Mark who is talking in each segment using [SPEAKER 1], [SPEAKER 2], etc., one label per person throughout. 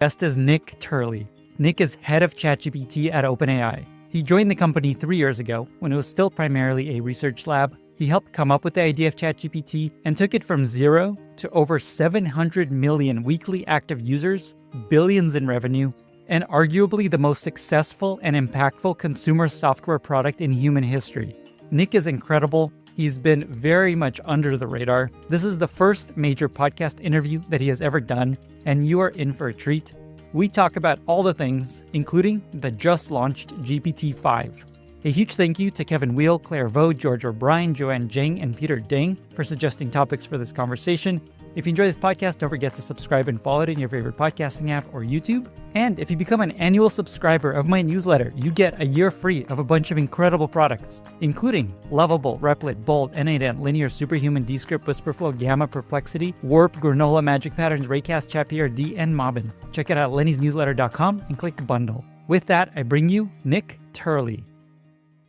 [SPEAKER 1] Guest is Nick Turley. Nick is head of ChatGPT at OpenAI. He joined the company 3 years ago when it was still primarily a research lab. He helped come up with the idea of ChatGPT and took it from zero to over 700 million weekly active users, billions in revenue, and arguably the most successful and impactful consumer software product in human history. Nick is incredible. He's been very much under the radar. This is the first major podcast interview that he has ever done, and you are in for a treat. We talk about all the things, including the just launched GPT-5. A huge thank you to Kevin Wheel, Claire Vo, George O'Brien, Joanne Jang, and Peter Deng for suggesting topics for this conversation. If you enjoy this podcast, don't forget to subscribe and follow it in your favorite podcasting app or YouTube. And if you become an annual subscriber of my newsletter, you get a year free of a bunch of incredible products, including Lovable, Replit, Bold, N8N, Linear, Superhuman, Descript, Whisperflow, Gamma, Perplexity, Warp, Granola, Magic Patterns, Raycast, ChatPRD, and Mobbin. Check it out at lennysnewsletter.com and click bundle. With that, I bring you Nick Turley.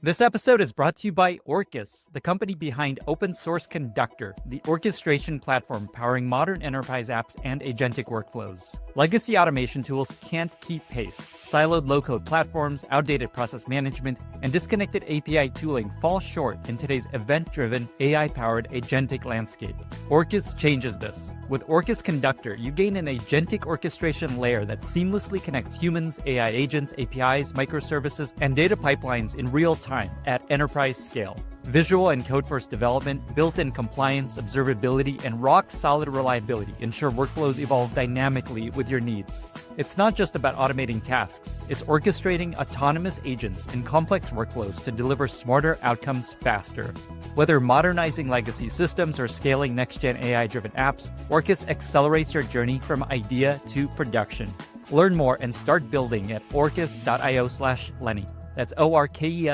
[SPEAKER 1] This episode is brought to you by Orcus, the company behind open source Conductor, the orchestration platform powering modern enterprise apps and agentic workflows. Legacy automation tools can't keep pace. Siloed low-code platforms, outdated process management, and disconnected API tooling fall short in today's event-driven, AI-powered agentic landscape. Orcus changes this. With Orcus Conductor, you gain an agentic orchestration layer that seamlessly connects humans, AI agents, APIs, microservices, and data pipelines in real time at enterprise scale. Visual and code-first development, built-in compliance, observability, and rock-solid reliability ensure workflows evolve dynamically with your needs. It's not just about automating tasks, it's orchestrating autonomous agents in complex workflows to deliver smarter outcomes faster. Whether modernizing legacy systems or scaling next-gen AI-driven apps, Orcus accelerates your journey from idea to production. Learn more and start building at orcus.io/Lenny. That's orkes.io/Lenny.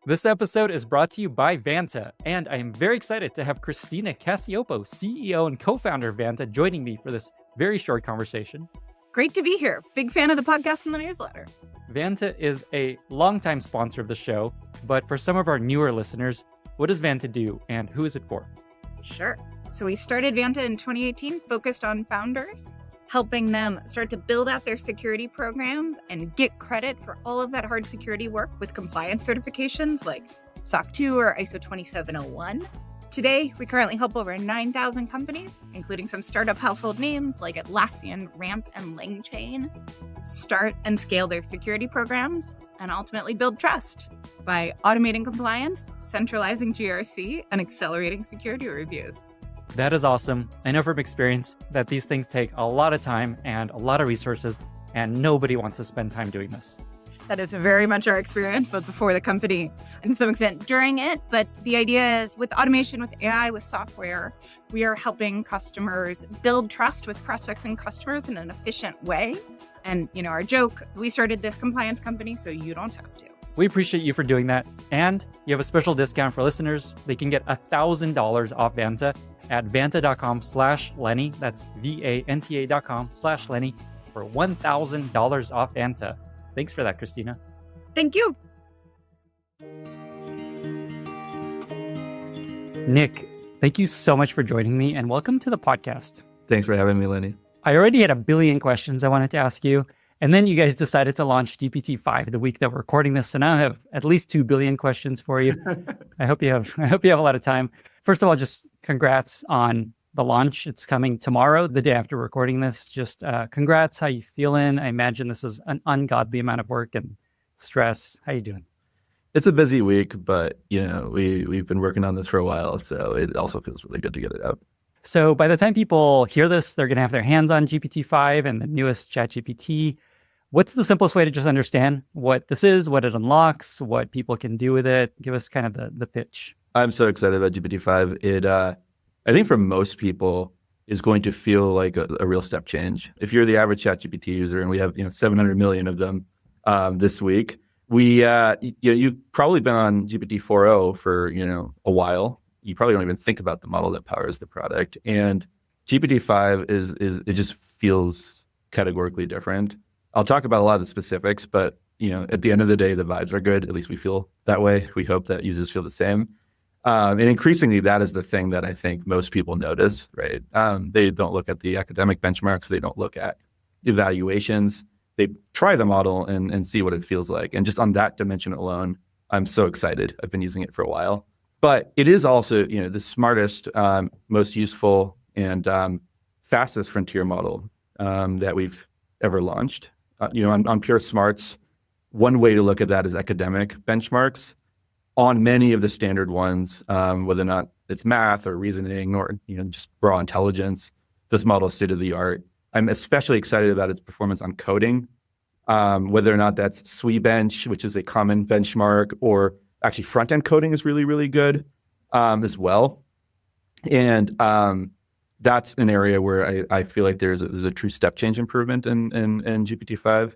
[SPEAKER 1] This episode is brought to you by Vanta, and I am very excited to have Christina Cassiopo, CEO and co-founder of Vanta, joining me for this very short conversation.
[SPEAKER 2] Great to be here. Big fan of the podcast and the newsletter.
[SPEAKER 1] Vanta is a longtime sponsor of the show, but for some of our newer listeners, what does Vanta do and who is it for?
[SPEAKER 2] Sure. So we started Vanta in 2018, focused on founders, helping them start to build out their security programs and get credit for all of that hard security work with compliance certifications like SOC 2 or ISO 27001. Today, we currently help over 9,000 companies, including some startup household names like Atlassian, Ramp, and LangChain, start and scale their security programs and ultimately build trust by automating compliance, centralizing GRC, and accelerating security reviews.
[SPEAKER 1] That is awesome. I know from experience that these things take a lot of time and a lot of resources, and nobody wants to spend time doing this.
[SPEAKER 2] That is very much our experience, both before the company and to some extent during it. But the idea is with automation, with AI, with software, we are helping customers build trust with prospects and customers in an efficient way. And, our joke, we started this compliance company, so you don't have to.
[SPEAKER 1] We appreciate you for doing that. And you have a special discount for listeners. They can get $1,000 off Vanta at vanta.com/Lenny. That's VANTA.com/Lenny for $1,000 off Vanta. Thanks for that, Christina.
[SPEAKER 2] Thank you.
[SPEAKER 1] Nick, thank you so much for joining me and welcome to the podcast.
[SPEAKER 3] Thanks for having me, Lenny.
[SPEAKER 1] I already had a billion questions I wanted to ask you. And then you guys decided to launch GPT-5 the week that we're recording this. So now I have at least 2 billion questions for you. I hope you have a lot of time. First of all, just congrats on the launch. It's coming tomorrow, the day after recording this. Just congrats. How you feeling? I imagine this is an ungodly amount of work and stress. How you doing?
[SPEAKER 3] It's a busy week, but we've been working on this for a while, so it also feels really good to get it out.
[SPEAKER 1] So by the time people hear this, they're going to have their hands on GPT-5 and the newest ChatGPT. What's the simplest way to just understand what this is, what it unlocks, what people can do with it? Give us kind of the pitch.
[SPEAKER 3] I'm so excited about GPT-5. It, I think for most people, is going to feel like a real step change. If you're the average ChatGPT user, and we have 700 million of them this week, you've probably been on GPT 4.0 for a while. You probably don't even think about the model that powers the product. And GPT-5 is it just feels categorically different. I'll talk about a lot of the specifics, but at the end of the day, the vibes are good. At least we feel that way. We hope that users feel the same. And increasingly, that is the thing that I think most people notice, right? They don't look at the academic benchmarks. They don't look at evaluations. They try the model and see what it feels like. And just on that dimension alone, I'm so excited. I've been using it for a while. But it is also, the smartest, most useful, and fastest frontier model that we've ever launched. On Pure Smarts, one way to look at that is academic benchmarks. On many of the standard ones, whether or not it's math or reasoning or just raw intelligence, this model is state of the art. I'm especially excited about its performance on coding, whether or not that's SWE-bench, which is a common benchmark, or actually front-end coding is really, really good as well. And that's an area where I feel like there's a true step change improvement in GPT-5.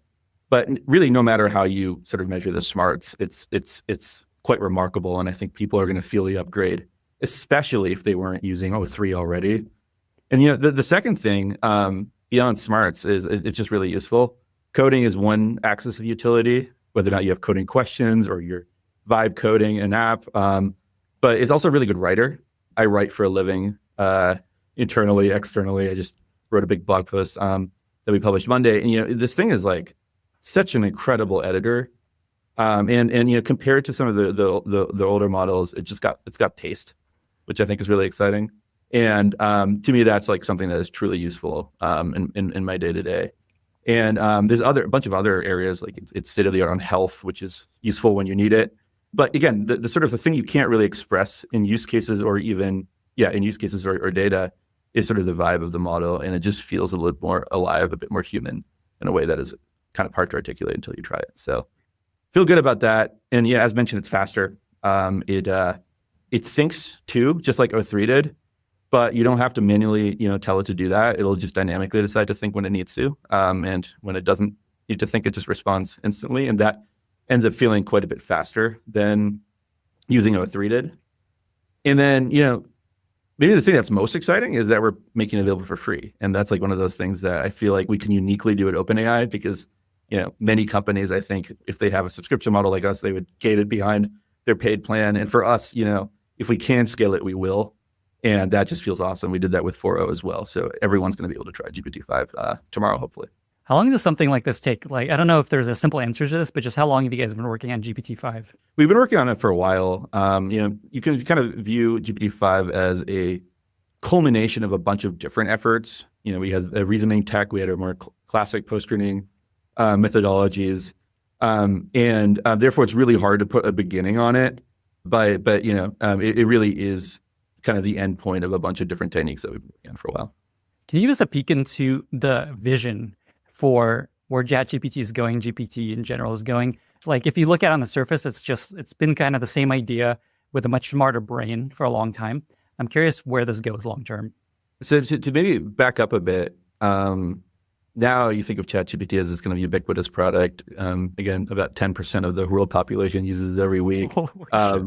[SPEAKER 3] But really, no matter how you sort of measure the smarts, it's quite remarkable. And I think people are going to feel the upgrade, especially if they weren't using O3 already. And the second thing beyond smarts is it's just really useful. Coding is one axis of utility, whether or not you have coding questions or you're vibe coding an app. But it's also a really good writer. I write for a living, internally, externally. I just wrote a big blog post that we published Monday. And this thing is like such an incredible editor. And compared to some of the older models, it's got taste, which I think is really exciting. And to me, that's like something that is truly useful in my day to day. And there's a bunch of other areas, like it's state of the art on health, which is useful when you need it. But again, the sort of the thing you can't really express in use cases or even in use cases or data is sort of the vibe of the model, and it just feels a little more alive, a bit more human in a way that is kind of hard to articulate until you try it. So feel good about that. And as mentioned, it's faster. It thinks too, just like O3 did. But you don't have to manually, tell it to do that. It'll just dynamically decide to think when it needs to. And when it doesn't need to think, it just responds instantly. And that ends up feeling quite a bit faster than using O3 did. And then, maybe the thing that's most exciting is that we're making it available for free. And that's like one of those things that I feel like we can uniquely do at OpenAI because, many companies, I think, if they have a subscription model like us, they would gate it behind their paid plan. And for us, if we can scale it, we will. And that just feels awesome. We did that with 4.0 as well. So everyone's going to be able to try GPT-5 tomorrow, hopefully.
[SPEAKER 1] How long does something like this take? Like, I don't know if there's a simple answer to this, but just how long have you guys been working on GPT-5?
[SPEAKER 3] We've been working on it for a while. You can kind of view GPT-5 as a culmination of a bunch of different efforts. We had a reasoning tech. We had a more classic post-screening methodologies. And therefore, it's really hard to put a beginning on it. But it really is kind of the end point of a bunch of different techniques that we've been working on for a while.
[SPEAKER 1] Can you give us a peek into the vision for where ChatGPT is going, GPT in general is going? Like, if you look at it on the surface, it's been kind of the same idea with a much smarter brain for a long time. I'm curious where this goes long term.
[SPEAKER 3] So to maybe back up a bit, now you think of ChatGPT as this kind of ubiquitous product. Again, about 10% of the world population uses it every week. I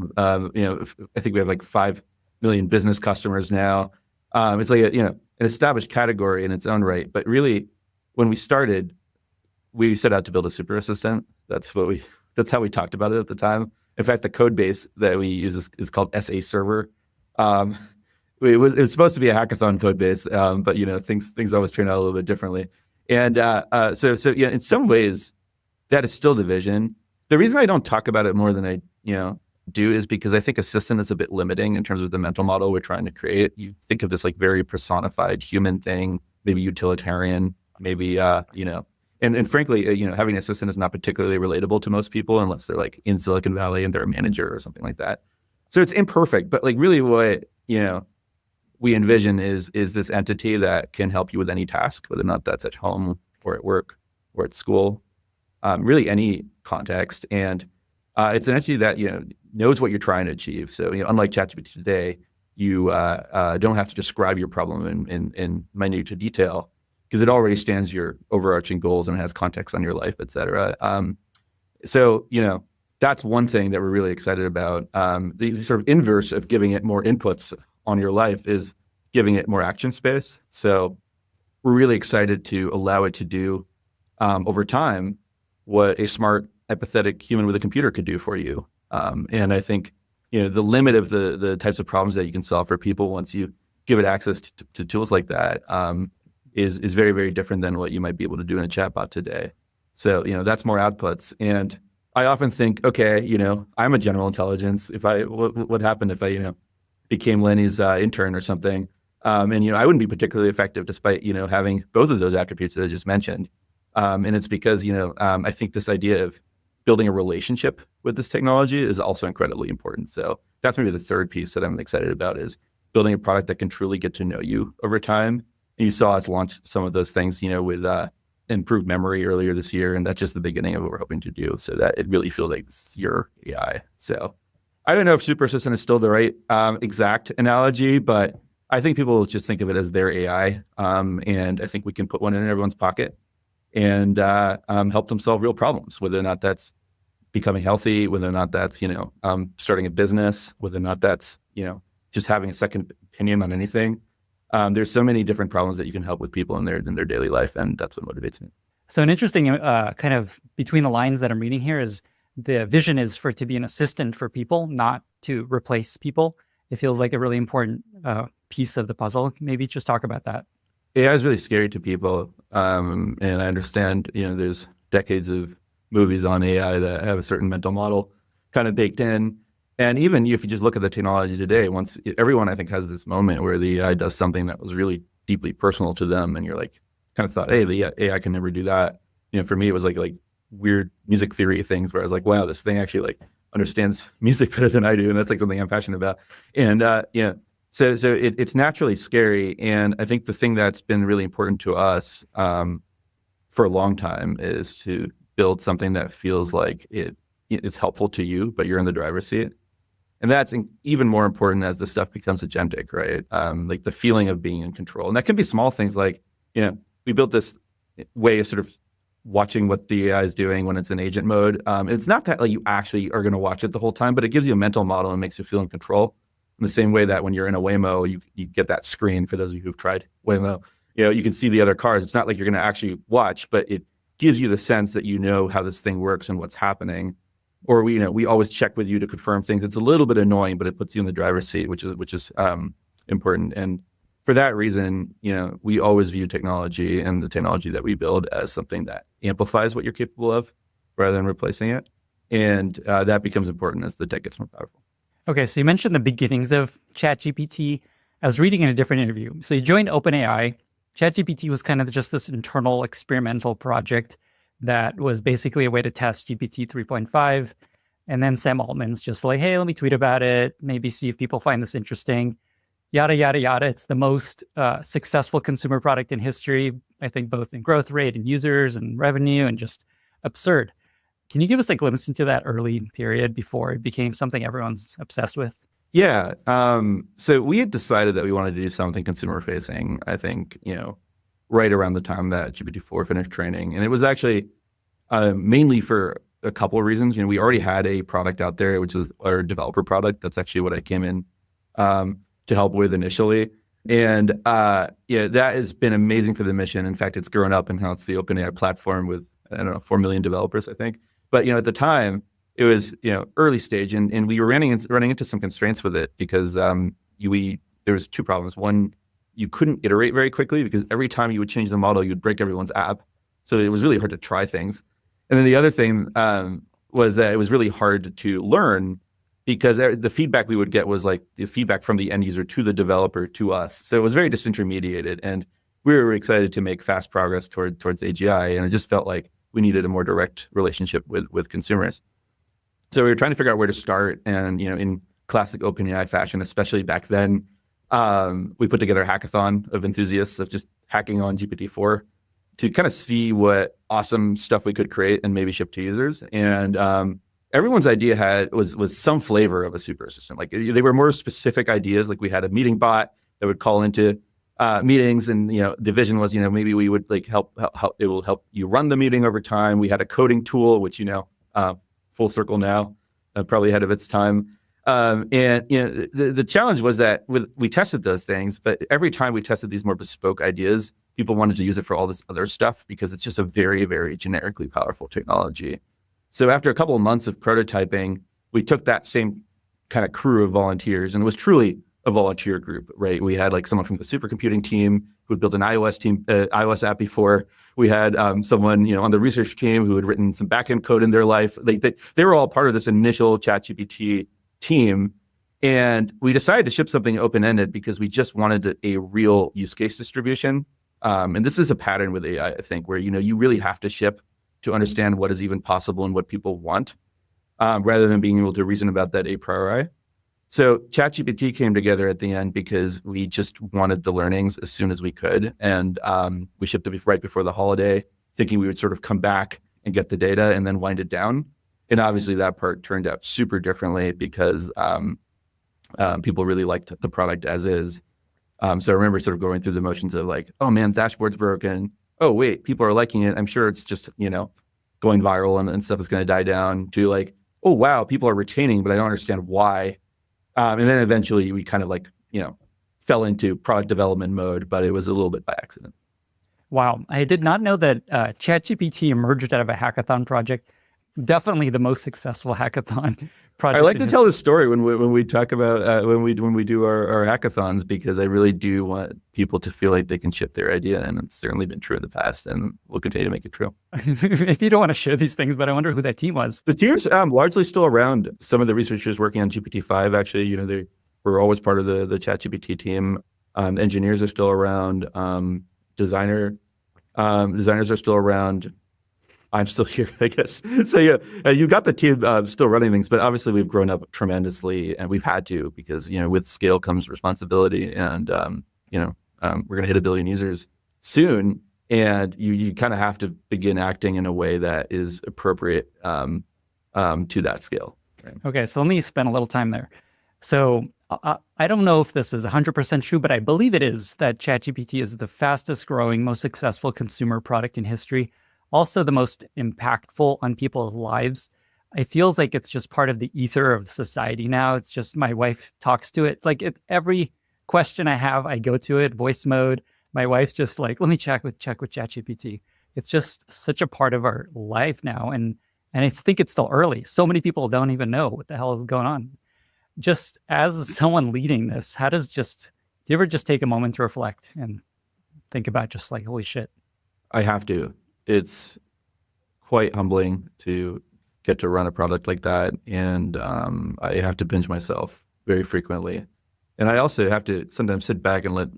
[SPEAKER 3] think we have like 5 million business customers now. It's like an established category in its own right. But really, when we started, we set out to build a super assistant. That's how we talked about it at the time. In fact, the code base that we use is called SA Server. It was supposed to be a hackathon code base, but things always turn out a little bit differently. And so in some ways, that is still the vision. The reason I don't talk about it more than I do is because I think assistant is a bit limiting in terms of the mental model we're trying to create. You think of this like very personified human thing, maybe utilitarian, maybe and frankly, having an assistant is not particularly relatable to most people unless they're like in Silicon Valley and they're a manager or something like that. So it's imperfect, but like really what we envision is this entity that can help you with any task, whether or not that's at home or at work or at school, really any context. And it's an entity that knows what you're trying to achieve. So unlike ChatGPT today, you don't have to describe your problem in minute detail because it already stands your overarching goals and has context on your life, et cetera. So that's one thing that we're really excited about. The sort of inverse of giving it more inputs on your life is giving it more action space. So we're really excited to allow it to do over time what a smart, empathetic human with a computer could do for you. And I think, the limit of the types of problems that you can solve for people once you give it access to tools like that is very, very different than what you might be able to do in a chatbot today. So, that's more outputs. And I often think, okay, I'm a general intelligence. What happened if I, became Lenny's intern or something? And, I wouldn't be particularly effective despite, having both of those attributes that I just mentioned. And it's because, I think this idea of building a relationship with this technology is also incredibly important. So that's maybe the third piece that I'm excited about, is building a product that can truly get to know you over time. And you saw us launch some of those things, with improved memory earlier this year. And that's just the beginning of what we're hoping to do, so that it really feels like it's your AI. So I don't know if super assistant is still the right exact analogy, but I think people just think of it as their AI. And I think we can put one in everyone's pocket and help them solve real problems, whether or not that's becoming healthy, whether or not that's, starting a business, whether or not that's, just having a second opinion on anything. There's so many different problems that you can help with people in their daily life, and that's what motivates me.
[SPEAKER 1] So an interesting kind of between the lines that I'm reading here is the vision is for it to be an assistant for people, not to replace people. It feels like a really important piece of the puzzle. Maybe just talk about that.
[SPEAKER 3] AI is really scary to people, and I understand, there's decades of movies on AI that have a certain mental model kind of baked in. And even if you just look at the technology today, everyone I think has this moment where the AI does something that was really deeply personal to them, and you're like, kind of thought, hey, the AI can never do that. For me, it was like weird music theory things where I was like, wow, this thing actually understands music better than I do, and that's something I'm passionate about. And so it's naturally scary. And I think the thing that's been really important to us for a long time is to build something that feels like it's helpful to you, but you're in the driver's seat. And that's even more important as the stuff becomes agentic, right? Like the feeling of being in control. And that can be small things like, we built this way of sort of watching what the AI is doing when it's in agent mode. It's not that you actually are going to watch it the whole time, but it gives you a mental model and makes you feel in control. In the same way that when you're in a Waymo, you get that screen, for those of you who've tried Waymo, you can see the other cars. It's not like you're going to actually watch, but it gives you the sense that how this thing works and what's happening. Or we always check with you to confirm things. It's a little bit annoying, but it puts you in the driver's seat, which is important. And for that reason, we always view technology and the technology that we build as something that amplifies what you're capable of rather than replacing it. And that becomes important as the tech gets more powerful.
[SPEAKER 1] Okay, so you mentioned the beginnings of ChatGPT. I was reading in a different interview. So you joined OpenAI. ChatGPT was kind of just this internal experimental project that was basically a way to test GPT 3.5. And then Sam Altman's just like, hey, let me tweet about it, maybe see if people find this interesting, yada, yada, yada. It's the most successful consumer product in history, I think, both in growth rate and users and revenue, and just absurd. Can you give us a glimpse into that early period before it became something everyone's obsessed with?
[SPEAKER 3] Yeah. So we had decided that we wanted to do something consumer facing, I think, right around the time that GPT-4 finished training. And it was actually mainly for a couple of reasons. We already had a product out there, which is our developer product. That's actually what I came in to help with initially. And that has been amazing for the mission. In fact, it's grown up, and now it's the OpenAI platform with, 4 million developers, I think. But, at the time, it was, early stage, and we were running into some constraints with it because there was two problems. One, you couldn't iterate very quickly because every time you would change the model, you would break everyone's app. So it was really hard to try things. And then the other thing was that it was really hard to learn because the feedback we would get was like the feedback from the end user to the developer to us. So it was very disintermediated. And we were excited to make fast progress towards AGI. And it just felt like we needed a more direct relationship with consumers. So we were trying to figure out where to start. And, in classic OpenAI fashion, especially back then, we put together a hackathon of enthusiasts of just hacking on GPT-4 to kind of see what awesome stuff we could create and maybe ship to users. And everyone's idea was some flavor of a super assistant. Like they were more specific ideas. Like we had a meeting bot that would call into meetings, and the vision was maybe we would like help. It will help you run the meeting over time. We had a coding tool, which full circle now, probably ahead of its time. And the challenge was that we tested those things, but every time we tested these more bespoke ideas, people wanted to use it for all this other stuff because it's just a very, very generically powerful technology. So after a couple of months of prototyping, we took that same kind of crew of volunteers, and it was truly a volunteer group, right? We had like someone from the supercomputing team who had built an iOS app before. We had someone, on the research team who had written some backend code in their life. They were all part of this initial ChatGPT team. And we decided to ship something open-ended because we just wanted a real use case distribution. And this is a pattern with AI, I think, where, you really have to ship to understand what is even possible and what people want, rather than being able to reason about that a priori. So ChatGPT came together at the end because we just wanted the learnings as soon as we could. And we shipped it right before the holiday, thinking we would sort of come back and get the data and then wind it down. And obviously that part turned out super differently because people really liked the product as is. So I remember sort of going through the motions of like, oh man, dashboard's broken. Oh wait, people are liking it. I'm sure it's just, going viral and stuff is going to die down, to like, oh wow, people are retaining, but I don't understand why. And then eventually we kind of like, fell into product development mode, but it was a little bit by accident.
[SPEAKER 1] Wow. I did not know that ChatGPT emerged out of a hackathon project. Definitely the most successful hackathon project.
[SPEAKER 3] I like to tell this story when we talk about when we do our hackathons, because I really do want people to feel like they can ship their idea, and it's certainly been true in the past, and we'll continue to make it true.
[SPEAKER 1] If you don't want to share these things, but I wonder who that team was.
[SPEAKER 3] The team's largely still around. Some of the researchers working on GPT-5, actually, they were always part of the ChatGPT team. Engineers are still around. Designers are still around. I'm still here, I guess. So you got the team still running things, but obviously we've grown up tremendously, and we've had to, because with scale comes responsibility, and we're going to hit 1 billion users soon, and you kind of have to begin acting in a way that is appropriate to that scale. Right?
[SPEAKER 1] Okay, so let me spend a little time there. So I don't know if this is 100% true, but I believe it is, that ChatGPT is the fastest growing, most successful consumer product in history. Also the most impactful on people's lives. It feels like it's just part of the ether of society now. It's just, my wife talks to it. Like every question I have, I go to it, voice mode. My wife's just like, let me check with ChatGPT. It's just such a part of our life now. And I think it's still early. So many people don't even know what the hell is going on. Just as someone leading this, do you ever just take a moment to reflect and think about just like, holy shit?
[SPEAKER 3] I have to. It's quite humbling to get to run a product like that. And I have to pinch myself very frequently. And I also have to sometimes sit back and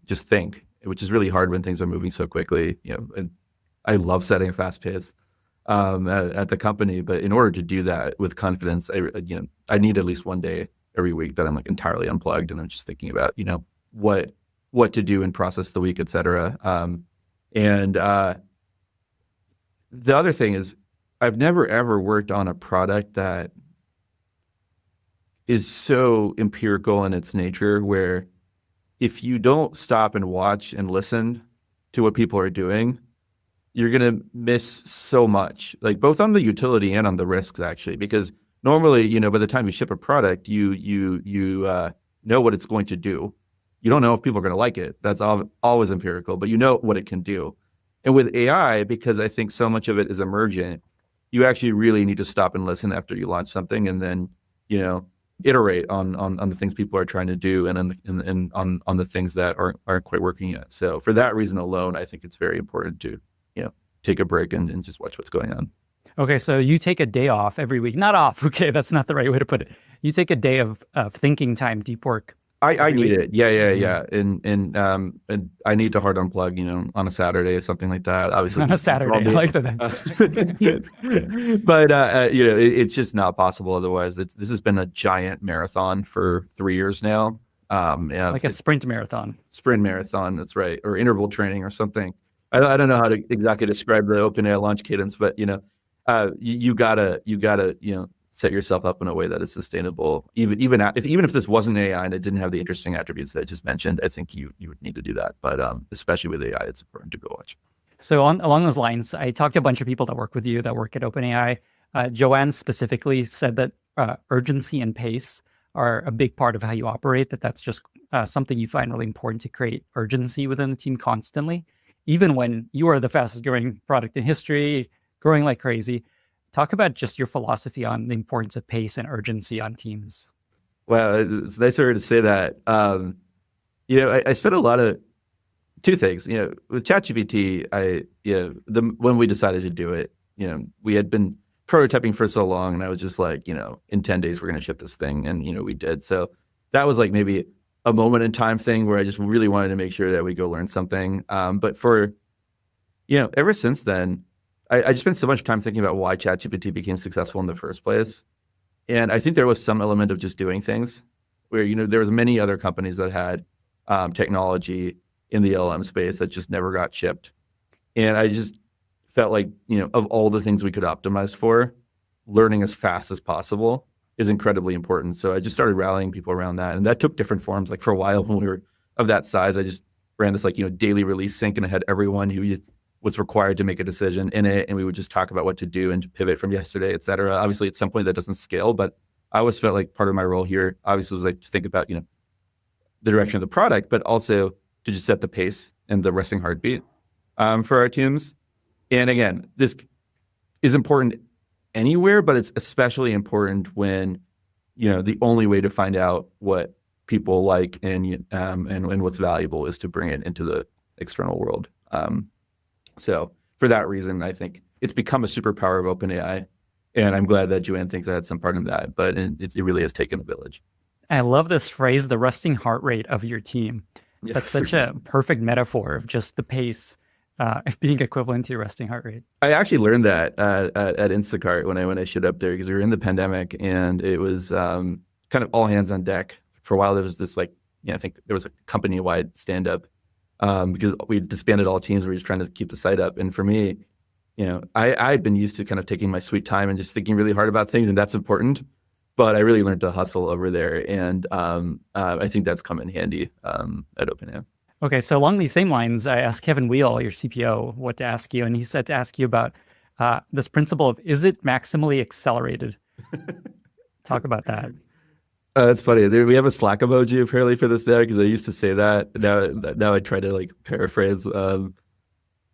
[SPEAKER 3] just think, which is really hard when things are moving so quickly. And I love setting a fast pace at the company. But in order to do that with confidence, I need at least one day every week that I'm like entirely unplugged. And I'm just thinking about, what to do and process the week, et cetera. The other thing is, I've never, ever worked on a product that is so empirical in its nature, where if you don't stop and watch and listen to what people are doing, you're going to miss so much, like both on the utility and on the risks, actually. Because normally, by the time you ship a product, you know what it's going to do. You don't know if people are going to like it. That's always empirical, but you know what it can do. And with AI, because I think so much of it is emergent, you actually really need to stop and listen after you launch something, and then, iterate on the things people are trying to do, and on the things that aren't quite working yet. So for that reason alone, I think it's very important to, take a break and just watch what's going on.
[SPEAKER 1] Okay, so you take a day off every week. Not off, okay, that's not the right way to put it. You take a day of thinking time, deep work.
[SPEAKER 3] I need it. Yeah. And I need to hard unplug, on a Saturday or something like that. Obviously,
[SPEAKER 1] on a Saturday, I like that.
[SPEAKER 3] But it's just not possible otherwise. This has been a giant marathon for 3 years now.
[SPEAKER 1] Like a sprint marathon.
[SPEAKER 3] Sprint marathon, that's right, or interval training or something. I don't know how to exactly describe the OpenAI launch cadence, but you gotta set yourself up in a way that is sustainable. Even if this wasn't AI and it didn't have the interesting attributes that I just mentioned, I think you would need to do that. But especially with AI, it's important to go watch.
[SPEAKER 1] So along those lines, I talked to a bunch of people that work with you, that work at OpenAI. Joanne specifically said that urgency and pace are a big part of how you operate, that's just something you find really important, to create urgency within the team constantly, even when you are the fastest growing product in history, growing like crazy. Talk about just your philosophy on the importance of pace and urgency on teams.
[SPEAKER 3] Wow, it's nice of her to say that. I spent a lot of two things. With ChatGPT, when we decided to do it, we had been prototyping for so long, and I was just like, in 10 days we're going to ship this thing, and we did. So that was like maybe a moment in time thing where I just really wanted to make sure that we go learn something. But for ever since then, I just spent so much time thinking about why ChatGPT became successful in the first place. And I think there was some element of just doing things where, there was many other companies that had technology in the LLM space that just never got shipped. And I just felt like, of all the things we could optimize for, learning as fast as possible is incredibly important. So I just started rallying people around that. And that took different forms. Like for a while when we were of that size, I just ran this daily release sync, and I had everyone who was required to make a decision in it, and we would just talk about what to do and to pivot from yesterday, et cetera. Obviously, at some point that doesn't scale, but I always felt like part of my role here obviously was like to think about, the direction of the product, but also to just set the pace and the resting heartbeat for our teams. And again, this is important anywhere, but it's especially important when, the only way to find out what people like and what's valuable is to bring it into the external world. So for that reason, I think it's become a superpower of OpenAI, and I'm glad that Joanne thinks I had some part in that, but it really has taken a village.
[SPEAKER 1] I love this phrase, the resting heart rate of your team. Yeah. That's such a perfect metaphor of just the pace being equivalent to your resting heart rate.
[SPEAKER 3] I actually learned that at Instacart when I showed up there, because we were in the pandemic, and it was kind of all hands on deck. For a while, there was this I think there was a company-wide stand-up because we disbanded all teams. We were just trying to keep the site up. And for me, I'd been used to kind of taking my sweet time and just thinking really hard about things, and that's important. But I really learned to hustle over there, and I think that's come in handy at OpenAI.
[SPEAKER 1] Okay, so along these same lines, I asked Kevin Wheel, your CPO, what to ask you, and he said to ask you about this principle of, is it maximally accelerated? Talk about that.
[SPEAKER 3] That's funny. We have a Slack emoji apparently for this now, because I used to say that. Now I try to paraphrase.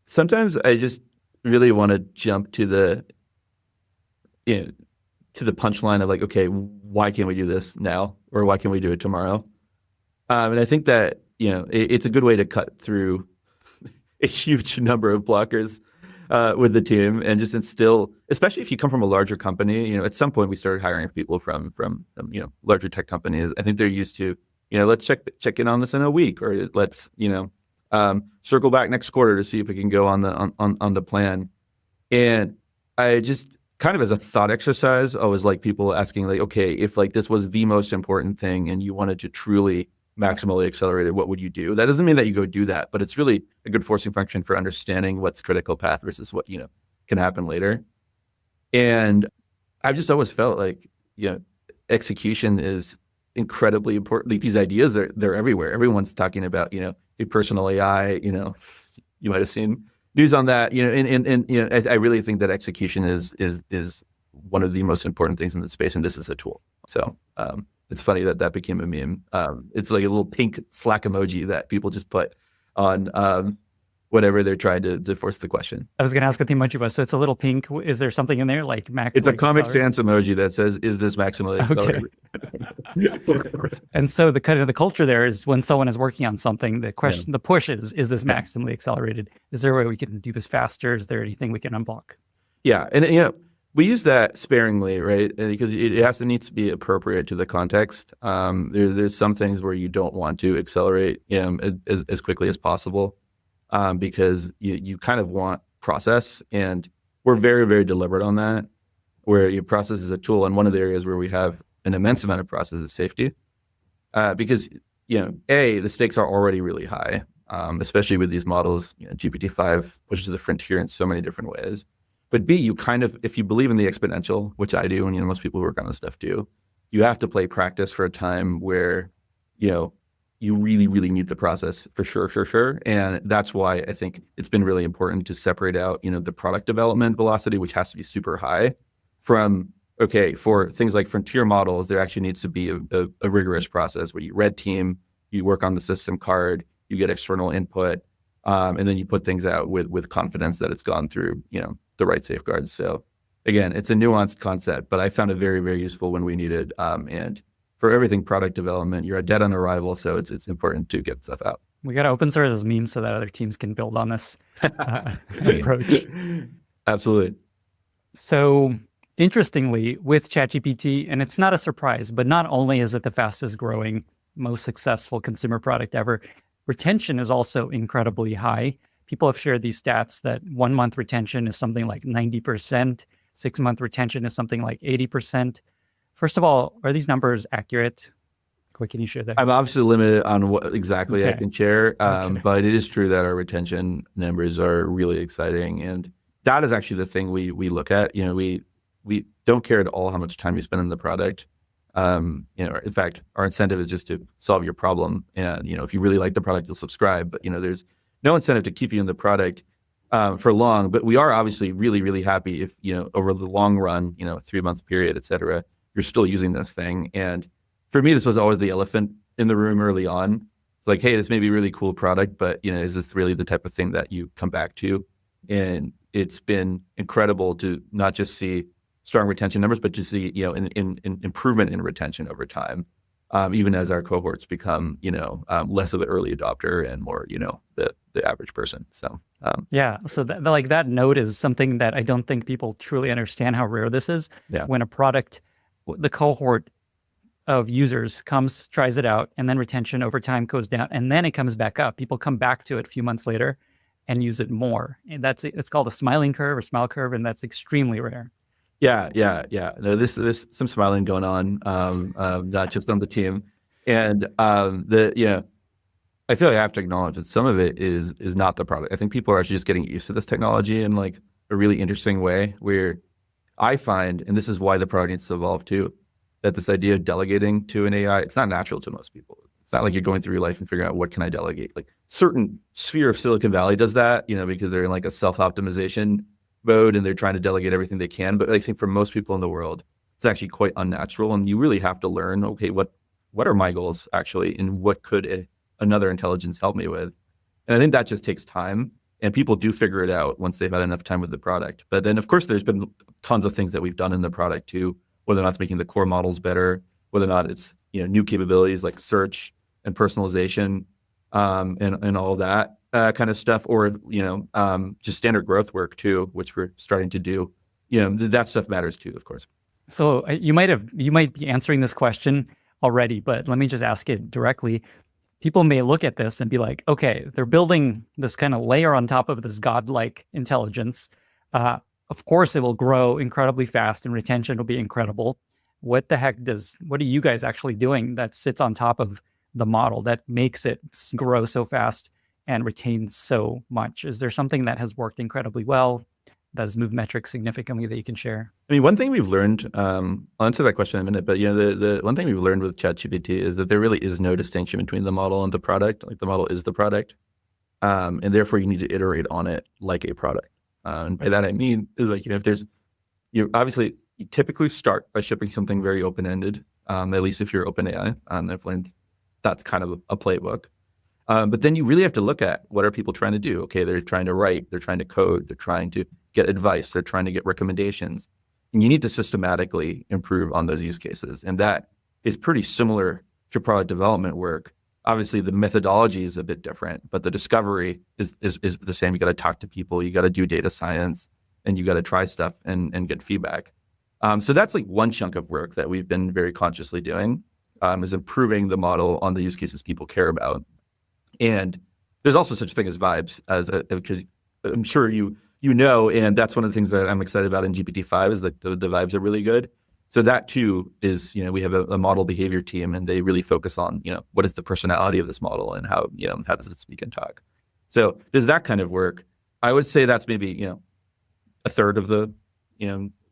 [SPEAKER 3] Sometimes I just really want to jump to the punchline of okay, why can't we do this now, or why can't we do it tomorrow? And I think that it's a good way to cut through a huge number of blockers with the team, and just instill, especially if you come from a larger company. At some point we started hiring people from larger tech companies. I think they're used to let's check in on this in a week, or let's circle back next quarter to see if we can go on the plan. And I just kind of, as a thought exercise, I always like people asking okay, if this was the most important thing and you wanted to truly maximally accelerate it, what would you do? That doesn't mean that you go do that, but it's really a good forcing function for understanding what's critical path versus what can happen later. And I've just always felt execution is incredibly important. These ideas they're everywhere. Everyone's talking about a personal AI. You might have seen news on that. And I really think that execution is one of the most important things in the space, and this is a tool. So it's funny that became a meme. It's like a little pink Slack emoji that people just put on whatever they're trying to force the question.
[SPEAKER 1] I was going to ask what the emoji was. So it's a little pink. Is there something in there like maximally?
[SPEAKER 3] It's a Comic Sans emoji that says, "Is this maximally accelerated?"
[SPEAKER 1] Okay. And so the kind of the culture there is, when someone is working on something, the question, the push is this maximally accelerated? Is there a way we can do this faster? Is there anything we can unblock?
[SPEAKER 3] Yeah, and we use that sparingly, right? Because it needs to be appropriate to the context. There's some things where you don't want to accelerate as quickly as possible, because you kind of want process, and we're very, very deliberate on that, where your process is a tool. And one of the areas where we have an immense amount of process is safety, because the stakes are already really high, especially with these models. GPT-5 pushes the frontier in so many different ways. But B, you kind of, if you believe in the exponential, which I do, and most people who work on this stuff do, you have to play practice for a time where you really, really need the process for sure. And that's why I think it's been really important to separate out the product development velocity, which has to be super high, from for things like frontier models, there actually needs to be a rigorous process where you red team, you work on the system card, you get external input, and then you put things out with confidence that it's gone through the right safeguards. So again, it's a nuanced concept, but I found it very, very useful when we needed. And for everything product development, you're dead on arrival. So it's important to get stuff out.
[SPEAKER 1] We got to open source as memes so that other teams can build on this approach.
[SPEAKER 3] Absolutely.
[SPEAKER 1] So interestingly, with ChatGPT, and it's not a surprise, but not only is it the fastest growing, most successful consumer product ever, retention is also incredibly high. People have shared these stats that 1 month retention is something like 90%, 6 month retention is something like 80%. First of all, are these numbers accurate? What can you share there?
[SPEAKER 3] I'm obviously limited on what exactly I can share, but it is true that our retention numbers are really exciting. And that is actually the thing we look at. We don't care at all how much time you spend in the product. In fact, our incentive is just to solve your problem. And, if you really like the product, you'll subscribe. But, there's no incentive to keep you in the product for long. But we are obviously really, really happy if, over the long run, 3-month period, et cetera, you're still using this thing. And for me, this was always the elephant in the room early on. It's like, hey, this may be a really cool product, but, is this really the type of thing that you come back to? And it's been incredible to not just see strong retention numbers, but to see, in improvement in retention over time, even as our cohorts become, less of an early adopter and more, the average person. So,
[SPEAKER 1] so that note is something that I don't think people truly understand how rare this is.
[SPEAKER 3] Yeah.
[SPEAKER 1] When a product, the cohort of users comes, tries it out, and then retention over time goes down, and then it comes back up. People come back to it a few months later and use it more. And it's called a smiling curve or smile curve, and that's extremely rare.
[SPEAKER 3] Yeah. No, there's some smiling going on, not just on the team. And I feel like I have to acknowledge that some of it is not the product. I think people are actually just getting used to this technology in like a really interesting way, where I find, and this is why the product needs to evolve too, that this idea of delegating to an AI, it's not natural to most people. It's not like you're going through your life and figuring out what can I delegate. Like certain sphere of Silicon Valley does that, because they're in like a self-optimization mode and they're trying to delegate everything they can. But I think for most people in the world, it's actually quite unnatural. And you really have to learn, okay, what are my goals actually? And what could another intelligence help me with? And I think that just takes time. And people do figure it out once they've had enough time with the product. But then, of course, there's been tons of things that we've done in the product too, whether or not it's making the core models better, whether or not it's new capabilities like search and personalization and all of that kind of stuff, or just standard growth work too, which we're starting to do. That stuff matters too, of course.
[SPEAKER 1] So you might be answering this question already, but let me just ask it directly. People may look at this and be like, okay, they're building this kind of layer on top of this godlike intelligence. Of course, it will grow incredibly fast and retention will be incredible. What are you guys actually doing that sits on top of the model that makes it grow so fast and retain so much? Is there something that has worked incredibly well, that has moved metrics significantly that you can share?
[SPEAKER 3] I mean, one thing we've learned, I'll answer that question in a minute, but the one thing we've learned with ChatGPT is that there really is no distinction between the model and the product. Like the model is the product. And therefore you need to iterate on it like a product. And by that I mean is like, if there's, obviously you typically start by shipping something very open-ended, at least if you're OpenAI. I've learned that's kind of a playbook. But then you really have to look at what are people trying to do. Okay, they're trying to write, they're trying to code, they're trying to get advice, they're trying to get recommendations. And you need to systematically improve on those use cases. And that is pretty similar to product development work. Obviously, the methodology is a bit different, but the discovery is the same. You got to talk to people, you got to do data science, and you got to try stuff and get feedback. So that's like one chunk of work that we've been very consciously doing, is improving the model on the use cases people care about. And there's also such a thing as vibes, because I'm sure you know, and that's one of the things that I'm excited about in GPT-5 is that the vibes are really good. So that too is, we have a model behavior team, and they really focus on, what is the personality of this model and how does it speak and talk. So there's that kind of work. I would say that's maybe, a third of the,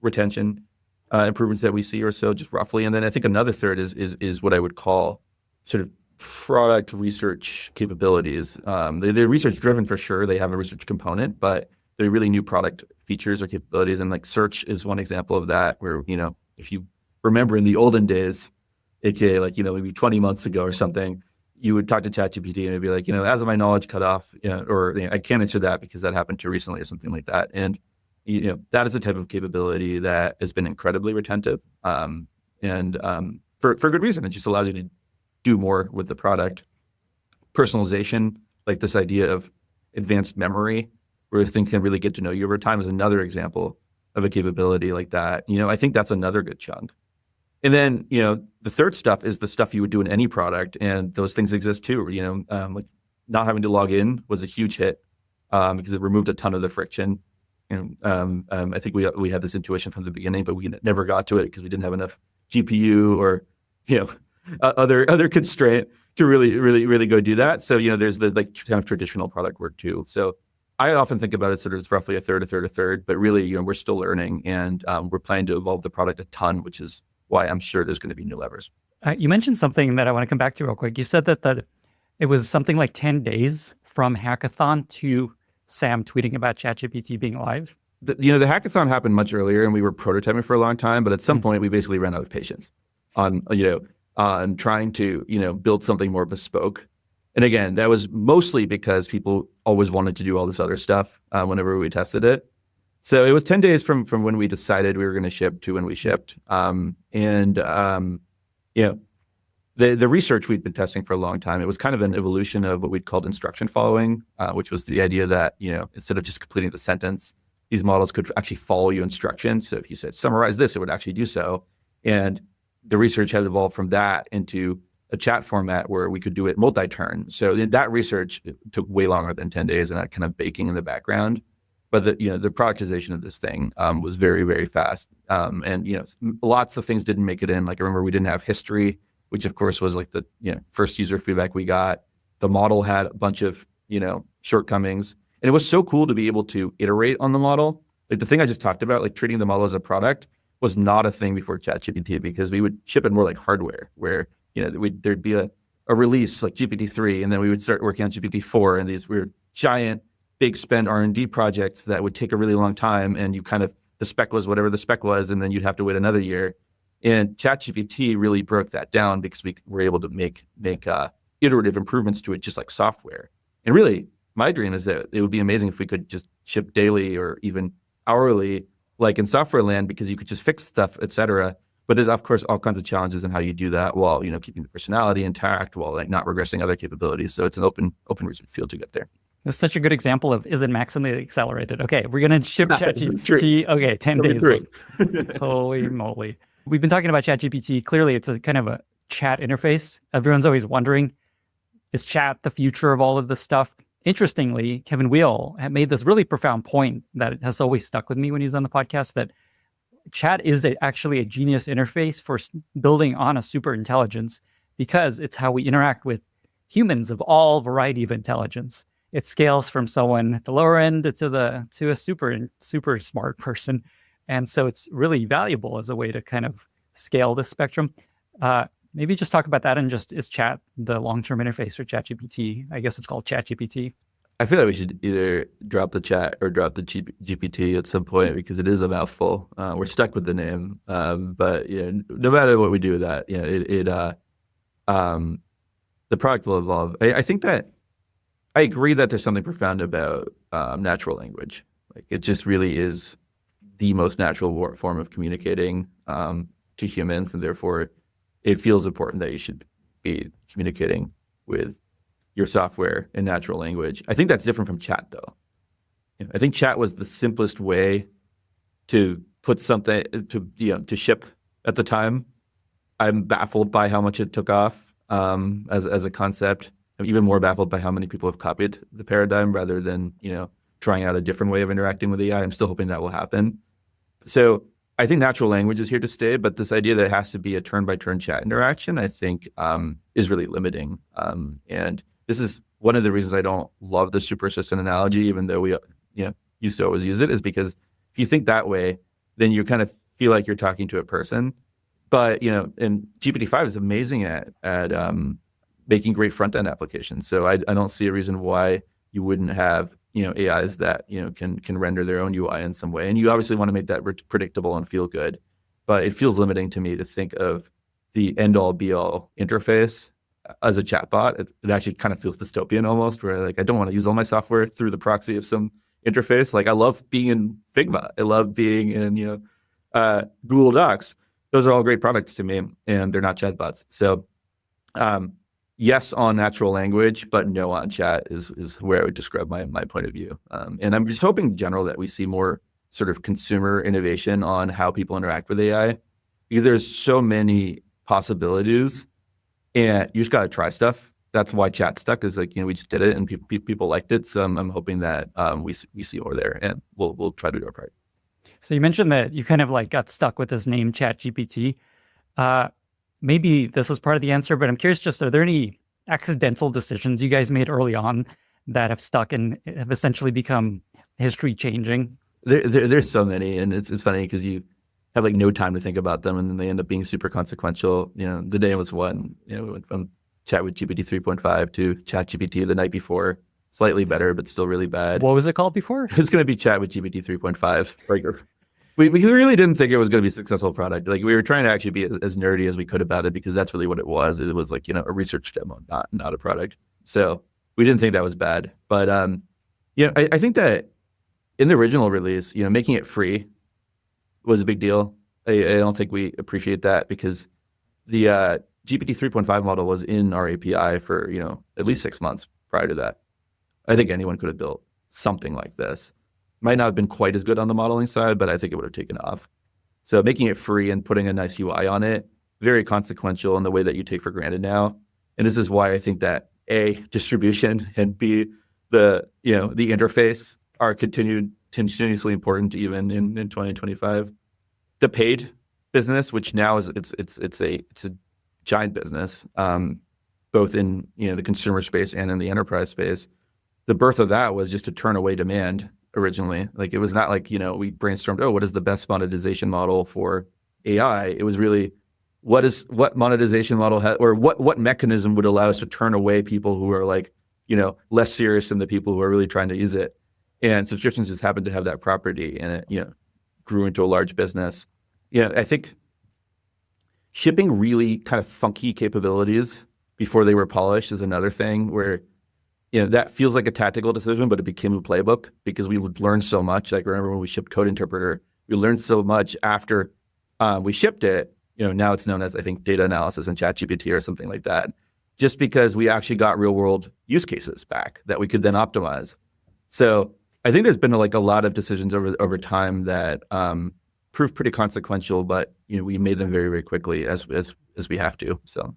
[SPEAKER 3] retention improvements that we see or so, just roughly. And then I think another third is what I would call sort of product research capabilities. They're research driven for sure. They have a research component, but they're really new product features or capabilities. And like search is one example of that, where, if you remember in the olden days, aka like, maybe 20 months ago or something, you would talk to ChatGPT and it'd be like, as of my knowledge cut off, or I can't answer that because that happened too recently or something like that. And, that is a type of capability that has been incredibly retentive. And for good reason. It just allows you to do more with the product. Personalization, like this idea of advanced memory, where things can really get to know you over time, is another example of a capability like that. I think that's another good chunk. And then, the third stuff is the stuff you would do in any product, and those things exist too. Like not having to log in was a huge hit because it removed a ton of the friction. And I think we had this intuition from the beginning, but we never got to it because we didn't have enough GPU or other constraint to really go do that. So there's the kind of traditional product work too. So I often think about it sort of as roughly a third, but really we're still learning, and we're planning to evolve the product a ton, which is why I'm sure there's going to be new levers.
[SPEAKER 1] You mentioned something that I want to come back to real quick. You said that it was something like 10 days from hackathon to Sam tweeting about ChatGPT being live.
[SPEAKER 3] The hackathon happened much earlier, and we were prototyping for a long time. But at some point, we basically ran out of patience on trying to build something more bespoke. And again, that was mostly because people always wanted to do all this other stuff whenever we tested it. So it was 10 days from when we decided we were going to ship to when we shipped. The research we'd been testing for a long time, it was kind of an evolution of what we'd called instruction following, which was the idea that, instead of just completing the sentence, these models could actually follow you instructions. So if you said, summarize this, it would actually do so. And the research had evolved from that into a chat format where we could do it multi-turn. So that research took way longer than 10 days, and that kind of baking in the background. But the productization of this thing was very, very fast. Lots of things didn't make it in. Like I remember we didn't have history, which of course was like the first user feedback we got. The model had a bunch of shortcomings, and it was so cool to be able to iterate on the model. Like the thing I just talked about, like treating the model as a product, was not a thing before ChatGPT, because we would ship it more like hardware, where there'd be a release like GPT-3, and then we would start working on GPT-4, and these weird giant big spend R&D projects that would take a really long time, and the spec was whatever the spec was, and then you'd have to wait another year. And ChatGPT really broke that down because we were able to make iterative improvements to it, just like software. And really, my dream is that it would be amazing if we could just ship daily or even hourly, like in software land, because you could just fix stuff, et cetera. But there's, of course, all kinds of challenges in how you do that while keeping the personality intact, while not regressing other capabilities. So it's an open research field to get there.
[SPEAKER 1] That's such a good example of, is it maximally accelerated? Okay, we're going to ship ChatGPT. Okay, 10 days. Holy moly. We've been talking about ChatGPT. Clearly, it's a kind of a chat interface. Everyone's always wondering, is chat the future of all of this stuff? Interestingly, Kevin Weil had made this really profound point that has always stuck with me when he was on the podcast, that chat is actually a genius interface for building on a super intelligence, because it's how we interact with humans of all variety of intelligence. It scales from someone at the lower end to a super smart person. And so it's really valuable as a way to kind of scale this spectrum. Maybe just talk about that, and just, is chat the long-term interface for ChatGPT? I guess it's called ChatGPT.
[SPEAKER 3] I feel like we should either drop the chat or drop the GPT at some point, because it is a mouthful. We're stuck with the name. But no matter what we do with that, the product will evolve. I think that I agree that there's something profound about natural language. Like it just really is the most natural form of communicating to humans, and therefore it feels important that you should be communicating with your software in natural language. I think that's different from chat, though. I think chat was the simplest way to put something to ship at the time. I'm baffled by how much it took off as a concept. I'm even more baffled by how many people have copied the paradigm rather than trying out a different way of interacting with AI. I'm still hoping that will happen. So I think natural language is here to stay, but this idea that it has to be a turn-by-turn chat interaction, I think, is really limiting. And this is one of the reasons I don't love the super assistant analogy, even though we used to always use it, is because if you think that way, then you kind of feel like you're talking to a person. But and GPT-5 is amazing at making great front-end applications. So I don't see a reason why you wouldn't have AIs that can render their own UI in some way. And you obviously want to make that predictable and feel good. But it feels limiting to me to think of the end-all be-all interface as a chatbot. It actually kind of feels dystopian almost, where I don't want to use all my software through the proxy of some interface. I love being in Figma. I love being in Google Docs. those are all great products to me, and they're not chatbots. So yes on natural language, but no on chat is where I would describe my point of view. And I'm just hoping in general that we see more sort of consumer innovation on how people interact with AI. Because there's so many possibilities, and you just got to try stuff. That's why chat stuck, is like, we just did it and people liked it. So I'm hoping that we see more there, and we'll try to do our part.
[SPEAKER 1] So you mentioned that you kind of like got stuck with this name ChatGPT. Maybe this is part of the answer, but I'm curious, just are there any accidental decisions you guys made early on that have stuck and have essentially become history changing?
[SPEAKER 3] There's so many, and it's funny because you have like no time to think about them, and then they end up being super consequential. The day was one. We went from chat with GPT 3.5 to ChatGPT the night before, slightly better, but still really bad.
[SPEAKER 1] What was it called before?
[SPEAKER 3] It was going to be chat with GPT 3.5. Like, we really didn't think it was going to be a successful product. Like, we were trying to actually be as nerdy as we could about it, because that's really what it was. It was like, a research demo, not a product. So we didn't think that was bad. But I think that in the original release, making it free was a big deal. I don't think we appreciate that, because the GPT 3.5 model was in our API for at least 6 months prior to that. I think anyone could have built something like this. Might not have been quite as good on the modeling side, but I think it would have taken off. So making it free and putting a nice UI on it, very consequential in the way that you take for granted now. And this is why I think that A, distribution, and B, the interface are continuously important even in 2025. The paid business, which now is it's a giant business, both in the consumer space and in the enterprise space. The birth of that was just to turn away demand originally. Like, it was not like, we brainstormed, what is the best monetization model for AI? It was really, what monetization model or what mechanism would allow us to turn away people who are like, less serious than the people who are really trying to use it. And subscriptions just happened to have that property, and it, grew into a large business. I think shipping really kind of funky capabilities before they were polished is another thing where, that feels like a tactical decision, but it became a playbook, because we would learn so much. Like, remember when we shipped Code Interpreter, we learned so much after we shipped it. Now it's known as, I think, data analysis and ChatGPT or something like that, just because we actually got real world use cases back that we could then optimize. So I think there's been a lot of decisions over time that proved pretty consequential, but we made them very, very quickly as we have to. So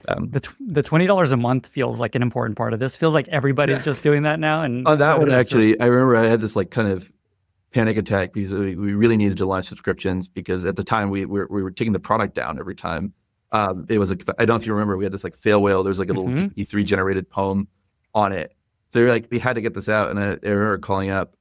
[SPEAKER 1] the $20 a month feels like an important part of this. Feels like everybody's just doing that now. And
[SPEAKER 3] on that one, actually, I remember I had this kind of panic attack, because we really needed to launch subscriptions, because at the time we were taking the product down every time. It was like, I don't know if you remember, we had this fail whale. There's a little E3 generated poem on it. So we had to get this out, and I remember calling up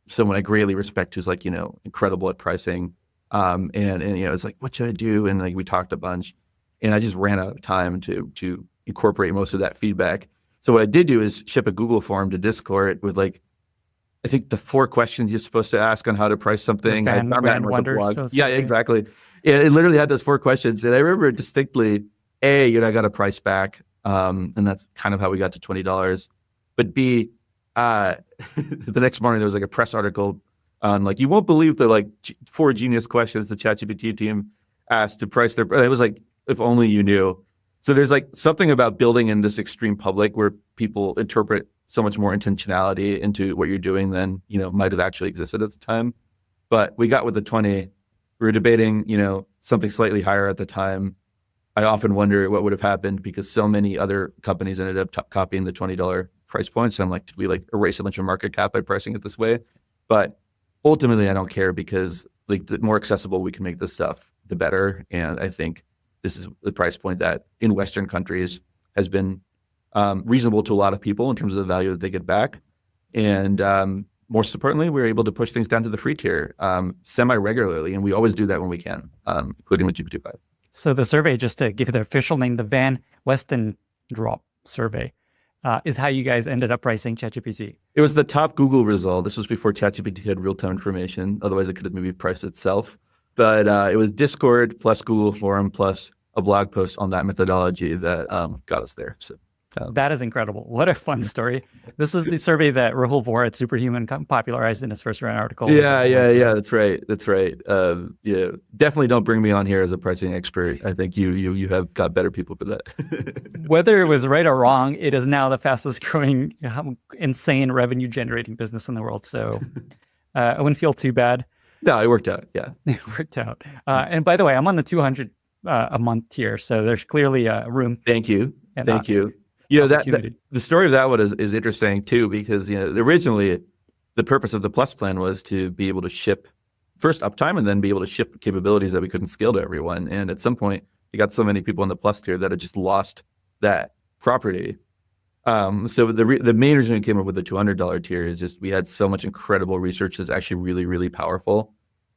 [SPEAKER 3] someone I greatly respect, who's incredible at pricing, and it's like, what should I do? And we talked a bunch, and I just ran out of time to incorporate most of that feedback. So what I did do is ship a Google form to Discord with I think the 4 questions you're supposed to ask on how to price something.
[SPEAKER 1] I found that in the blog.
[SPEAKER 3] Yeah, exactly. Yeah, it literally had those 4 questions, and I remember distinctly, A, I got a price back, and that's kind of how we got to $20. But B, the next morning there was a press article on you won't believe the 4 genius questions the ChatGPT team asked to price their. It was if only you knew. So there's something about building in this extreme public where people interpret so much more intentionality into what you're doing than might have actually existed at the time. But we got with the 20. We were debating something slightly higher at the time. I often wonder what would have happened, because so many other companies ended up copying the $20 price point. So I'm did we erase a bunch of market cap by pricing it this way? But ultimately, I don't care, because the more accessible we can make this stuff, the better. And I think this is the price point that in Western countries has been reasonable to a lot of people in terms of the value that they get back. And most importantly, we're able to push things down to the free tier semi-regularly. And we always do that when we can, including with GPT-5.
[SPEAKER 1] So the survey, just to give it the official name, the Van Westendrop survey, is how you guys ended up pricing ChatGPT.
[SPEAKER 3] It was the top Google result. This was before ChatGPT had real-time information. Otherwise, it could have maybe priced itself. But it was Discord plus Google Forum plus a blog post on that methodology that got us there. So
[SPEAKER 1] That is incredible. What a fun story. This is the survey that Rahul Vora at Superhuman popularized in his first round article.
[SPEAKER 3] Yeah. That's right. Yeah, definitely don't bring me on here as a pricing expert. I think you have got better people for that.
[SPEAKER 1] Whether it was right or wrong, it is now the fastest growing, insane revenue generating business in the world. So I wouldn't feel too bad.
[SPEAKER 3] No, it worked out. Yeah,
[SPEAKER 1] it worked out. And by the way, I'm on the 200 a month tier, so there's clearly room.
[SPEAKER 3] Thank you. That the story of that one is interesting too, because originally the purpose of the Plus plan was to be able to ship first uptime and then be able to ship capabilities that we couldn't scale to everyone. And at some point, you got so many people in the Plus tier that had just lost that property. So the main reason we came up with the $200 tier is just we had so much incredible research that's actually really, really powerful.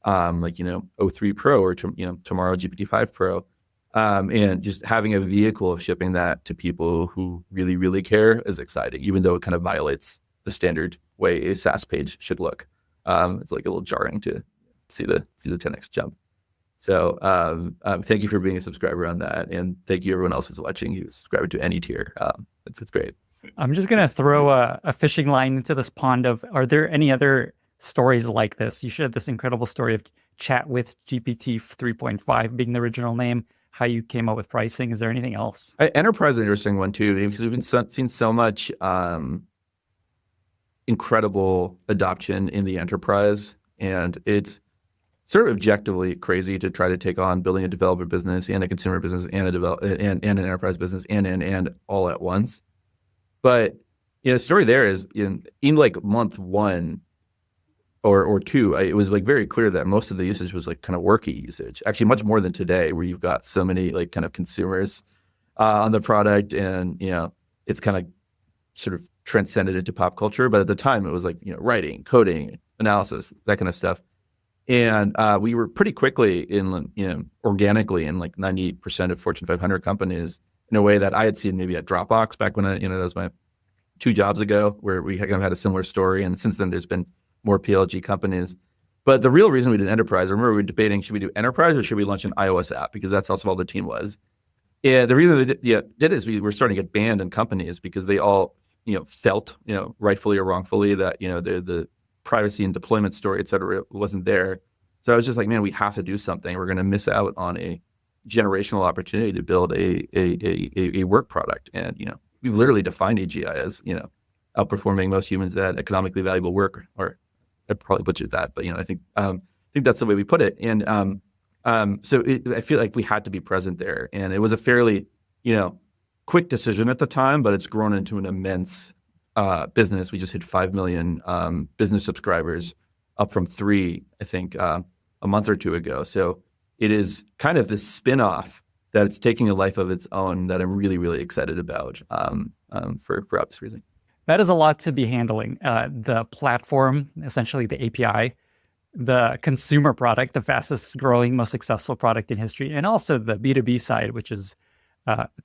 [SPEAKER 3] Like O3 Pro or tomorrow GPT-5 Pro. And just having a vehicle of shipping that to people who really, really care is exciting, even though it kind of violates the standard way a SaaS page should look. It's like a little jarring to see the 10x jump. So thank you for being a subscriber on that. And thank you everyone else who's watching who's subscribed to any tier. It's great.
[SPEAKER 1] I'm just going to throw a fishing line into this pond of, are there any other stories like this? You shared this incredible story of Chat with GPT 3.5 being the original name. How you came up with pricing. Is there anything else?
[SPEAKER 3] Enterprise is an interesting one too, because we've been seeing so much incredible adoption in the enterprise, and it's sort of objectively crazy to try to take on building a developer business and a consumer business and and an enterprise business and all at once. But the story there is in like month one or two, it was like very clear that most of the usage was like kind of worky usage, actually much more than today, where you've got so many like kind of consumers on the product, and it's kind of sort of transcended into pop culture. But at the time, it was like writing, coding, analysis, that kind of stuff, and we were pretty quickly organically in like 90% of Fortune 500 companies in a way that I had seen maybe at Dropbox back when that was my 2 jobs ago, where we kind of had a similar story, and since then there's been more PLG companies. But the real reason we did enterprise, I remember we were debating, should we do enterprise or should we launch an iOS app? Because that's how small the team was. And the reason they did is we were starting to get banned in companies because they all, felt, rightfully or wrongfully that, the privacy and deployment story, et cetera, wasn't there. So I was just like, man, we have to do something. We're going to miss out on a generational opportunity to build a work product. And, we've literally defined AGI as, outperforming most humans at economically valuable work, or I probably butchered that, but I think that's the way we put it. And so I feel like we had to be present there, and it was a fairly quick decision at the time, but it's grown into an immense business. We just hit 5 million business subscribers, up from 3, I think, a month or 2 ago. So it is kind of this spin-off that it's taking a life of its own that I'm really, really excited about for obvious reasons.
[SPEAKER 1] That is a lot to be handling. The platform, essentially the API, the consumer product, the fastest growing, most successful product in history, and also the B2B side, which is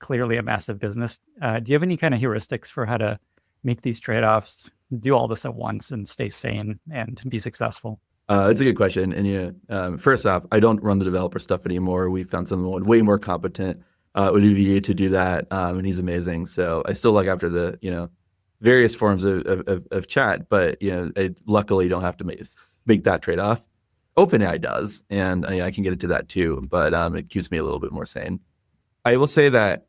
[SPEAKER 1] clearly a massive business. Do you have any kind of heuristics for how to make these trade-offs, do all this at once and stay sane and be successful?
[SPEAKER 3] It's a good question. And first off, I don't run the developer stuff anymore. We found someone way more competent, Olivier, to do that. And he's amazing. So I still look after the, various forms of chat, but I luckily don't have to make that trade-off. OpenAI does, and I can get into that too, but it keeps me a little bit more sane. I will say that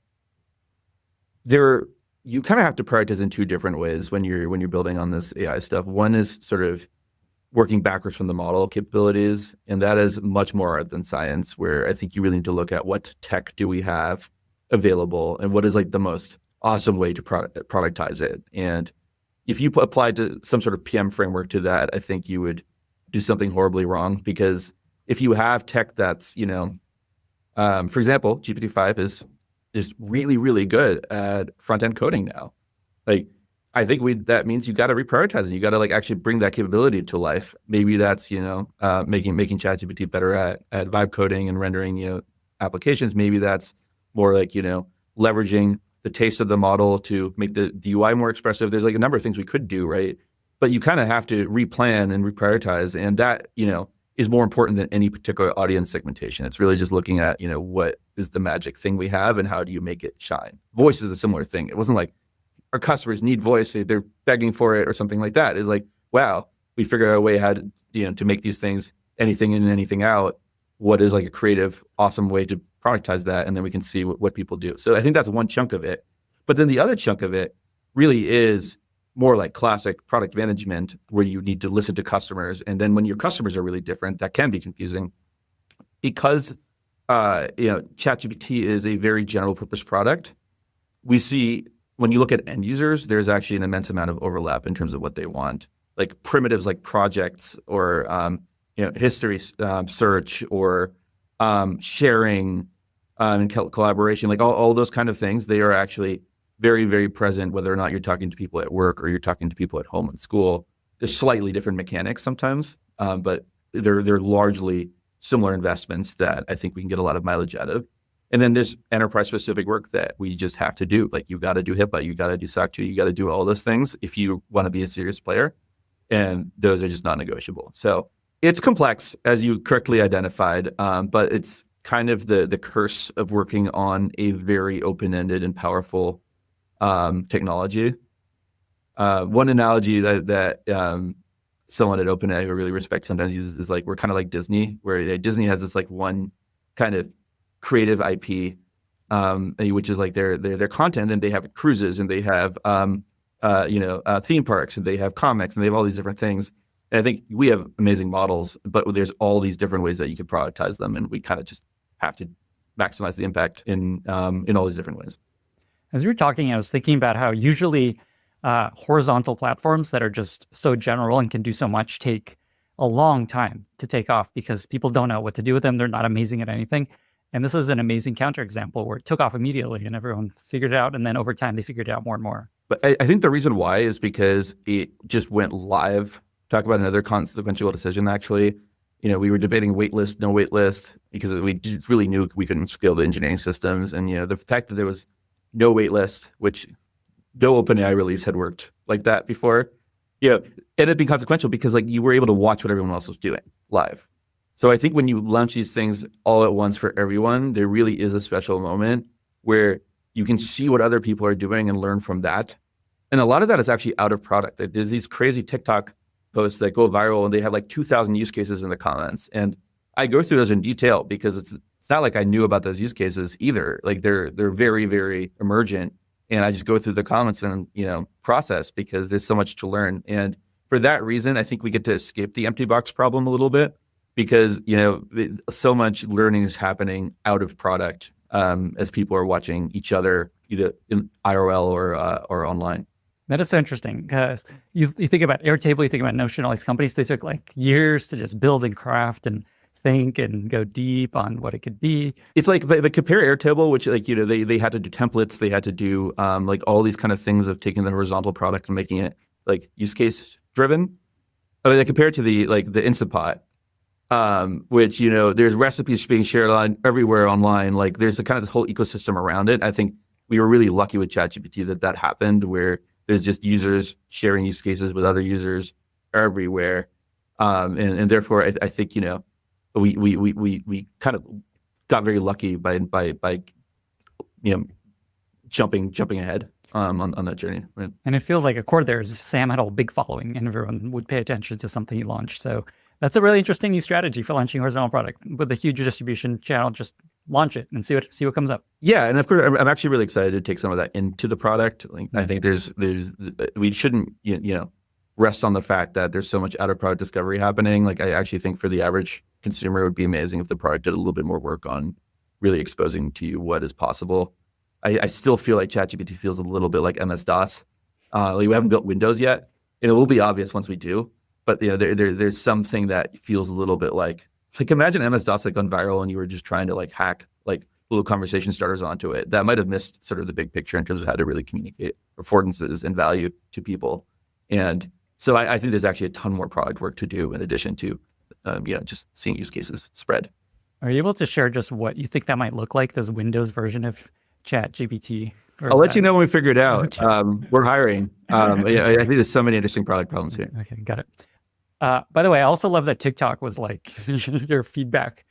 [SPEAKER 3] you kind of have to prioritize in 2 different ways when you're building on this AI stuff. One is sort of working backwards from the model capabilities, and that is much more art than science, where I think you really need to look at what tech do we have available and what is like the most awesome way to productize it. And if you applied to some sort of PM framework to that, I think you would do something horribly wrong, because if you have tech that's, for example, GPT-5 is really, really good at front-end coding now. Like, I think that means you got to reprioritize it. You got to like actually bring that capability to life. Maybe that's, making ChatGPT better at vibe coding and rendering, applications. Maybe that's more like, leveraging the taste of the model to make the UI more expressive. There's like a number of things we could do, right? But you kind of have to replan and reprioritize. And that, is more important than any particular audience segmentation. It's really just looking at, what is the magic thing we have and how do you make it shine? Voice is a similar thing. It wasn't like our customers need voice, they're begging for it or something like that. It's like, wow, we figured out a way how to, to make these things anything in and anything out. What is like a creative, awesome way to productize that? And then we can see what people do. So I think that's one chunk of it. But then the other chunk of it really is more like classic product management, where you need to listen to customers. And then when your customers are really different, that can be confusing because, ChatGPT is a very general purpose product. We see when you look at end users, there's actually an immense amount of overlap in terms of what they want, like primitives like projects or, history search or sharing and collaboration, like all those kind of things. They are actually very, very present, whether or not you're talking to people at work or you're talking to people at home and school. There's slightly different mechanics sometimes, but they're largely similar investments that I think we can get a lot of mileage out of. And then there's enterprise-specific work that we just have to do. Like you got to do HIPAA, you got to do SOC 2, you got to do all those things if you want to be a serious player. And those are just non-negotiable. So it's complex, as you correctly identified, but it's kind of the curse of working on a very open-ended and powerful technology. One analogy that someone at OpenAI who I really respect sometimes uses is like we're kind of like Disney, where Disney has this like one kind of creative IP, which is like their content, and they have cruises and they have theme parks and they have comics and they have all these different things. And I think we have amazing models, but there's all these different ways that you could productize them, and we kind of just have to maximize the impact in all these different ways.
[SPEAKER 1] As you were talking, I was thinking about how usually horizontal platforms that are just so general and can do so much take a long time to take off because people don't know what to do with them. They're not amazing at anything. And this is an amazing counterexample where it took off immediately and everyone figured it out. And then over time, they figured it out more and more.
[SPEAKER 3] But I think the reason why is because it just went live. Talk about another consequential decision, actually. We were debating waitlist, no waitlist, because we just really knew we couldn't scale the engineering systems. And, the fact that there was no waitlist, which no OpenAI release had worked like that before, ended up being consequential because like you were able to watch what everyone else was doing live. So I think when you launch these things all at once for everyone, there really is a special moment where you can see what other people are doing and learn from that. And a lot of that is actually out of product. There's these crazy TikTok posts that go viral and they have like 2,000 use cases in the comments. And I go through those in detail because it's not like I knew about those use cases either. Like they're very, very emergent. And I just go through the comments and, process because there's so much to learn. And for that reason, I think we get to escape the empty box problem a little bit because, so much learning is happening out of product as people are watching each other either in IRL or online.
[SPEAKER 1] That is so interesting because you think about Airtable, you think about Notion, all these companies, they took like years to just build and craft and think and go deep on what it could be.
[SPEAKER 3] It's like the compare Airtable, which like, they had to do templates, they had to do like all these kind of things of taking the horizontal product and making it like use case driven. They compare it to the Instant Pot, which, there's recipes being shared everywhere online. Like there's a kind of this whole ecosystem around it. I think we were really lucky with ChatGPT that happened where there's just users sharing use cases with other users everywhere. And therefore I think, we kind of got very lucky by jumping ahead on that journey. Right?
[SPEAKER 1] And it feels like a core there is Sam had a big following and everyone would pay attention to something he launched. So that's a really interesting new strategy for launching a horizontal product with a huge distribution channel. Just launch it and see what comes up.
[SPEAKER 3] Yeah, and of course, I'm actually really excited to take some of that into the product. Like, I think we shouldn't rest on the fact that there's so much out of product discovery happening. Like I actually think for the average consumer, it would be amazing if the product did a little bit more work on really exposing to you what is possible. I still feel like ChatGPT feels a little bit like MS-DOS. We haven't built Windows yet, and it will be obvious once we do. But there's something that feels a little bit like imagine MS-DOS like gone viral and you were just trying to like hack like little conversation starters onto it. That might have missed sort of the big picture in terms of how to really communicate affordances and value to people. And so I think there's actually a ton more product work to do in addition to just seeing use cases spread.
[SPEAKER 1] Are you able to share just what you think that might look like, this Windows version of ChatGPT?
[SPEAKER 3] I'll let you know when we figure it out. Okay. We're hiring. I think there's so many interesting product problems here.
[SPEAKER 1] Okay, got it. By the way, I also love that TikTok was like your feedback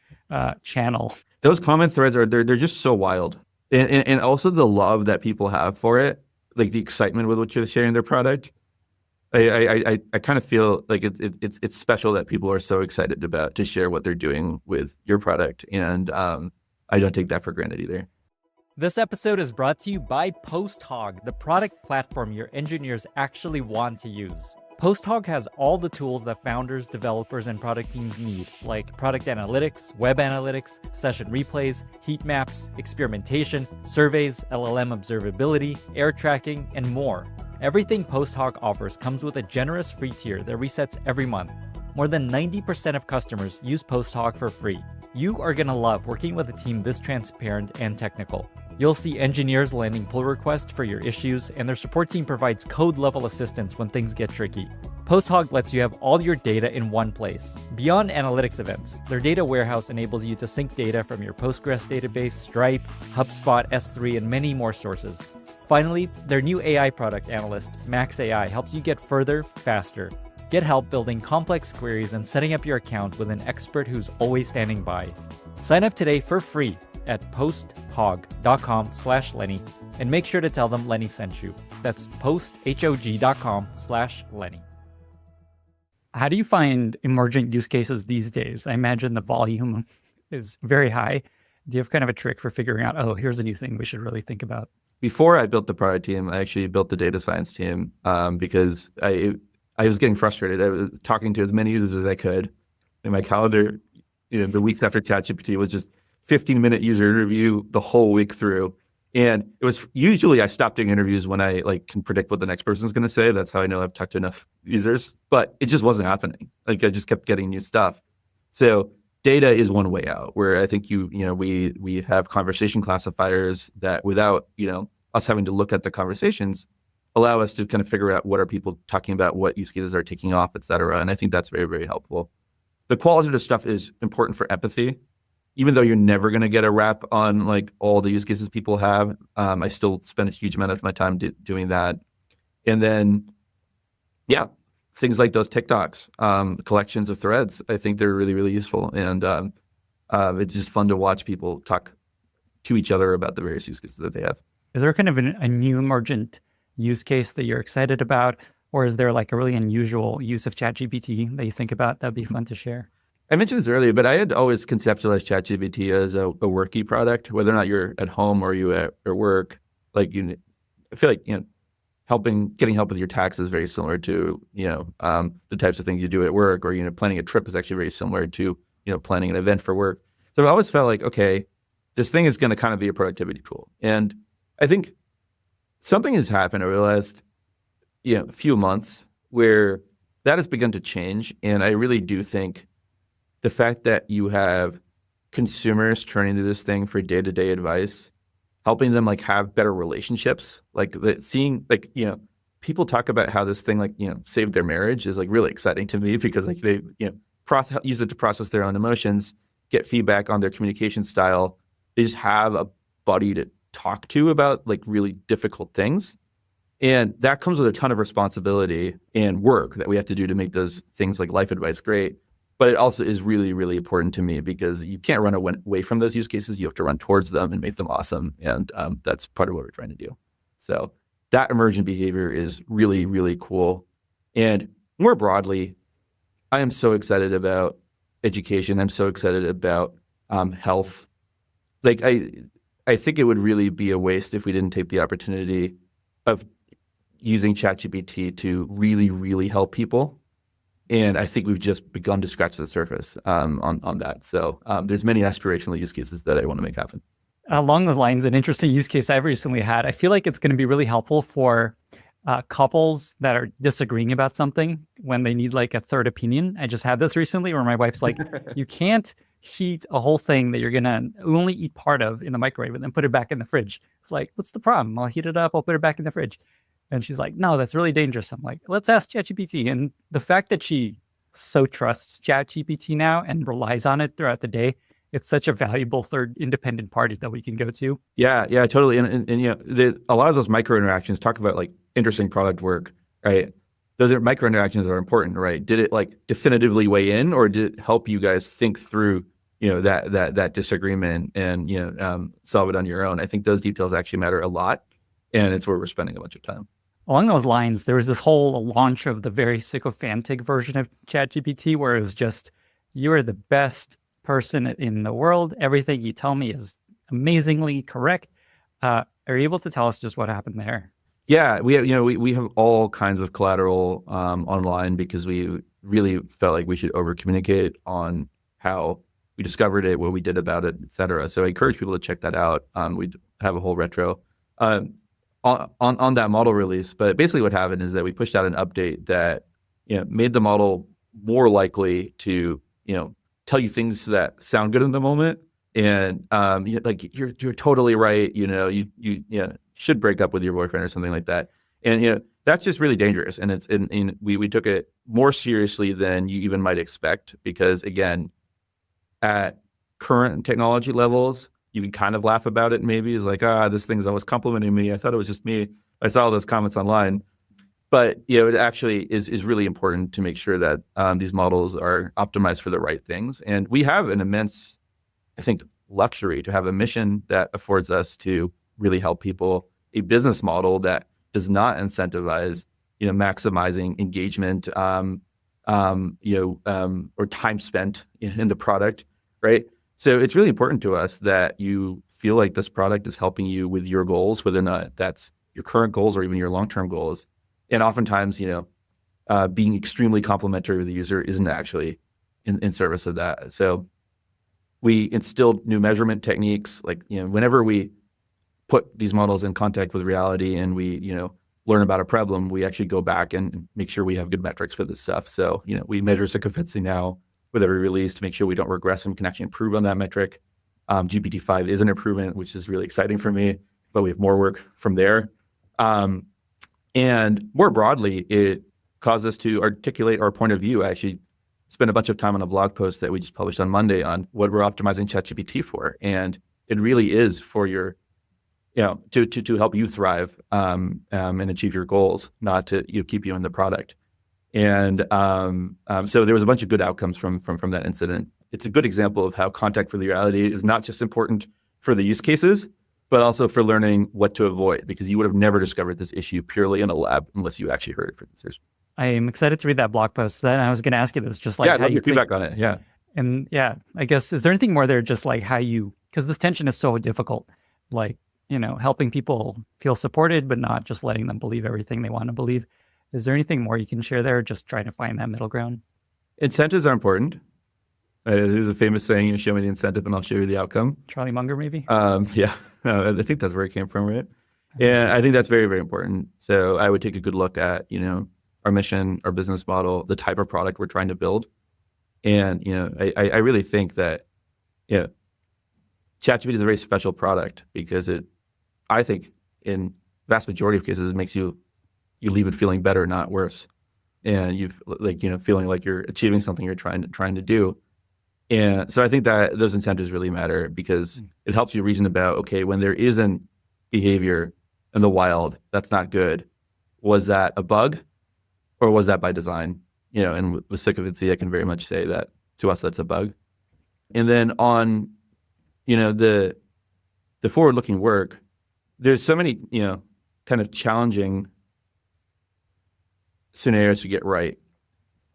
[SPEAKER 1] channel.
[SPEAKER 3] Those comment threads they're just so wild. And also the love that people have for it, like the excitement with which they're sharing their product. I kind of feel like it's special that people are so excited to share what they're doing with your product. And I don't take that for granted either.
[SPEAKER 1] This episode is brought to you by PostHog, the product platform your engineers actually want to use. PostHog has all the tools that founders, developers, and product teams need, like product analytics, web analytics, session replays, heat maps, experimentation, surveys, LLM observability, air tracking, and more. Everything PostHog offers comes with a generous free tier that resets every month. More than 90% of customers use PostHog for free. You are going to love working with a team this transparent and technical. You'll see engineers landing pull requests for your issues, and their support team provides code-level assistance when things get tricky. PostHog lets you have all your data in one place. Beyond analytics events, their data warehouse enables you to sync data from your Postgres database, Stripe, HubSpot, S3, and many more sources. Finally, their new AI product analyst, Max AI, helps you get further, faster. Get help building complex queries and setting up your account with an expert who's always standing by. Sign up today for free at posthog.com/Lenny and make sure to tell them Lenny sent you. That's posthog.com/Lenny. How do you find emergent use cases these days? I imagine the volume is very high. Do you have kind of a trick for figuring out, oh, here's a new thing we should really think about?
[SPEAKER 3] Before I built the product team, I actually built the data science team because I was getting frustrated. I was talking to as many users as I could. In my calendar, the weeks after ChatGPT was just 15-minute user interview the whole week through. And it was usually I stopped doing interviews when I can predict what the next person's going to say. That's how I know I've talked to enough users. But it just wasn't happening. I just kept getting new stuff. So data is one way out where I think we have conversation classifiers that without us having to look at the conversations allow us to kind of figure out what are people talking about, what use cases are taking off, et cetera. And I think that's very, very helpful. The qualitative stuff is important for empathy. Even though you're never going to get a wrap on all the use cases people have, I still spend a huge amount of my time doing that. And then, things like those TikToks, collections of threads, I think they're really, really useful. And it's just fun to watch people talk to each other about the various use cases that they have.
[SPEAKER 1] Is there kind of a new emergent use case that you're excited about? Or is there a really unusual use of ChatGPT that you think about that'd be fun to share?
[SPEAKER 3] I mentioned this earlier, but I had always conceptualized ChatGPT as a worky product, whether or not you're at home or you at work. I feel like getting help with your taxes is very similar to the types of things you do at work, or planning a trip is actually very similar to planning an event for work. So I always felt like, okay, this thing is going to kind of be a productivity tool, and I think something has happened over the last few months where that has begun to change, and I really do think the fact that you have consumers turning to this thing for day-to-day advice, helping them have better relationships, people talk about how this thing saved their marriage is really exciting to me because they use it to process their own emotions, get feedback on their communication style. They just have a buddy to talk to about really difficult things. And that comes with a ton of responsibility and work that we have to do to make those things like life advice great. But it also is really, really important to me because you can't run away from those use cases. You have to run towards them and make them awesome. And that's part of what we're trying to do. So that emergent behavior is really, really cool. And more broadly, I am so excited about education. I'm so excited about health. I think it would really be a waste if we didn't take the opportunity of using ChatGPT to really, really help people. And I think we've just begun to scratch the surface on that. So there's many aspirational use cases that I want to make happen.
[SPEAKER 1] Along those lines, an interesting use case I've recently had, I feel like it's going to be really helpful for couples that are disagreeing about something when they need a third opinion. I just had this recently where my wife's like, you can't heat a whole thing that you're going to only eat part of in the microwave and then put it back in the fridge. It's like, what's the problem? I'll heat it up. I'll put it back in the fridge. And she's like, no, that's really dangerous. I'm like, let's ask ChatGPT. And the fact that she so trusts ChatGPT now and relies on it throughout the day, it's such a valuable third independent party that we can go to.
[SPEAKER 3] Yeah, totally. And a lot of those micro interactions talk about interesting product work, right? those are micro interactions are important, right? Did it like definitively weigh in, or did it help you guys think through, that disagreement and, solve it on your own? I think those details actually matter a lot, and it's where we're spending a bunch of time.
[SPEAKER 1] Along those lines, there was this whole launch of the very sycophantic version of ChatGPT where it was just, you are the best person in the world. Everything you tell me is amazingly correct. Are you able to tell us just what happened there?
[SPEAKER 3] Yeah, we have all kinds of collateral online because we really felt like we should over communicate on how we discovered it, what we did about it, et cetera. So I encourage people to check that out. We have a whole retro on that model release. But basically what happened is that we pushed out an update that made the model more likely to tell you things that sound good in the moment. And like you're totally right. You should break up with your boyfriend or something like that. And that's just really dangerous. And we took it more seriously than you even might expect, because again, at current technology levels, you can kind of laugh about it. Maybe it's like, this thing's always complimenting me. I thought it was just me. I saw all those comments online. But it actually is really important to make sure that these models are optimized for the right things. And we have an immense, I think, luxury to have a mission that affords us to really help people, a business model that does not incentivize, maximizing engagement, or time spent in the product, right? So it's really important to us that you feel like this product is helping you with your goals, whether or not that's your current goals or even your long-term goals. And oftentimes, being extremely complimentary with the user isn't actually in service of that. So we instilled new measurement techniques. Like, whenever we put these models in contact with reality and we, learn about a problem, we actually go back and make sure we have good metrics for this stuff. So, we measure sycophancy now with every release to make sure we don't regress and can actually improve on that metric. GPT-5 is an improvement, which is really exciting for me, but we have more work from there. And more broadly, it caused us to articulate our point of view. I actually spent a bunch of time on a blog post that we just published on Monday on what we're optimizing ChatGPT for. And it really is for your, to help you thrive and achieve your goals, not to keep you in the product. And so there was a bunch of good outcomes from that incident. It's a good example of how contact with reality is not just important for the use cases, but also for learning what to avoid, because you would have never discovered this issue purely in a lab unless you actually heard it from users.
[SPEAKER 1] I am excited to read that blog post. Then I was going to ask you this, just like
[SPEAKER 3] how your feedback on it. Yeah.
[SPEAKER 1] And I guess, is there anything more there, just like how because this tension is so difficult, like, helping people feel supported, but not just letting them believe everything they want to believe. Is there anything more you can share there, just trying to find that middle ground?
[SPEAKER 3] Incentives are important. There's a famous saying, show me the incentive and I'll show you the outcome.
[SPEAKER 1] Charlie Munger, maybe?
[SPEAKER 3] Yeah, I think that's where it came from, right? And I think that's very, very important. So I would take a good look at, our mission, our business model, the type of product we're trying to build. And, I really think that, ChatGPT is a very special product because I think in vast majority of cases, it makes you leave it feeling better, not worse. And feeling like you're achieving something you're trying to do. And so I think that those incentives really matter because it helps you reason about, okay, when there isn't behavior in the wild that's not good, was that a bug or was that by design? And with sycophancy, I can very much say that to us, that's a bug. And then on, the forward-looking work, there's so many, kind of challenging scenarios to get right.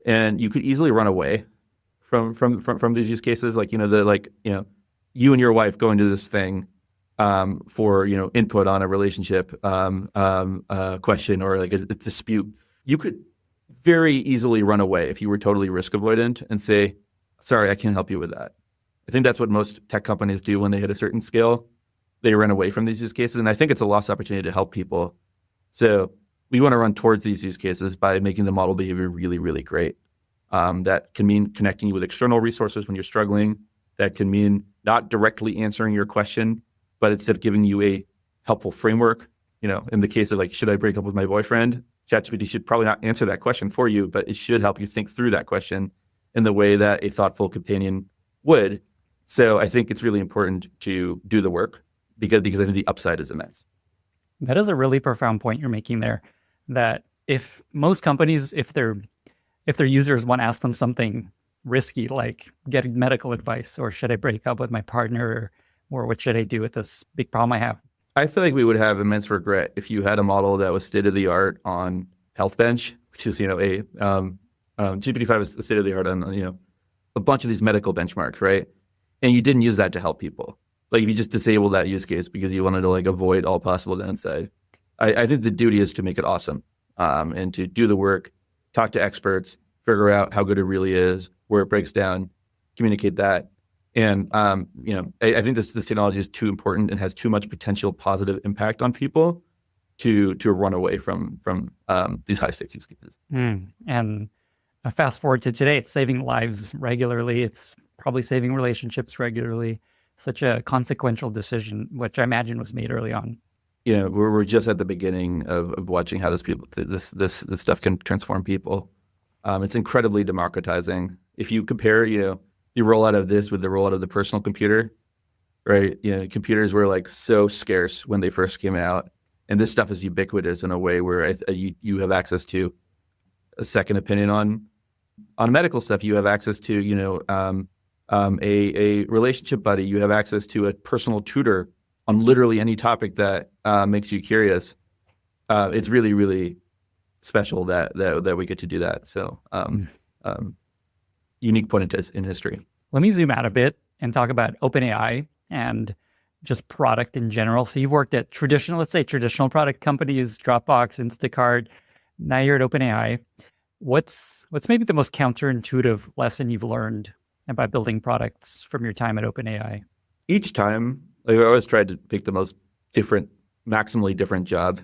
[SPEAKER 3] And you could easily run away from these use cases, like, you and your wife going to this thing for, input on a relationship question or like a dispute. You could very easily run away if you were totally risk avoidant and say, sorry, I can't help you with that. I think that's what most tech companies do when they hit a certain scale. They run away from these use cases. And I think it's a lost opportunity to help people. So we want to run towards these use cases by making the model behavior really, really great. That can mean connecting you with external resources when you're struggling. That can mean not directly answering your question, but instead giving you a helpful framework. In the case of like, should I break up with my boyfriend? ChatGPT should probably not answer that question for you, but it should help you think through that question in the way that a thoughtful companion would. So I think it's really important to do the work because I think the upside is immense.
[SPEAKER 1] That is a really profound point you're making there, that if most companies, if their users want to ask them something risky, like getting medical advice, or should I break up with my partner, or what should I do with this big problem I have?
[SPEAKER 3] I feel like we would have immense regret if you had a model that was state of the art on Health Bench, which is, GPT-5 is state of the art on, a bunch of these medical benchmarks, right? And you didn't use that to help people. Like if you just disabled that use case because you wanted to like avoid all possible downside. I think the duty is to make it awesome, and to do the work, talk to experts, figure out how good it really is, where it breaks down, communicate that. And, I think this technology is too important and has too much potential positive impact on people to run away from these high stakes use cases.
[SPEAKER 1] And fast forward to today, it's saving lives regularly. It's probably saving relationships regularly. Such a consequential decision, which I imagine was made early on.
[SPEAKER 3] We're just at the beginning of watching how this stuff can transform people. It's incredibly democratizing. If you compare, the rollout of this with the rollout of the personal computer, right? Computers were like so scarce when they first came out, and this stuff is ubiquitous in a way where you have access to a second opinion on medical stuff. You have access to, a relationship buddy. You have access to a personal tutor on literally any topic that makes you curious. It's really, really special that we get to do that. So unique point in history.
[SPEAKER 1] Let me zoom out a bit and talk about OpenAI and just product in general. So you've worked at traditional product companies, Dropbox, Instacart. Now you're at OpenAI. What's maybe the most counterintuitive lesson you've learned about building products from your time at OpenAI?
[SPEAKER 3] Each time, I always tried to pick the most maximally different job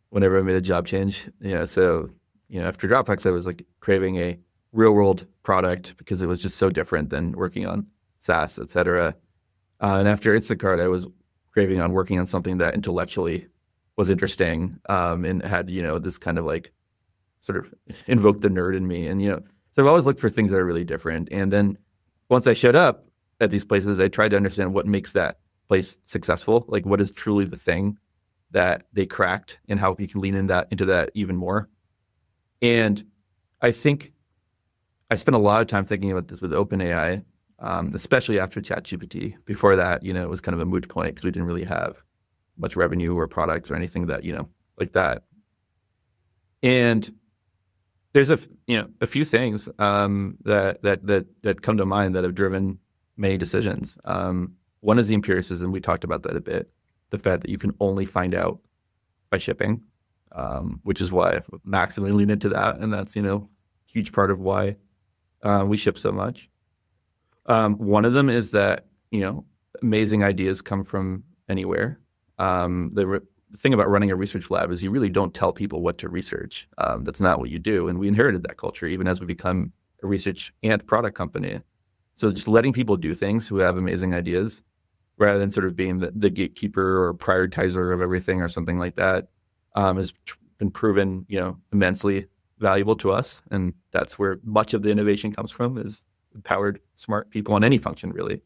[SPEAKER 3] whenever I made a job change. So after Dropbox, I was like craving a real world product because it was just so different than working on SaaS, et cetera. And after Instacart, I was craving on working on something that intellectually was interesting, and had, this kind of like sort of invoked the nerd in me. And, so I've always looked for things that are really different. And then once I showed up at these places, I tried to understand what makes that place successful. Like what is truly the thing that they cracked and how we can lean into that even more. And I think I spent a lot of time thinking about this with OpenAI, especially after ChatGPT. Before that, it was kind of a moot point because we didn't really have much revenue or products or anything that, like that. And there's a few things that come to mind that have driven many decisions. One is the empiricism. We talked about that a bit. The fact that you can only find out by shipping, which is why I maximally lean into that. And that's, huge part of why we ship so much. One of them is that, amazing ideas come from anywhere. The thing about running a research lab is you really don't tell people what to research. That's not what you do. And we inherited that culture even as we become a research and product company. So just letting people do things who have amazing ideas rather than sort of being the gatekeeper or prioritizer of everything or something like that, has been proven, immensely valuable to us. And that's where much of the innovation comes from, is empowered, smart people on any function, really.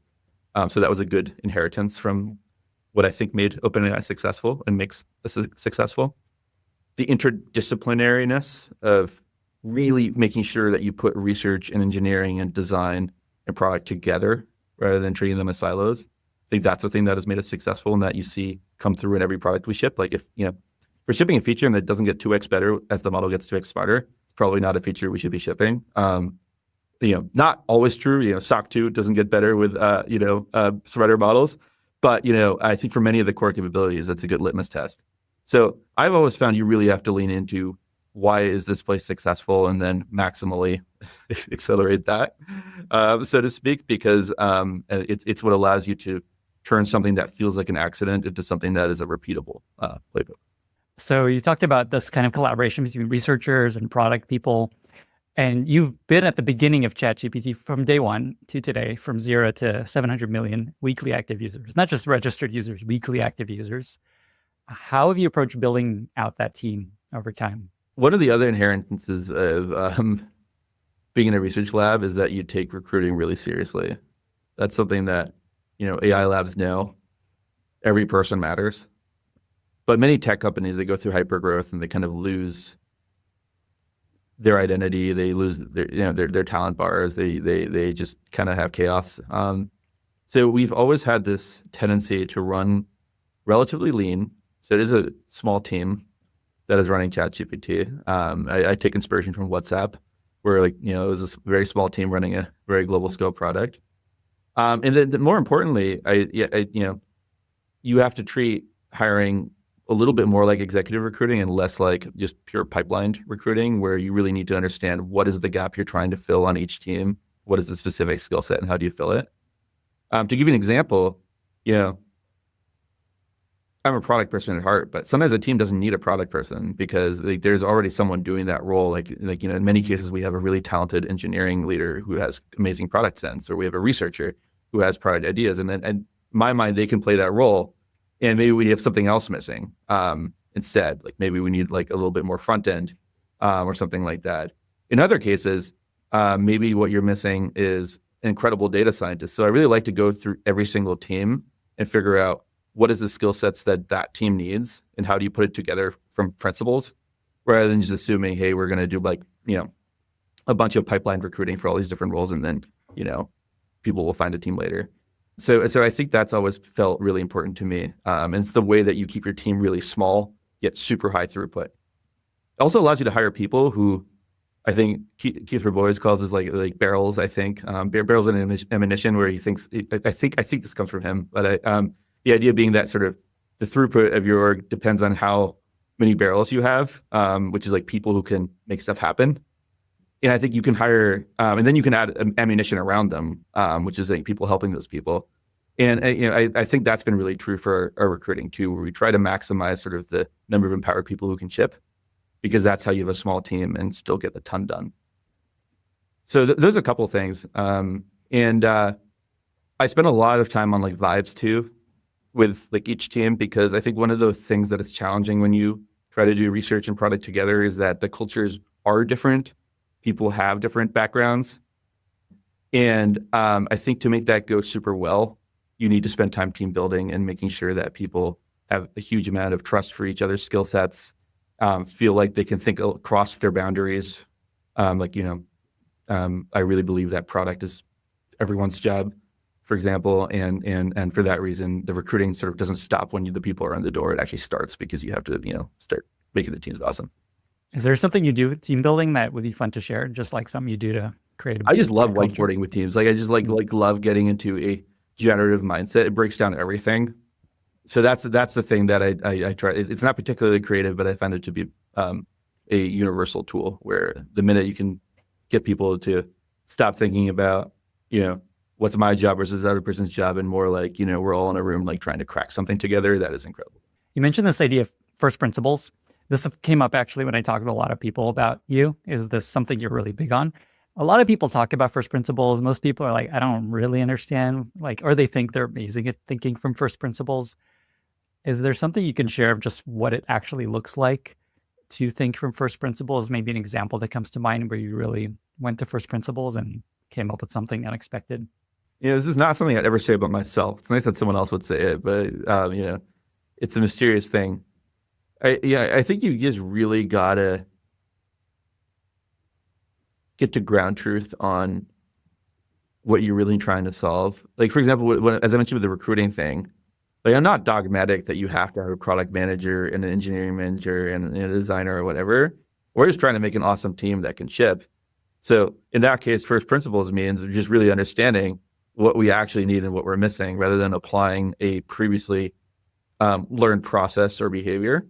[SPEAKER 3] So that was a good inheritance from what I think made OpenAI successful and makes us successful. The interdisciplinariness of really making sure that you put research and engineering and design and product together rather than treating them as silos. I think that's the thing that has made us successful and that you see come through in every product we ship. Like if we're shipping a feature and it doesn't get 2x better as the model gets 2x smarter, it's probably not a feature we should be shipping. Not always true. SOC 2 doesn't get better with smarter models. But, I think for many of the core capabilities, that's a good litmus test. So I've always found you really have to lean into why is this place successful and then maximally accelerate that, so to speak, because it's what allows you to turn something that feels like an accident into something that is a repeatable playbook.
[SPEAKER 1] So you talked about this kind of collaboration between researchers and product people, and you've been at the beginning of ChatGPT from day one to today, from 0 to 700 million weekly active users, not just registered users, weekly active users. How have you approached building out that team over time?
[SPEAKER 3] One of the other inheritances of being in a research lab is that you take recruiting really seriously. That's something that, AI labs know. Every person matters. But many tech companies, they go through hypergrowth and they kind of lose their identity. They lose their talent bars. They just kind of have chaos. So we've always had this tendency to run relatively lean. So it is a small team that is running ChatGPT. I take inspiration from WhatsApp, where it was a very small team running a very global scale product. And then more importantly, you have to treat hiring a little bit more like executive recruiting and less like just pure pipeline recruiting, where you really need to understand what is the gap you're trying to fill on each team, what is the specific skill set, and how do you fill it. To give you an example, I'm a product person at heart, but sometimes a team doesn't need a product person because there's already someone doing that role. In many cases, we have a really talented engineering leader who has amazing product sense, or we have a researcher who has product ideas, and in my mind, they can play that role. And maybe we have something else missing instead. Like maybe we need like a little bit more front end or something like that. In other cases, maybe what you're missing is incredible data scientists. So I really like to go through every single team and figure out what is the skill sets that team needs and how do you put it together from principles, rather than just assuming, hey, we're going to do a bunch of pipeline recruiting for all these different roles and then, people will find a team later. So I think that's always felt really important to me. And it's the way that you keep your team really small, yet super high throughput. It also allows you to hire people who I think Keith Rabois calls this like barrels, I think. Barrels and ammunition, where he thinks, I think this comes from him, but the idea being that sort of the throughput of your org depends on how many barrels you have, which is like people who can make stuff happen. And I think you can hire, and then you can add ammunition around them, which is like people helping those people. And I think that's been really true for our recruiting too, where we try to maximize sort of the number of empowered people who can ship, because that's how you have a small team and still get the ton done. So there's a couple of things, and I spend a lot of time on like vibes too, with like each team, because I think one of the things that is challenging when you try to do research and product together is that the cultures are different. People have different backgrounds. And I think to make that go super well, you need to spend time team building and making sure that people have a huge amount of trust for each other's skill sets, feel like they can think across their boundaries. I really believe that product is everyone's job, for example. And for that reason, the recruiting sort of doesn't stop when the people are on the door. It actually starts because you have to, start making the teams awesome.
[SPEAKER 1] Is there something you do with team building that would be fun to share? Just like something you do to create
[SPEAKER 3] I just love whiteboarding with teams. Like I just like love getting into a generative mindset. It breaks down everything. So that's the thing that I try. It's not particularly creative, but I find it to be a universal tool where the minute you can get people to stop thinking about, what's my job versus the other person's job, and more like, we're all in a room like trying to crack something together, that is incredible.
[SPEAKER 1] You mentioned this idea of first principles. This came up actually when I talked to a lot of people about you. Is this something you're really big on? A lot of people talk about first principles. Most people are like, I don't really understand, or they think they're amazing at thinking from first principles. Is there something you can share of just what it actually looks like to think from first principles? Maybe an example that comes to mind where you really went to first principles and came up with something unexpected.
[SPEAKER 3] This is not something I'd ever say about myself. It's nice that someone else would say it, but it's a mysterious thing. I think you just really gotta get to ground truth on what you're really trying to solve. Like, for example, as I mentioned with the recruiting thing, like I'm not dogmatic that you have to have a product manager and an engineering manager and a designer or whatever. We're just trying to make an awesome team that can ship. So in that case, first principles means just really understanding what we actually need and what we're missing, rather than applying a previously learned process or behavior.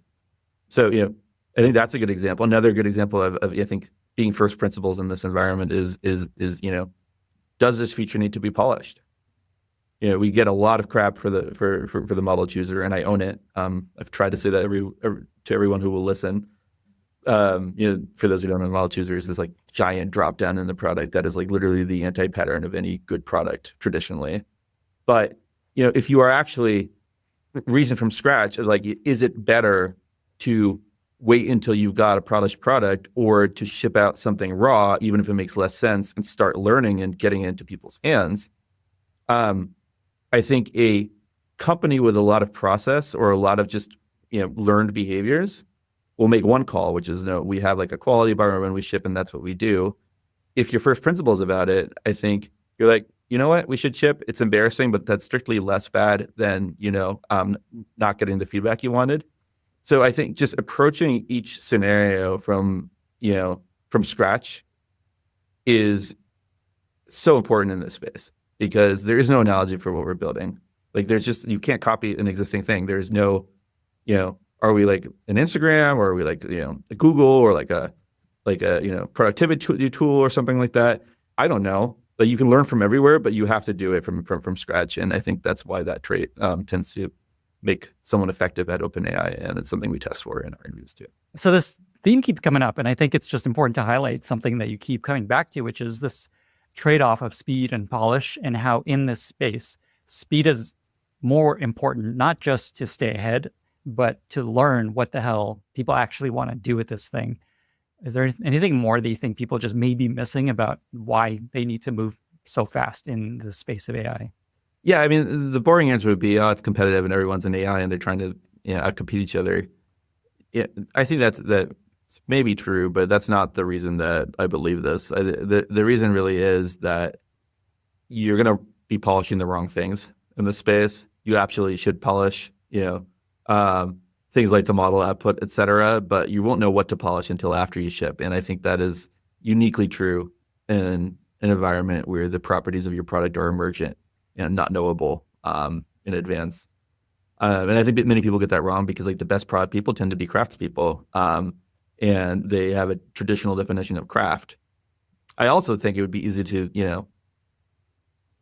[SPEAKER 3] So, I think that's a good example. Another good example of I think being first principles in this environment is does this feature need to be polished? We get a lot of crap for the model chooser, and I own it. I've tried to say that to everyone who will listen. For those who don't know, model chooser is this like giant drop down in the product that is like literally the anti-pattern of any good product traditionally. But if you are actually reason from scratch, like, is it better to wait until you've got a polished product, or to ship out something raw, even if it makes less sense, and start learning and getting it into people's hands? I think a company with a lot of process or a lot of just learned behaviors we'll make one call, which is, no, we have like a quality bar when we ship and that's what we do. If your first principles about it, I think you're like, you know what, we should ship. It's embarrassing, but that's strictly less bad than, not getting the feedback you wanted. So I think just approaching each scenario from scratch is so important in this space, because there is no analogy for what we're building. Like you can't copy an existing thing. There's no, are we like an Instagram, or are we like, a Google, or like a productivity tool or something like that? I don't know. But you can learn from everywhere, but you have to do it from scratch. And I think that's why that trait tends to make someone effective at OpenAI. And it's something we test for in our interviews too.
[SPEAKER 1] So this theme keeps coming up, and I think it's just important to highlight something that you keep coming back to, which is this trade-off of speed and polish, and how in this space, speed is more important, not just to stay ahead, but to learn what the hell people actually want to do with this thing. Is there anything more that you think people just may be missing about why they need to move so fast in the space of AI?
[SPEAKER 3] Yeah, I mean, the boring answer would be, it's competitive and everyone's in AI and they're trying to outcompete each other. Yeah, I think that may be true, but that's not the reason that I believe this. The reason really is that you're going to be polishing the wrong things in this space. You absolutely should polish, things like the model output, et cetera, but you won't know what to polish until after you ship. And I think that is uniquely true in an environment where the properties of your product are emergent and not knowable in advance. And I think that many people get that wrong, because like the best product people tend to be craftspeople, and they have a traditional definition of craft. I also think it would be easy to,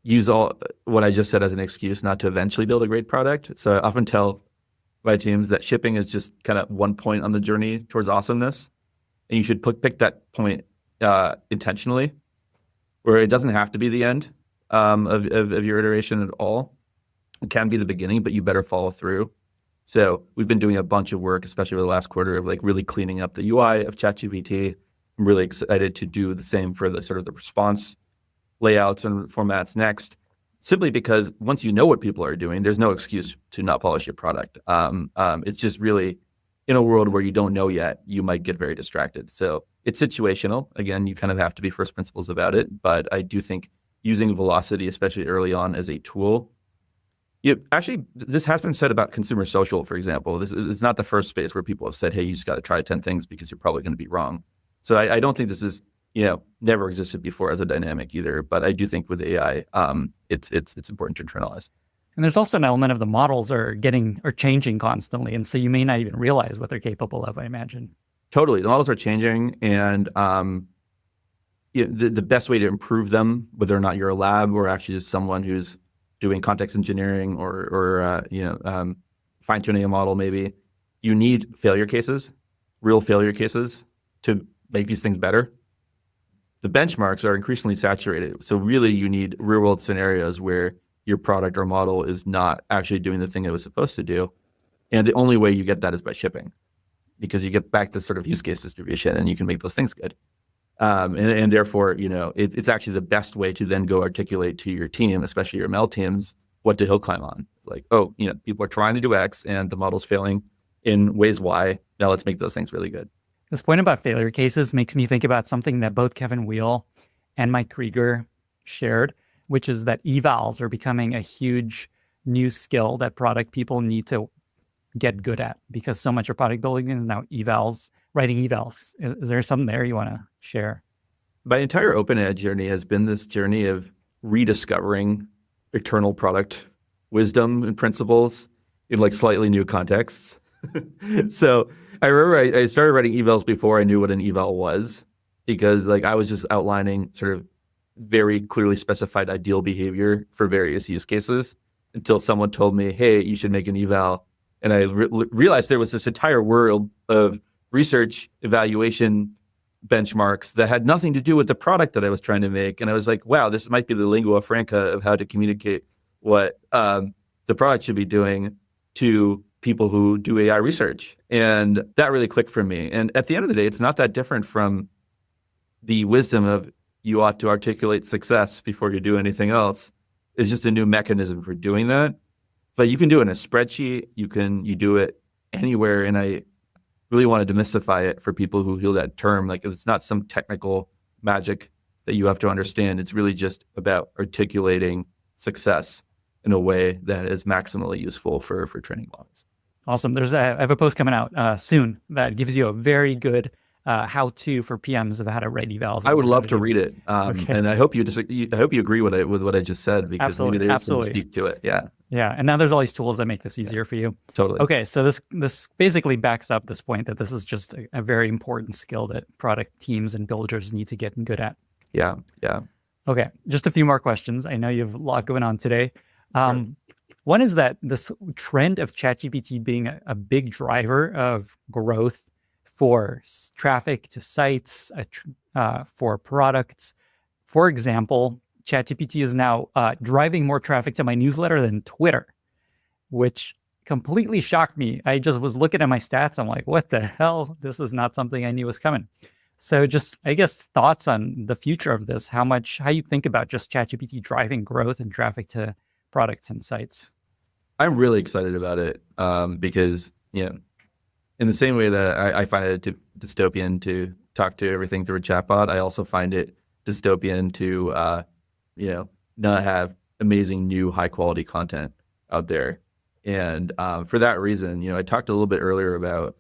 [SPEAKER 3] use all what I just said as an excuse not to eventually build a great product. So I often tell my teams that shipping is just kind of one point on the journey towards awesomeness. And you should pick that point intentionally, where it doesn't have to be the end of your iteration at all. It can be the beginning, but you better follow through. So we've been doing a bunch of work, especially over the last quarter, of like really cleaning up the UI of ChatGPT. I'm really excited to do the same for the sort of the response layouts and formats next, simply because once you know what people are doing, there's no excuse to not polish your product. It's just really, in a world where you don't know yet, you might get very distracted. So it's situational. Again, you kind of have to be first principles about it. But I do think using velocity, especially early on, as a tool. Actually, this has been said about consumer social, for example. This is not the first space where people have said, hey, you just got to try 10 things because you're probably going to be wrong. So I don't think this is, never existed before as a dynamic either. But I do think with AI, it's important to internalize.
[SPEAKER 1] And there's also an element of the models are changing constantly. And so you may not even realize what they're capable of, I imagine.
[SPEAKER 3] Totally. The models are changing. And the best way to improve them, whether or not you're a lab or actually just someone who's doing context engineering or fine-tuning a model maybe, you need failure cases, real failure cases, to make these things better. The benchmarks are increasingly saturated. So really you need real-world scenarios where your product or model is not actually doing the thing it was supposed to do. And the only way you get that is by shipping, because you get back to sort of use case distribution and you can make those things good. And therefore, it's actually the best way to then go articulate to your team, especially your ML teams, what to hill climb on. It's like, people are trying to do X and the model's failing in ways Y. Now let's make those things really good.
[SPEAKER 1] This point about failure cases makes me think about something that both Kevin Wheel and Mike Krieger shared, which is that evals are becoming a huge new skill that product people need to get good at, because so much of product building is now evals, writing evals. Is there something there you want to share?
[SPEAKER 3] My entire OpenAI journey has been this journey of rediscovering eternal product wisdom and principles in like slightly new contexts. So I remember I started writing evals before I knew what an eval was, because like I was just outlining sort of very clearly specified ideal behavior for various use cases until someone told me, hey, you should make an eval. And I realized there was this entire world of research evaluation benchmarks that had nothing to do with the product that I was trying to make. And I was like, wow, this might be the lingua franca of how to communicate what the product should be doing to people who do AI research. And that really clicked for me. And at the end of the day, it's not that different from the wisdom of you ought to articulate success before you do anything else. It's just a new mechanism for doing that. But you can do it in a spreadsheet. You do it anywhere. And really want to demystify it for people who hear that term. Like, it's not some technical magic that you have to understand. It's really just about articulating success in a way that is maximally useful for training models.
[SPEAKER 1] Awesome. I have a post coming out soon that gives you a very good how-to for PMs of how to write evals.
[SPEAKER 3] I would love to read it,
[SPEAKER 1] Okay.
[SPEAKER 3] and I hope you agree with what I just said, because maybe there's some steep to it. Yeah.
[SPEAKER 1] Yeah, and now there's all these tools that make this easier for you.
[SPEAKER 3] Totally.
[SPEAKER 1] Okay, so this basically backs up this point that this is just a very important skill that product teams and builders need to get good at.
[SPEAKER 3] Yeah.
[SPEAKER 1] Okay, just a few more questions. I know you have a lot going on today. One is that this trend of ChatGPT being a big driver of growth for traffic to sites, for products. For example, ChatGPT is now driving more traffic to my newsletter than Twitter, which completely shocked me. I just was looking at my stats. I'm like, what the hell? This is not something I knew was coming. So just, I guess, thoughts on the future of this, how you think about just ChatGPT driving growth and traffic to products and sites.
[SPEAKER 3] I'm really excited about it because, in the same way that I find it dystopian to talk to everything through a chatbot, I also find it dystopian to, not have amazing new high quality content out there. And for that reason, I talked a little bit earlier about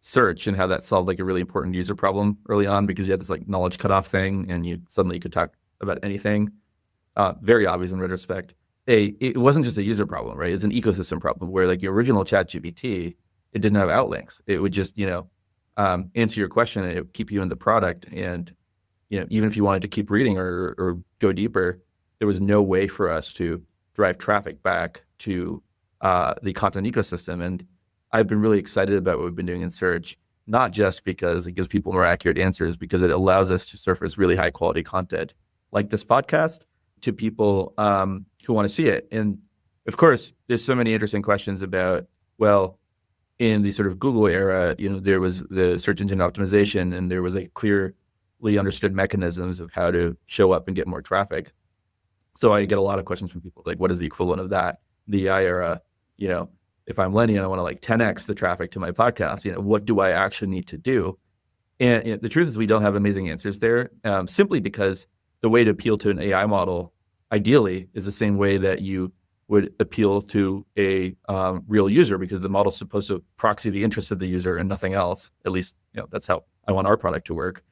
[SPEAKER 3] search and how that solved like a really important user problem early on, because you had this like knowledge cutoff thing and you suddenly could talk about anything. Very obvious in retrospect. It wasn't just a user problem, right? It's an ecosystem problem where like your original ChatGPT, it didn't have outlinks. It would just, answer your question and it would keep you in the product. And, even if you wanted to keep reading or go deeper, there was no way for us to drive traffic back to the content ecosystem. And I've been really excited about what we've been doing in search, not just because it gives people more accurate answers, because it allows us to surface really high quality content like this podcast to people who want to see it. And of course, there's so many interesting questions about, well, in the sort of Google era, there was the search engine optimization and there was like clearly understood mechanisms of how to show up and get more traffic. So I get a lot of questions from people like, what is the equivalent of that? The AI era, if I'm Lenny and I want to like 10x the traffic to my podcast, what do I actually need to do? And the truth is we don't have amazing answers there, simply because the way to appeal to an AI model ideally is the same way that you would appeal to a real user, because the model's supposed to proxy the interests of the user and nothing else. At least, that's how I want our product to work.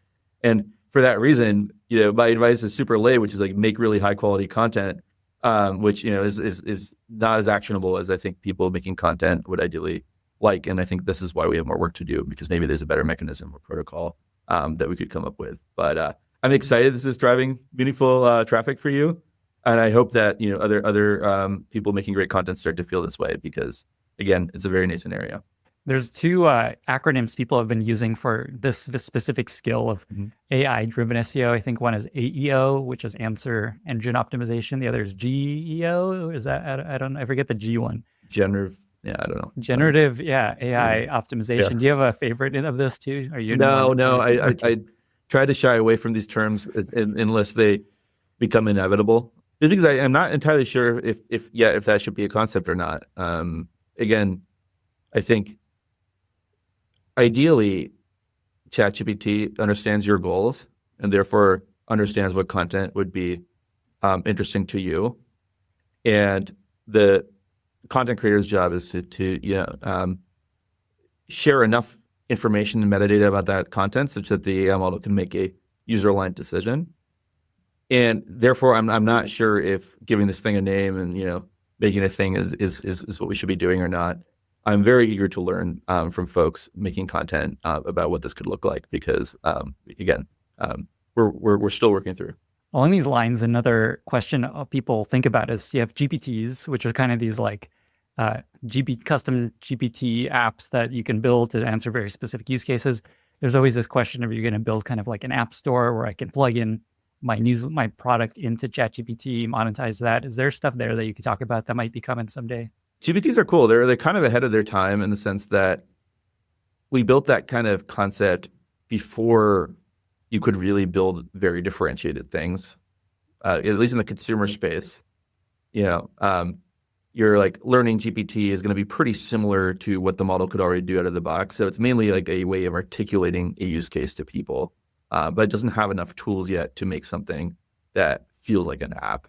[SPEAKER 3] And for that reason, my advice is super lay, which is like make really high quality content, which, is not as actionable as I think people making content would ideally like. And I think this is why we have more work to do, because maybe there's a better mechanism or protocol that we could come up with. But I'm excited this is driving meaningful traffic for you. And I hope that, other people making great content start to feel this way, because again, it's a very nascent area.
[SPEAKER 1] There's two acronyms people have been using for this specific skill of AI-driven SEO. I think one is AEO, which is answer engine optimization. The other is GEO. Is that, I forget the G one.
[SPEAKER 3] Generative, I don't know.
[SPEAKER 1] Generative, AI optimization. Yeah. Do you have a favorite of this too? Are you?
[SPEAKER 3] No. I try to shy away from these terms unless they become inevitable. Because I'm not entirely sure if that should be a concept or not. Again, I think ideally, ChatGPT understands your goals and therefore understands what content would be interesting to you. And the content creator's job is to share enough information and metadata about that content such that the AI model can make a user-aligned decision. And therefore, I'm not sure if giving this thing a name and making a thing is what we should be doing or not. I'm very eager to learn from folks making content about what this could look like, because again, we're still working through.
[SPEAKER 1] Along these lines, another question people think about is you have GPTs, which are kind of these like custom GPT apps that you can build to answer very specific use cases. There's always this question of, you're going to build kind of like an app store where I can plug in my product into ChatGPT, monetize that. Is there stuff there that you could talk about that might be coming someday?
[SPEAKER 3] GPTs are cool. They're kind of ahead of their time in the sense that we built that kind of concept before you could really build very differentiated things, at least in the consumer space. your like learning GPT is going to be pretty similar to what the model could already do out of the box. So it's mainly like a way of articulating a use case to people, but it doesn't have enough tools yet to make something that feels like an app,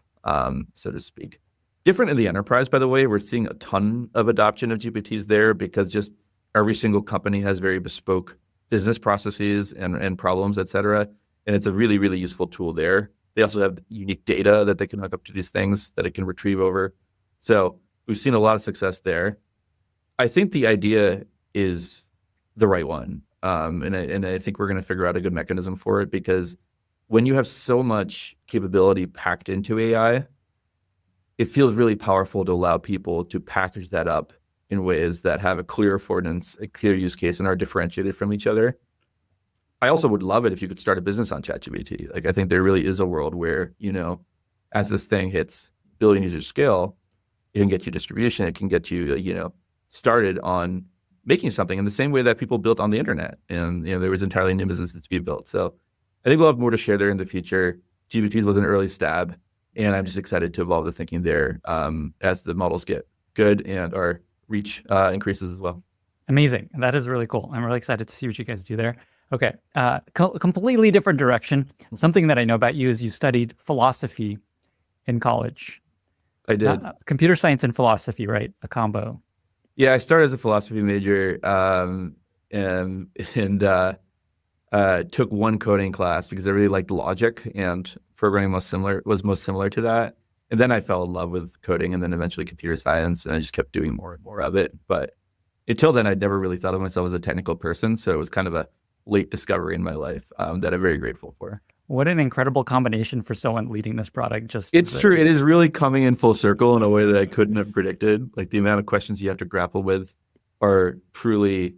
[SPEAKER 3] so to speak. Different in the enterprise, by the way. We're seeing a ton of adoption of GPTs there because just every single company has very bespoke business processes and problems, et cetera. And it's a really, really useful tool there. They also have unique data that they can hook up to these things that it can retrieve over. So we've seen a lot of success there. I think the idea is the right one. And I think we're going to figure out a good mechanism for it, because when you have so much capability packed into AI, it feels really powerful to allow people to package that up in ways that have a clear affordance, a clear use case, and are differentiated from each other. I also would love it if you could start a business on ChatGPT. Like, I think there really is a world where, as this thing hits billion user scale, it can get you distribution. It can get you, started on making something in the same way that people built on the internet. And, there was entirely new businesses to be built. So I think we'll have more to share there in the future. GPTs was an early stab, and I'm just excited to evolve the thinking there as the models get good and our reach increases as well.
[SPEAKER 1] Amazing. That is really cool. I'm really excited to see what you guys do there. Okay. Completely different direction. Something that I know about you is you studied philosophy in college.
[SPEAKER 3] I did.
[SPEAKER 1] Computer science and philosophy, right? A combo.
[SPEAKER 3] Yeah, I started as a philosophy major and took one coding class because I really liked logic, and programming was most similar to that. And then I fell in love with coding, and then eventually computer science, and I just kept doing more and more of it. But until then, I'd never really thought of myself as a technical person, so it was kind of a late discovery in my life that I'm very grateful for.
[SPEAKER 1] What an incredible combination for someone leading this product.
[SPEAKER 3] It's true. It is really coming in full circle in a way that I couldn't have predicted. Like, the amount of questions you have to grapple with are truly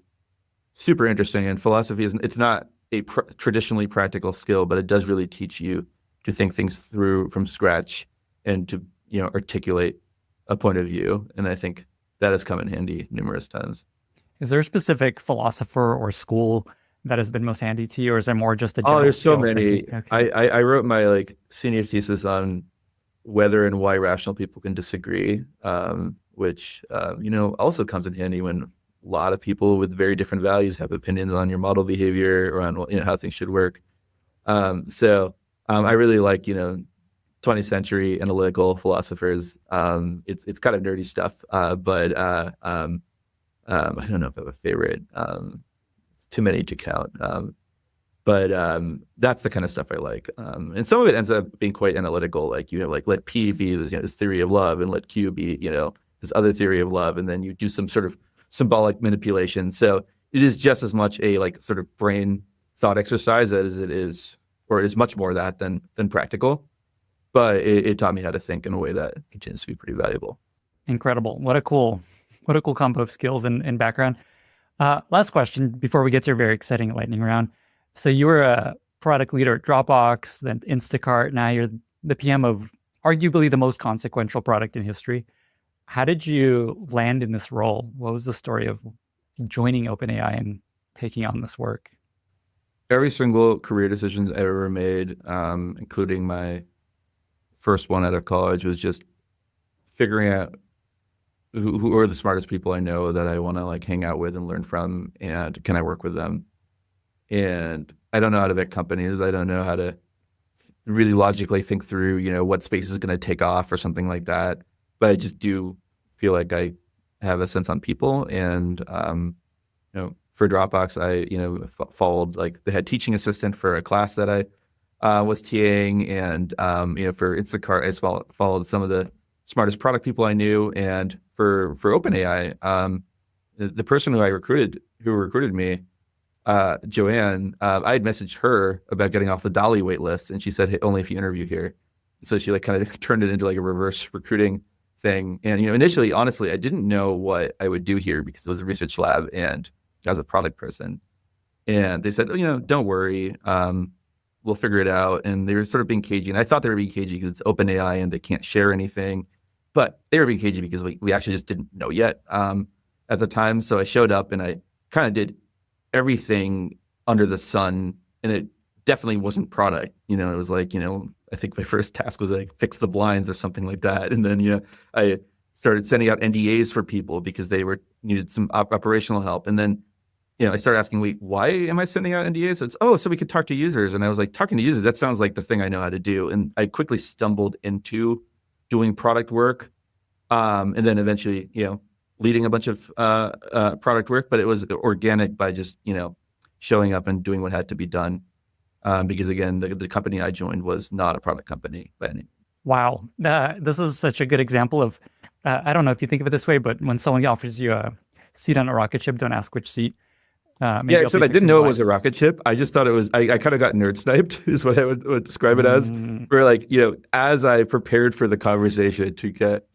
[SPEAKER 3] super interesting. And philosophy it's not a traditionally practical skill, but it does really teach you to think things through from scratch and to articulate a point of view. And I think that has come in handy numerous times.
[SPEAKER 1] Is there a specific philosopher or school that has been most handy to you, or is there more just a general
[SPEAKER 3] there's so many.
[SPEAKER 1] Okay.
[SPEAKER 3] I wrote my senior thesis on whether and why rational people can disagree, which also comes in handy when a lot of people with very different values have opinions on your model behavior or on how things should work. So I really like 20th century analytical philosophers. It's kind of nerdy stuff, but I don't know if I have a favorite. Too many to count. But that's the kind of stuff I like. And some of it ends up being quite analytical. Like, you have let P be this theory of love, and let Q be, this other theory of love. And then you do some sort of symbolic manipulation. So it is just as much a sort of brain thought exercise as it is, or it is much more that than practical. But it taught me how to think in a way that continues to be pretty valuable.
[SPEAKER 1] Incredible. What a cool combo of skills and background. Last question before we get to your very exciting lightning round. So you were a product leader at Dropbox, then Instacart. Now you're the PM of arguably the most consequential product in history. How did you land in this role? What was the story of joining OpenAI and taking on this work?
[SPEAKER 3] Every single career decision I ever made, including my first one out of college, was just figuring out who are the smartest people I know that I want to hang out with and learn from, and can I work with them? And I don't know how to vet companies. I don't know how to really logically think through, what space is going to take off or something like that. But I just do feel like I have a sense on people. And, for Dropbox, I, followed the head teaching assistant for a class that I was TAing. And, for Instacart, I followed some of the smartest product people I knew. And for OpenAI, the person who recruited me, Joanne, I had messaged her about getting off the Dolly wait list, and she said, "Hey, only if you interview here." So she kind of turned it into a reverse recruiting thing. And initially, honestly, I didn't know what I would do here because it was a research lab and I was a product person. And they said, "Don't worry, we'll figure it out." And they were sort of being cagey, and I thought they were being cagey because it's OpenAI and they can't share anything. But they were being cagey because we actually just didn't know yet at the time. So I showed up and I kind of did everything under the sun, and it definitely wasn't product. It was I think my first task was fix the blinds or something like that. And then, I started sending out NDAs for people because they needed some operational help. And then, I started asking, wait, why am I sending out NDAs? It's, so we could talk to users. And I was like, talking to users, that sounds like the thing I know how to do. And I quickly stumbled into doing product work. And then eventually, leading a bunch of product work, but it was organic by just, showing up and doing what had to be done. Because again, the company I joined was not a product company by any.
[SPEAKER 1] Wow. This is such a good example of, I don't know if you think of it this way, but when someone offers you a seat on a rocket ship, don't ask which seat.
[SPEAKER 3] Except I didn't know it was a rocket ship. I just thought it was, I kind of got nerd sniped is what I would describe it as. Where like, as I prepared for the conversation to get,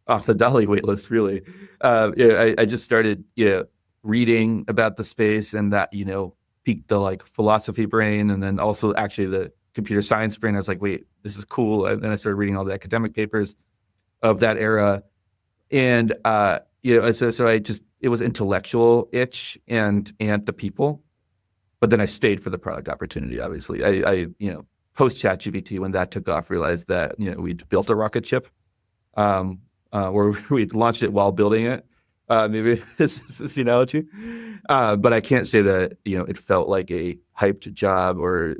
[SPEAKER 3] off the Dolly waitlist, really, I just started, reading about the space, and that, piqued the like philosophy brain, and then also actually the computer science brain. I was like, wait, this is cool. And then I started reading all the academic papers of that era. And, so it was intellectual itch and the people, but then I stayed for the product opportunity. Obviously, I post ChatGPT, when that took off, realized that, we'd built a rocket ship, or we'd launched it while building it. Maybe this is the analogy, but I can't say that, it felt like a hyped job or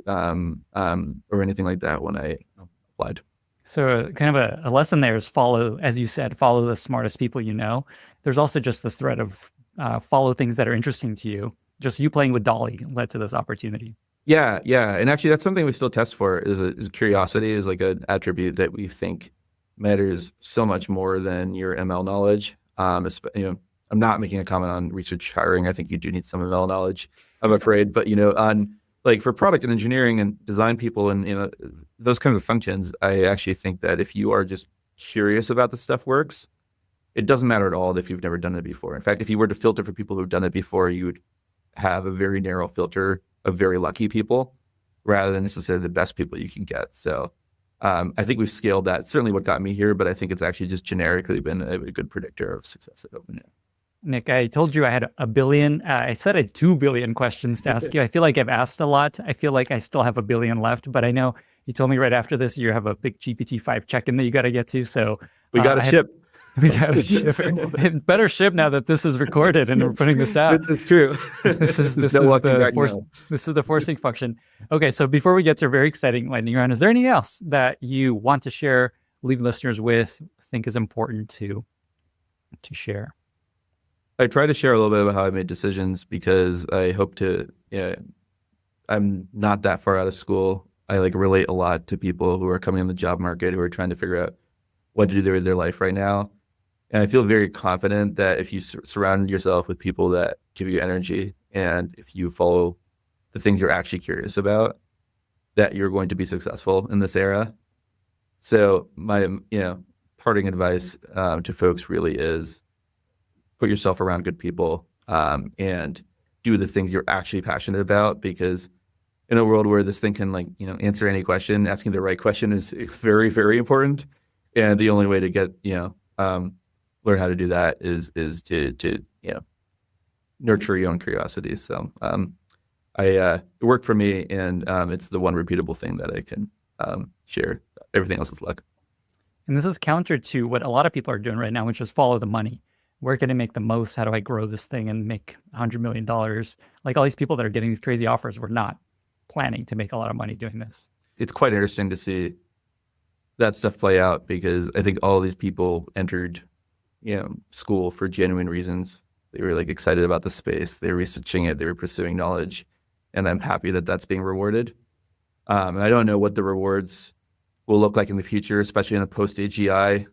[SPEAKER 3] anything like that when I applied.
[SPEAKER 1] So kind of a lesson there is follow, as you said, follow the smartest people you know. There's also just this thread of follow things that are interesting to you. Just you playing with Dolly led to this opportunity.
[SPEAKER 3] Yeah. And actually that's something we still test for is curiosity is like an attribute that we think matters so much more than your ML knowledge. I'm not making a comment on research hiring. I think you do need some ML knowledge, I'm afraid. But, on like for product and engineering and design people and, those kinds of functions, I actually think that if you are just curious about the stuff works, it doesn't matter at all if you've never done it before. In fact, if you were to filter for people who've done it before, you would have a very narrow filter of very lucky people rather than necessarily the best people you can get. So I think we've scaled that. It's certainly what got me here, but I think it's actually just generically been a good predictor of success at OpenAI.
[SPEAKER 1] Nick, I told you I had a billion. I said I had 2 billion questions to ask you. I feel like I've asked a lot. I feel like I still have 1 billion left, but I know you told me right after this you have a big GPT-5 check-in that you got to get to. So
[SPEAKER 3] we got to ship.
[SPEAKER 1] We got to ship. It better ship now that this is recorded and we're putting this out.
[SPEAKER 3] It's true.
[SPEAKER 1] This is the forcing function. Okay, so before we get to a very exciting lightning round, is there anything else that you want to share, leave listeners with, think is important to share?
[SPEAKER 3] I try to share a little bit about how I made decisions because I hope to, I'm not that far out of school. I relate a lot to people who are coming on the job market, who are trying to figure out what to do with their life right now. And I feel very confident that if you surround yourself with people that give you energy and if you follow the things you're actually curious about, that you're going to be successful in this era. So my, parting advice to folks really is put yourself around good people and do the things you're actually passionate about, because in a world where this thing can answer any question, asking the right question is very, very important. And the only way to get, learn how to do that is to nurture your own curiosity. So it worked for me, and it's the one repeatable thing that I can share. Everything else is luck.
[SPEAKER 1] And this is counter to what a lot of people are doing right now, which is follow the money. Where can I make the most? How do I grow this thing and make $100 million? Like all these people that are getting these crazy offers were not planning to make a lot of money doing this.
[SPEAKER 3] It's quite interesting to see that stuff play out, because I think all these people entered, school for genuine reasons. They were excited about the space. They were researching it. They were pursuing knowledge, and I'm happy that that's being rewarded. And I don't know what the rewards will look like in the future, especially in a post-AGI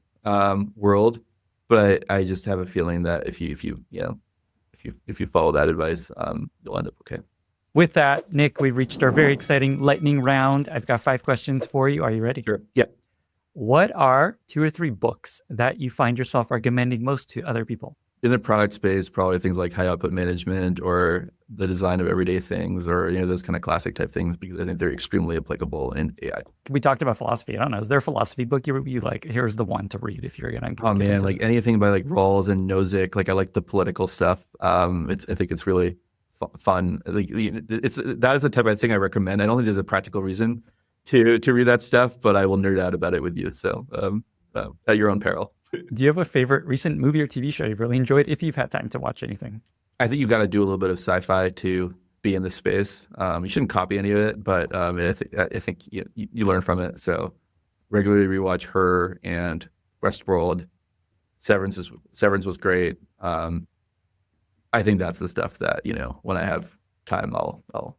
[SPEAKER 3] world. But I just have a feeling that if you follow that advice, you'll end up okay.
[SPEAKER 1] With that, Nick, we've reached our very exciting lightning round. I've got 5 questions for you. Are you ready?
[SPEAKER 3] Sure. Yeah.
[SPEAKER 1] What are 2 or 3 books that you find yourself recommending most to other people?
[SPEAKER 3] In the product space, probably things like High Output Management or The Design of Everyday Things, or those kind of classic type things, because I think they're extremely applicable in AI.
[SPEAKER 1] We talked about philosophy. I don't know. Is there a philosophy book you like? Here's the one to read if you're going to.
[SPEAKER 3] Oh man, anything by Rawls and Nozick. I like the political stuff. I think it's really fun. That is the type of thing I recommend. I don't think there's a practical reason to read that stuff, but I will nerd out about it with you. So at your own peril.
[SPEAKER 1] Do you have a favorite recent movie or TV show you've really enjoyed, if you've had time to watch anything?
[SPEAKER 3] I think you've got to do a little bit of sci-fi to be in this space. You shouldn't copy any of it, but I think you learn from it. So regularly rewatch Her and Westworld. Severance was great. I think that's the stuff that, when I have time, I'll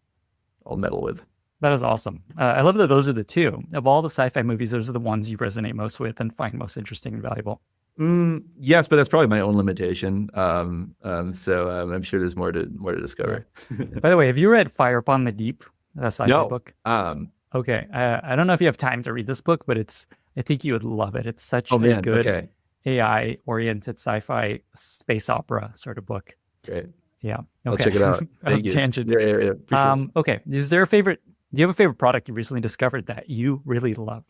[SPEAKER 3] meddle with.
[SPEAKER 1] That is awesome. I love that those are the two. Of all the sci-fi movies, those are the ones you resonate most with and find most interesting and valuable.
[SPEAKER 3] Yes, but that's probably my own limitation. So I'm sure there's more to discover.
[SPEAKER 1] By the way, have you read Fire Upon the Deep, that sci-fi book? Okay. I don't know if you have time to read this book, but I think you would love it. It's such a good AI-oriented sci-fi space opera sort of book.
[SPEAKER 3] Great.
[SPEAKER 1] Yeah. Okay.
[SPEAKER 3] I'll check it out.
[SPEAKER 1] That was a tangent.
[SPEAKER 3] Yeah.
[SPEAKER 1] Okay. Do you have a favorite product you recently discovered that you really love?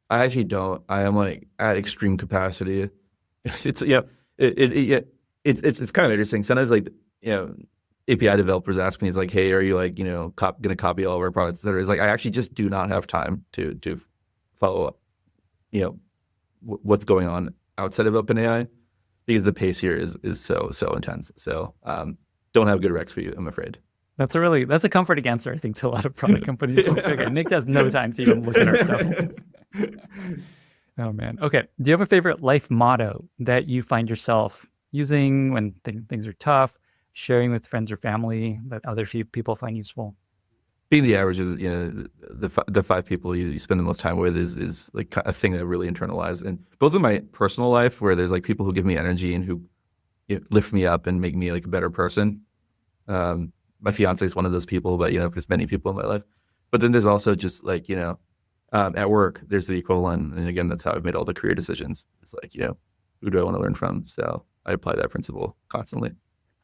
[SPEAKER 3] I actually don't. I am like at extreme capacity. It's kind of interesting. Sometimes API developers ask me, it's like, hey, are you going to copy all of our products? It's like, I actually just do not have time to follow up, what's going on outside of OpenAI, because the pace here is so intense. So don't have good recs for you, I'm afraid.
[SPEAKER 1] That's a comforting answer, I think, to a lot of product companies. Okay, Nick has no time to even look at our stuff. Oh, man. Okay. Do you have a favorite life motto that you find yourself using when things are tough, sharing with friends or family that other people find useful?
[SPEAKER 3] Being the average of the 5 people you spend the most time with is like a thing that I really internalize. And both in my personal life, where there's like people who give me energy and who lift me up and make me like a better person. My fiance is one of those people, but there's many people in my life. But then there's also just like at work, there's the equivalent, and again, that's how I've made all the career decisions. It's like who do I want to learn from? So I apply that principle constantly.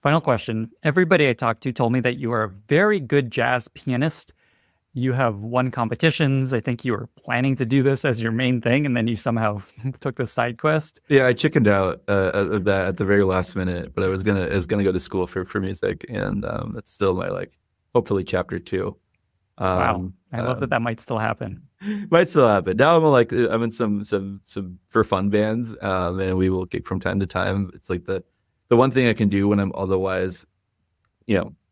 [SPEAKER 1] Final question. Everybody I talked to told me that you are a very good jazz pianist. You have won competitions. I think you were planning to do this as your main thing, and then you somehow took the side quest.
[SPEAKER 3] Yeah, I chickened out of that at the very last minute, but I was gonna go to school for music, and that's still my hopefully chapter 2.
[SPEAKER 1] Wow, I love that might still happen.
[SPEAKER 3] Might still happen. Now I'm in some for fun bands, and we will gig from time to time. It's like the one thing I can do when I'm otherwise,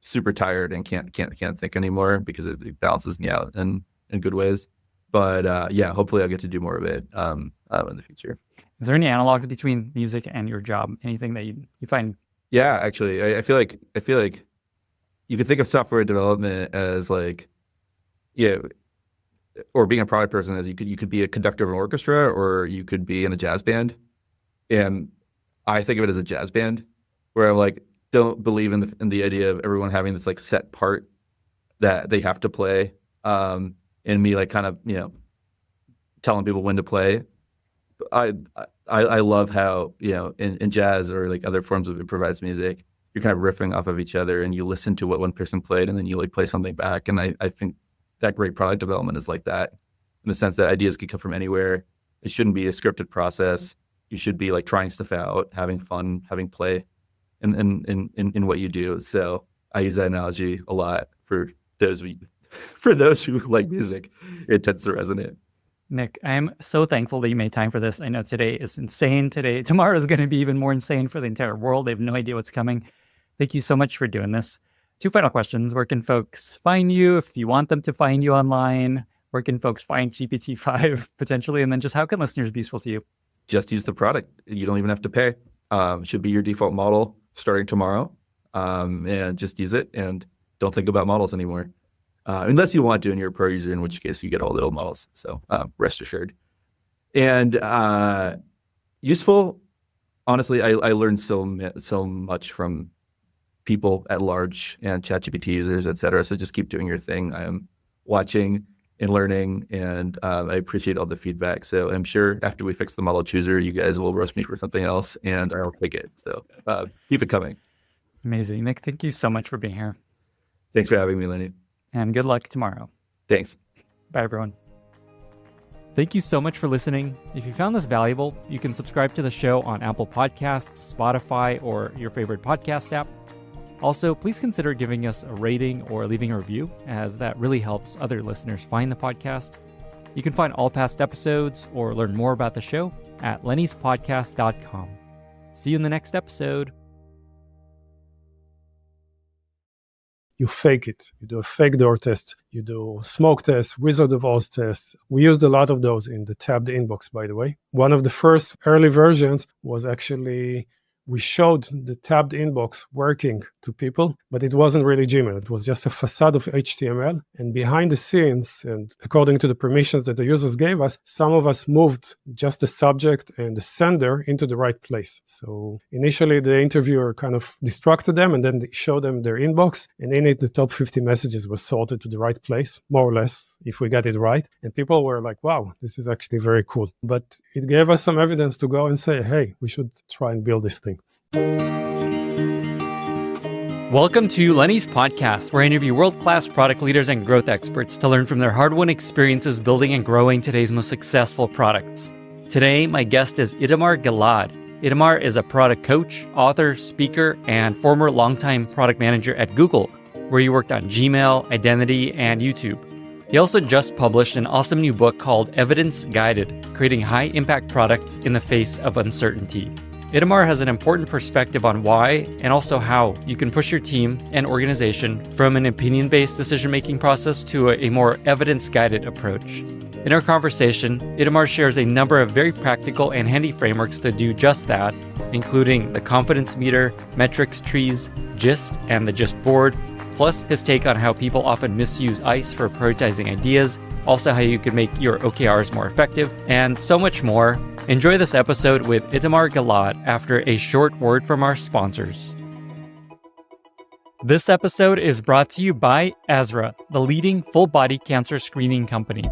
[SPEAKER 3] super tired and can't think anymore, because it balances me out in good ways. But hopefully I'll get to do more of it in the future.
[SPEAKER 1] Is there any analogs between music and your job? Anything that you find?
[SPEAKER 3] Yeah, actually, I feel like you could think of software development as or being a product person as you could be a conductor of an orchestra, or you could be in a jazz band. And I think of it as a jazz band, where I'm don't believe in the idea of everyone having this set part that they have to play, and me telling people when to play. I love how in jazz or other forms of improvised music, you're kind of riffing off of each other, and you listen to what one person played, and then you play something back. And I think that great product development is like that, in the sense that ideas can come from anywhere. It shouldn't be a scripted process. You should be trying stuff out, having fun, having play in what you do. So I use that analogy a lot for those who like music. It tends to resonate.
[SPEAKER 1] Nick, I am so thankful that you made time for this. I know today is insane. Tomorrow is going to be even more insane for the entire world. They have no idea what's coming. Thank you so much for doing this. 2 final questions. Where can folks find you if you want them to find you online? Where can folks find GPT-5 potentially? And then just how can listeners be useful to you?
[SPEAKER 3] Just use the product. You don't even have to pay. Should be your default model starting tomorrow. And just use it, and don't think about models anymore. Unless you want to and you're a pro user, in which case you get all the old models. So rest assured. And useful, honestly, I learned so much from people at large and ChatGPT users, et cetera. So just keep doing your thing. I am watching and learning, and I appreciate all the feedback. So I'm sure after we fix the model chooser, you guys will roast me for something else, and I'll take it. So keep it coming.
[SPEAKER 1] Amazing. Nick, thank you so much for being here.
[SPEAKER 3] Thanks for having me, Lenny.
[SPEAKER 1] And good luck tomorrow.
[SPEAKER 3] Thanks.
[SPEAKER 1] Bye, everyone. Thank you so much for listening. If you found this valuable, you can subscribe to the show on Apple Podcasts, Spotify, or your favorite podcast app. Also, please consider giving us a rating or leaving a review, as that really helps other listeners find the podcast. You can find all past episodes or learn more about the show at lennyspodcast.com. See you in the next episode.
[SPEAKER 4] You fake it. You do a fake door test. You do smoke tests, Wizard of Oz tests. We used a lot of those in the tabbed inbox, by the way. One of the first early versions was actually, we showed the tabbed inbox working to people, but it wasn't really Gmail. It was just a facade of HTML. And behind the scenes, and according to the permissions that the users gave us, some of us moved just the subject and the sender into the right place. So initially, the interviewer kind of distracted them, and then they showed them their inbox. And in it, the top 50 messages were sorted to the right place, more or less, if we got it right. And people were like, wow, this is actually very cool. But it gave us some evidence to go and say, hey, we should try and build this thing.
[SPEAKER 1] Welcome to Lenny's podcast, where I interview world-class product leaders and growth experts to learn from their hard-won experiences building and growing today's most successful products. Today, my guest is Itamar Gilad. Itamar is a product coach, author, speaker, and former longtime product manager at Google, where he worked on Gmail, identity, and YouTube. He also just published an awesome new book called Evidence Guided, Creating High-Impact Products in the Face of Uncertainty. Itamar has an important perspective on why and also how you can push your team and organization from an opinion-based decision-making process to a more evidence-guided approach. In our conversation, Itamar shares a number of very practical and handy frameworks to do just that, including the confidence meter, metrics trees, GIST, and the GIST board, plus his take on how people often misuse ICE for prioritizing ideas, also how you can make your OKRs more effective, and so much more. Enjoy this episode with Itamar Gilad after a short word from our sponsors. This episode is brought to you by Ezra, the leading full-body cancer screening company.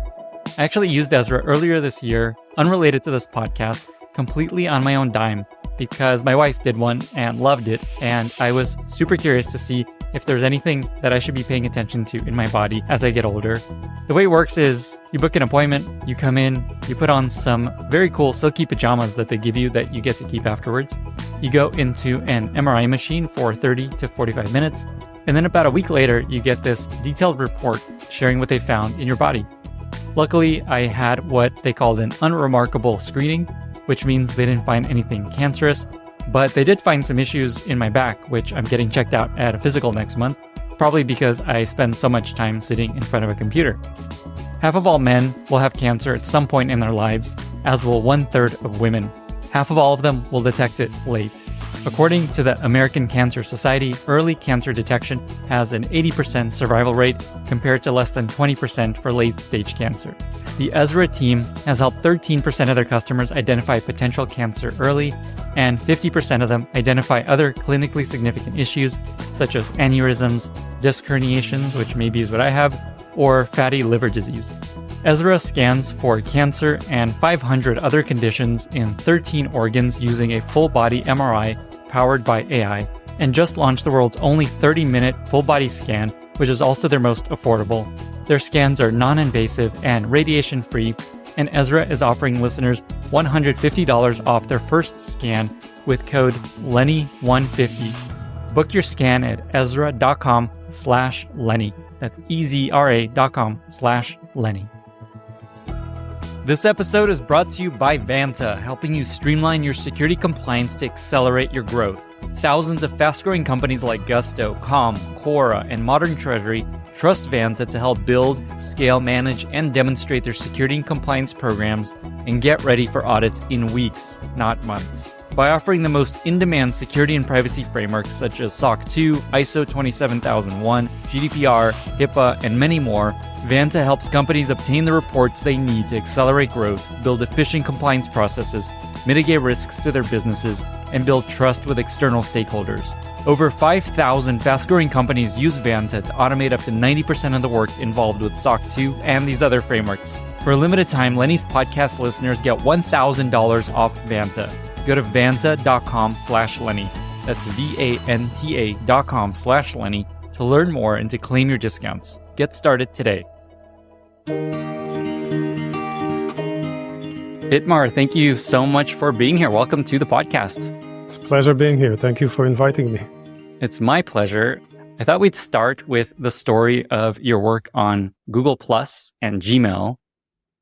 [SPEAKER 1] I actually used Ezra earlier this year, unrelated to this podcast, completely on my own dime, because my wife did one and loved it, and I was super curious to see if there's anything that I should be paying attention to in my body as I get older. The way it works is you book an appointment, you come in, you put on some very cool silky pajamas that they give you that you get to keep afterwards. You go into an MRI machine for 30 to 45 minutes, and then about a week later, you get this detailed report sharing what they found in your body. Luckily, I had what they called an unremarkable screening, which means they didn't find anything cancerous, but they did find some issues in my back, which I'm getting checked out at a physical next month, probably because I spend so much time sitting in front of a computer. Half of all men will have cancer at some point in their lives, as will 1/3 of women. Half of all of them will detect it late. According to the American Cancer Society, early cancer detection has an 80% survival rate compared to less than 20% for late-stage cancer. The Ezra team has helped 13% of their customers identify potential cancer early, and 50% of them identify other clinically significant issues, such as aneurysms, disc herniations, which maybe is what I have, or fatty liver disease. Ezra scans for cancer and 500 other conditions in 13 organs using a full-body MRI powered by AI, and just launched the world's only 30-minute full-body scan, which is also their most affordable. Their scans are non-invasive and radiation-free, and Ezra is offering listeners $150 off their first scan with code Lenny150. Book your scan at ezra.com/Lenny. That's ezra.com/Lenny. This episode is brought to you by Vanta, helping you streamline your security compliance to accelerate your growth. Thousands of fast-growing companies like Gusto, Calm, Quora, and Modern Treasury trust Vanta to help build, scale, manage, and demonstrate their security and compliance programs and get ready for audits in weeks, not months. By offering the most in-demand security and privacy frameworks such as SOC 2, ISO 27001, GDPR, HIPAA, and many more, Vanta helps companies obtain the reports they need to accelerate growth, build efficient compliance processes, mitigate risks to their businesses, and build trust with external stakeholders. Over 5,000 fast-growing companies use Vanta to automate up to 90% of the work involved with SOC 2 and these other frameworks. For a limited time, Lenny's podcast listeners get $1,000 off Vanta. Go to vanta.com/Lenny. That's VANTA.com/Lenny to learn more and to claim your discounts. Get started today. Itamar, thank you so much for being here. Welcome to the podcast.
[SPEAKER 4] It's a pleasure being here. Thank you for inviting me.
[SPEAKER 1] It's my pleasure. I thought we'd start with the story of your work on Google Plus and Gmail.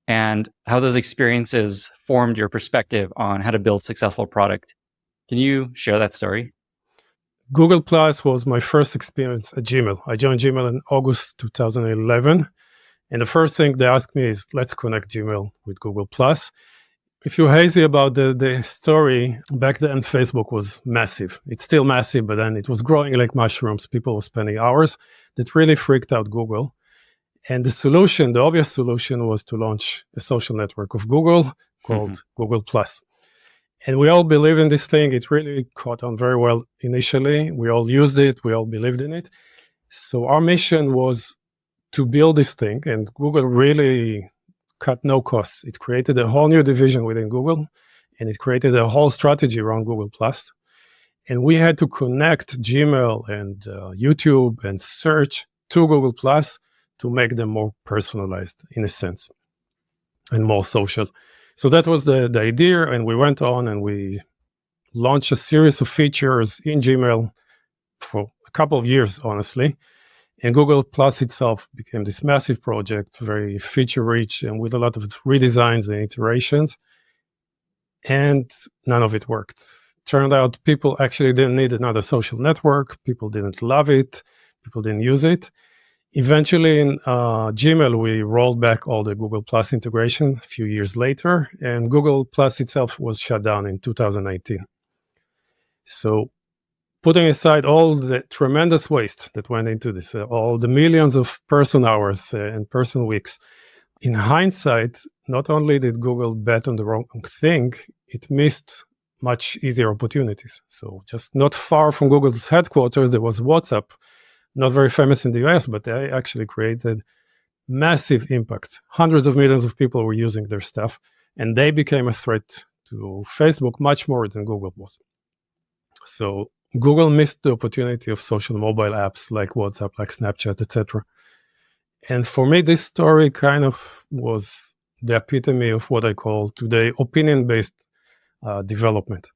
[SPEAKER 1] and how those experiences formed your perspective on how to build successful product. Can you share that story?
[SPEAKER 4] Google Plus was my first experience at Gmail. I joined Gmail in August 2011. And the first thing they asked me is, let's connect Gmail with Google Plus. If you're hazy about the story, back then Facebook was massive. It's still massive, but then it was growing like mushrooms. People were spending hours. That really freaked out Google. And the solution, the obvious solution, was to launch a social network of Google called Google Plus. And we all believe in this thing. It really caught on very well initially. We all used it. We all believed in it. So our mission was to build this thing, and Google really cut no costs. It created a whole new division within Google, and it created a whole strategy around Google Plus. And we had to connect Gmail and YouTube and search to Google Plus to make them more personalized in a sense and more social. So that was the idea, and we went on and we launched a series of features in Gmail for a couple of years, honestly. And Google Plus itself became this massive project, very feature-rich and with a lot of redesigns and iterations. And none of it worked. Turned out people actually didn't need another social network. People didn't love it. People didn't use it. Eventually, in Gmail, we rolled back all the Google Plus integration a few years later, and Google Plus itself was shut down in 2018. So putting aside all the tremendous waste that went into this, all the millions of person hours and person weeks, in hindsight, not only did Google bet on the wrong thing, it missed much easier opportunities. So just not far from Google's headquarters, there was WhatsApp, not very famous in the US, but they actually created massive impact. Hundreds of millions of people were using their stuff, and they became a threat to Facebook much more than Google was. So Google missed the opportunity of social mobile apps like WhatsApp, like Snapchat, etc. And for me, this story kind of was the epitome of what I call today opinion-based development.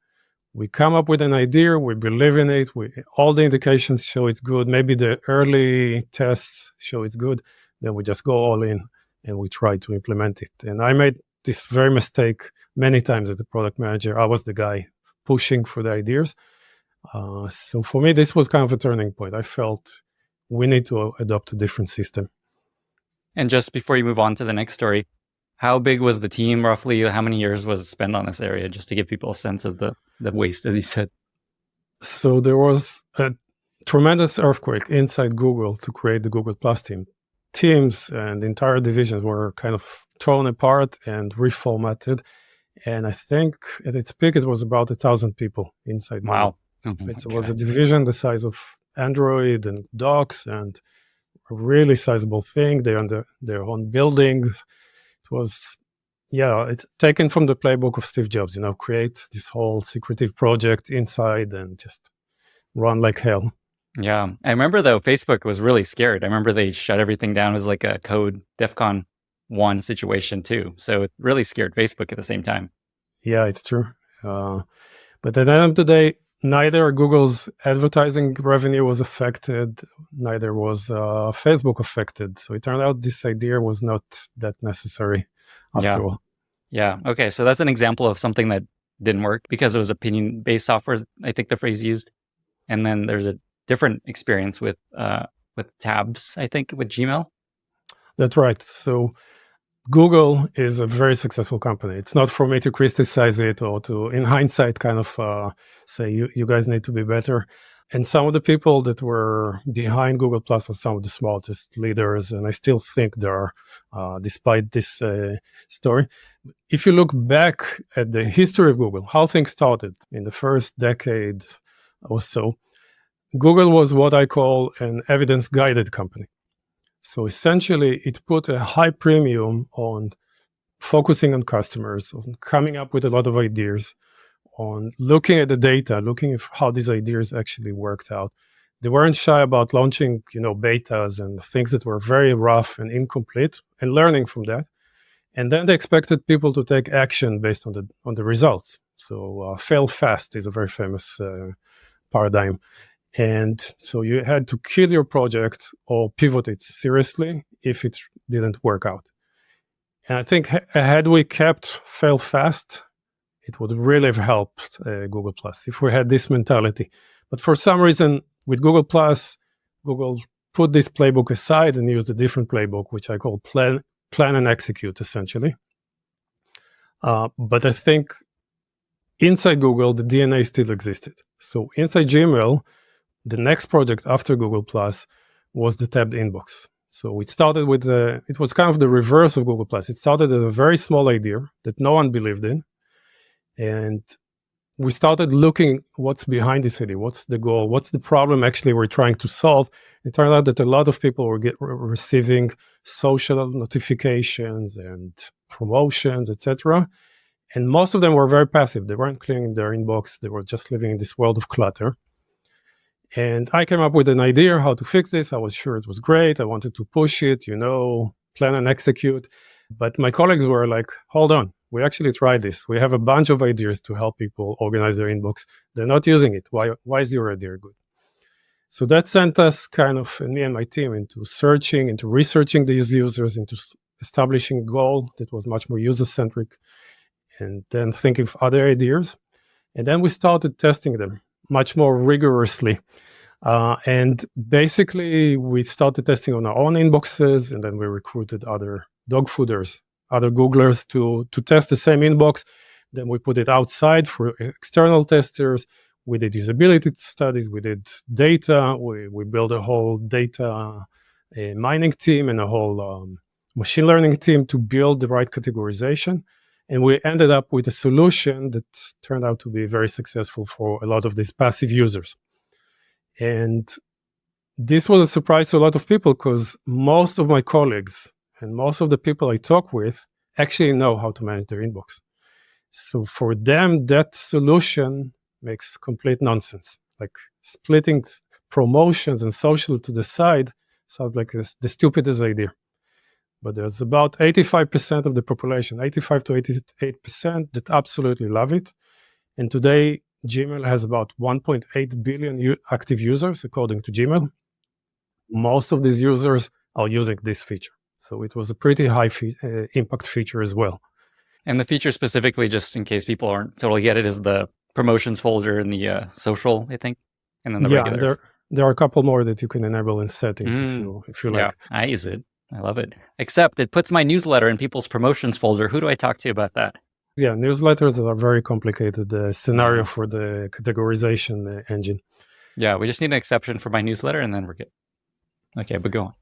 [SPEAKER 4] We come up with an idea, we believe in it, all the indications show it's good, maybe the early tests show it's good, then we just go all in and we try to implement it. And I made this very mistake many times as a product manager. I was the guy pushing for the ideas. So for me, this was kind of a turning point. I felt we need to adopt a different system.
[SPEAKER 1] And just before you move on to the next story, how big was the team roughly? How many years was spent on this area, just to give people a sense of the waste, as you said?
[SPEAKER 4] So there was a tremendous earthquake inside Google to create the Google Plus team. Teams and entire divisions were kind of thrown apart and reformatted. And I think at its peak, it was about 1,000 people inside
[SPEAKER 1] Wow.
[SPEAKER 4] Google. It was a division the size of Android and Docs, and a really sizable thing. They owned their own buildings. Was, it's taken from the playbook of Steve Jobs, create this whole secretive project inside and just run like hell.
[SPEAKER 1] Yeah. I remember, though, Facebook was really scared. I remember they shut everything down. It was like a code DEFCON 1 situation, too. So it really scared Facebook at the same time.
[SPEAKER 4] Yeah, it's true. But at the end of the day, neither Google's advertising revenue was affected, neither was Facebook affected. So it turned out this idea was not that necessary after all.
[SPEAKER 1] Yeah. Okay. So that's an example of something that didn't work because it was opinion-based software, I think the phrase used. And then there's a different experience with tabs, I think, with Gmail.
[SPEAKER 4] That's right. So Google is a very successful company. It's not for me to criticize it or to, in hindsight, kind of say, you guys need to be better. And some of the people that were behind Google Plus were some of the smartest leaders, and I still think they are, despite this story. If you look back at the history of Google, how things started in the first decade or so, Google was what I call an evidence-guided company. So essentially, it put a high premium on focusing on customers, on coming up with a lot of ideas, on looking at the data, looking at how these ideas actually worked out. They weren't shy about launching, betas and things that were very rough and incomplete, and learning from that. And then they expected people to take action based on the results. So fail fast is a very famous paradigm. And so you had to kill your project or pivot it seriously if it didn't work out. And I think had we kept fail fast, it would really have helped Google Plus if we had this mentality. But for some reason, with Google Plus, Google put this playbook aside and used a different playbook, which I call plan and execute, essentially. But I think inside Google, the DNA still existed. So inside Gmail, the next project after Google Plus was the tabbed inbox. So it started with it was kind of the reverse of Google Plus. It started as a very small idea that no one believed in. And we started looking what's behind this idea, what's the goal, what's the problem actually we're trying to solve. It turned out that a lot of people were receiving social notifications and promotions, etc. And most of them were very passive. They weren't cleaning their inbox. They were just living in this world of clutter. And I came up with an idea how to fix this. I was sure it was great. I wanted to push it, plan and execute. But my colleagues were like, hold on, we actually tried this. We have a bunch of ideas to help people organize their inbox. They're not using it. Why is your idea good? So that sent us kind of, me and my team, into researching these users, into establishing a goal that was much more user-centric, and then thinking of other ideas. And then we started testing them much more rigorously. And basically, we started testing on our own inboxes, and then we recruited other dog fooders, other Googlers to test the same inbox. Then we put it outside for external testers. We did usability studies. We did data. We built a whole data mining team and a whole machine learning team to build the right categorization. And we ended up with a solution that turned out to be very successful for a lot of these passive users. And this was a surprise to a lot of people because most of my colleagues and most of the people I talk with actually know how to manage their inbox. So for them, that solution makes complete nonsense. Like splitting promotions and social to the side sounds like the stupidest idea. But there's about 85% of the population, 85 to 88%, that absolutely love it. And today, Gmail has about 1.8 billion active users, according to Gmail. Most of these users are using this feature. So it was a pretty high impact feature as well.
[SPEAKER 1] And the feature specifically, just in case people aren't totally get it, is the promotions folder in the social, I think, and then the regular.
[SPEAKER 4] There are a couple more that you can enable in settings if you like.
[SPEAKER 1] Yeah, I use it. I love it. Except it puts my newsletter in people's promotions folder. Who do I talk to about that?
[SPEAKER 4] Yeah, newsletters are a very complicated scenario for the categorization engine.
[SPEAKER 1] Yeah, we just need an exception for my newsletter and then we're good. Okay, but go on.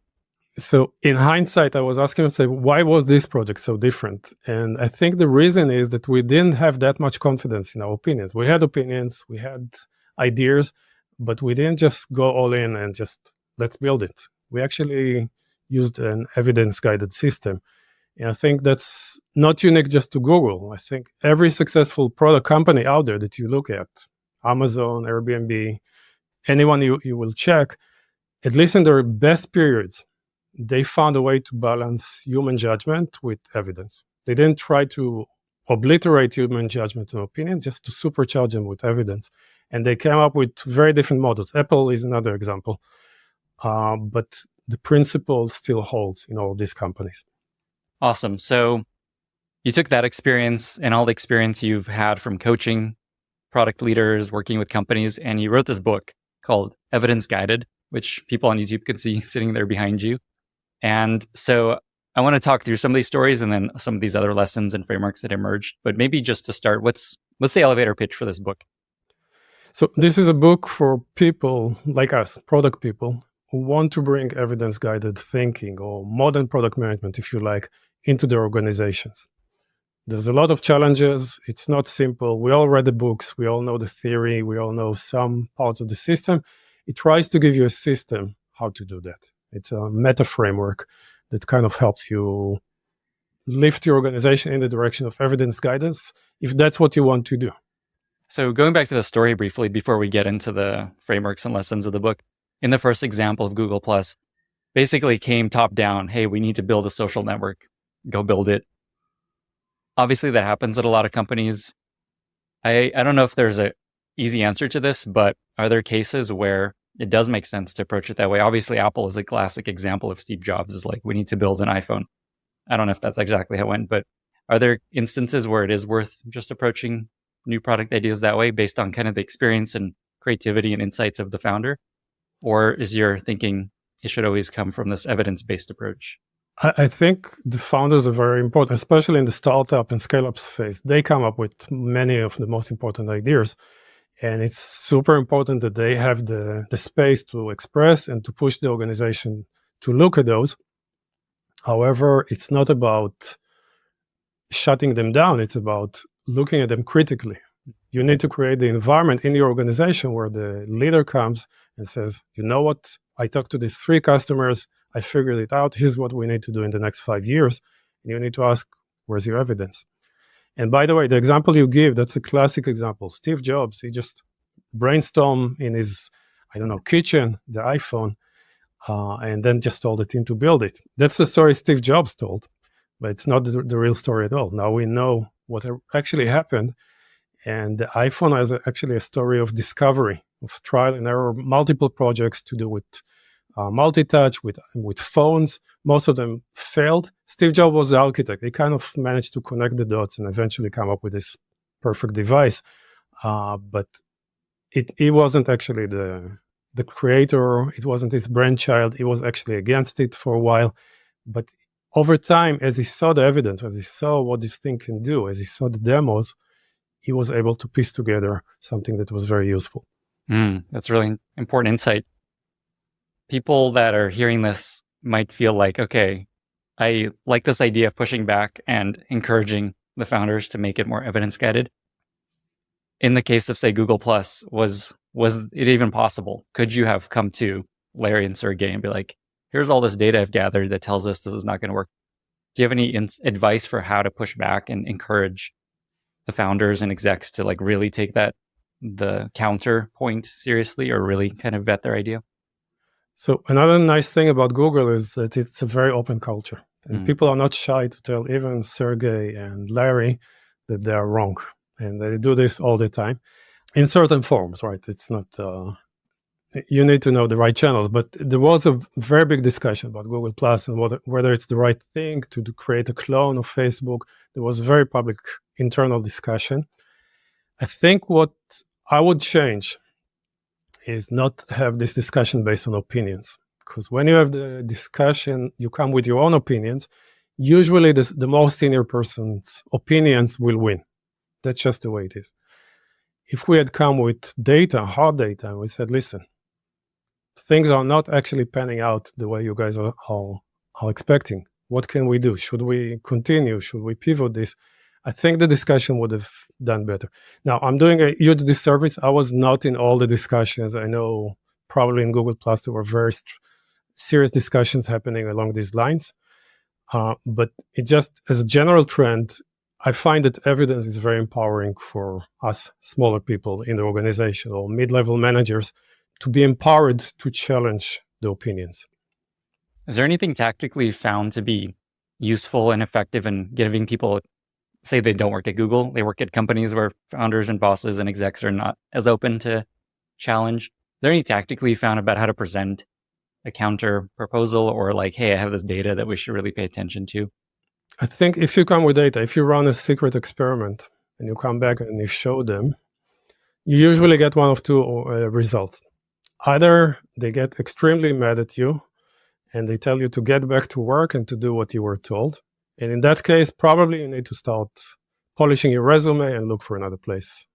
[SPEAKER 4] So in hindsight, I was asking myself, why was this project so different? And I think the reason is that we didn't have that much confidence in our opinions. We had opinions, we had ideas, but we didn't just go all in and just let's build it. We actually used an evidence-guided system. And I think that's not unique just to Google. I think every successful product company out there that you look at, Amazon, Airbnb, anyone you will check, at least in their best periods, they found a way to balance human judgment with evidence. They didn't try to obliterate human judgment and opinion, just to supercharge them with evidence. And they came up with very different models. Apple is another example. But the principle still holds in all these companies.
[SPEAKER 1] Awesome. So you took that experience and all the experience you've had from coaching product leaders, working with companies, and you wrote this book called Evidence Guided, which people on YouTube can see sitting there behind you. And so I want to talk through some of these stories and then some of these other lessons and frameworks that emerged. But maybe just to start, what's the elevator pitch for this book?
[SPEAKER 4] So this is a book for people like us, product people, who want to bring evidence-guided thinking or modern product management, if you like, into their organizations. There's a lot of challenges. It's not simple. We all read the books. We all know the theory. We all know some parts of the system. It tries to give you a system how to do that. It's a meta framework that kind of helps you lift your organization in the direction of evidence guidance, if that's what you want to do.
[SPEAKER 1] So going back to the story briefly before we get into the frameworks and lessons of the book, in the first example of Google Plus, basically came top down. Hey, we need to build a social network. Go build it. Obviously, that happens at a lot of companies. I don't know if there's an easy answer to this, but are there cases where it does make sense to approach it that way? Obviously, Apple is a classic example of Steve Jobs is like, we need to build an iPhone. I don't know if that's exactly how it went, but are there instances where it is worth just approaching new product ideas that way based on kind of the experience and creativity and insights of the founder? Or is your thinking it should always come from this evidence-based approach?
[SPEAKER 4] I think the founders are very important, especially in the startup and scale-up phase. They come up with many of the most important ideas. And it's super important that they have the space to express and to push the organization to look at those. However, it's not about shutting them down. It's about looking at them critically. You need to create the environment in your organization where the leader comes and says, you know what, I talked to these 3 customers, I figured it out, here's what we need to do in the next 5 years. And you need to ask, where's your evidence? And by the way, the example you give, that's a classic example. Steve Jobs, he just brainstormed in his, kitchen, the iPhone, and then just told the team to build it. That's the story Steve Jobs told, but it's not the real story at all. Now we know what actually happened. And the iPhone has actually a story of discovery, of trial and error, multiple projects to do with multi-touch, with phones. Most of them failed. Steve Jobs was the architect. He kind of managed to connect the dots and eventually come up with this perfect device. But he wasn't actually the creator. It wasn't his brainchild. He was actually against it for a while. But over time, as he saw the evidence, as he saw what this thing can do, as he saw the demos, he was able to piece together something that was very useful.
[SPEAKER 1] That's really important insight. People that are hearing this might feel like, okay, I like this idea of pushing back and encouraging the founders to make it more evidence-guided. In the case of, say, Google Plus, was it even possible? Could you have come to Larry and Sergey and be like, here's all this data I've gathered that tells us this is not going to work. Do you have any advice for how to push back and encourage the founders and execs to like really take the counterpoint seriously or really kind of vet their idea?
[SPEAKER 4] So another nice thing about Google is that it's a very open culture. And people are not shy to tell even Sergey and Larry that they are wrong. And they do this all the time in certain forms, right? It's not, you need to know the right channels. But there was a very big discussion about Google Plus and whether it's the right thing to create a clone of Facebook. There was a very public internal discussion. I think what I would change is not have this discussion based on opinions. Because when you have the discussion, you come with your own opinions. Usually the most senior person's opinions will win. That's just the way it is. If we had come with data, hard data, and we said, listen, things are not actually panning out the way you guys are expecting. What can we do? Should we continue? Should we pivot this? I think the discussion would have done better. Now, I'm doing a huge disservice. I was not in all the discussions. I know probably in Google Plus there were very serious discussions happening along these lines. But it just, as a general trend, I find that evidence is very empowering for us smaller people in the organization or mid-level managers to be empowered to challenge the opinions.
[SPEAKER 1] Is there anything tactically found to be useful and effective in giving people, say they don't work at Google, they work at companies where founders and bosses and execs are not as open to challenge? Is there any tactically found about how to present a counter proposal or like, hey, I have this data that we should really pay attention to?
[SPEAKER 4] I think if you come with data, if you run a secret experiment and you come back and you show them, you usually get one of two results. Either they get extremely mad at you and they tell you to get back to work and to do what you were told. And in that case, probably you need to start polishing your resume and look for another place,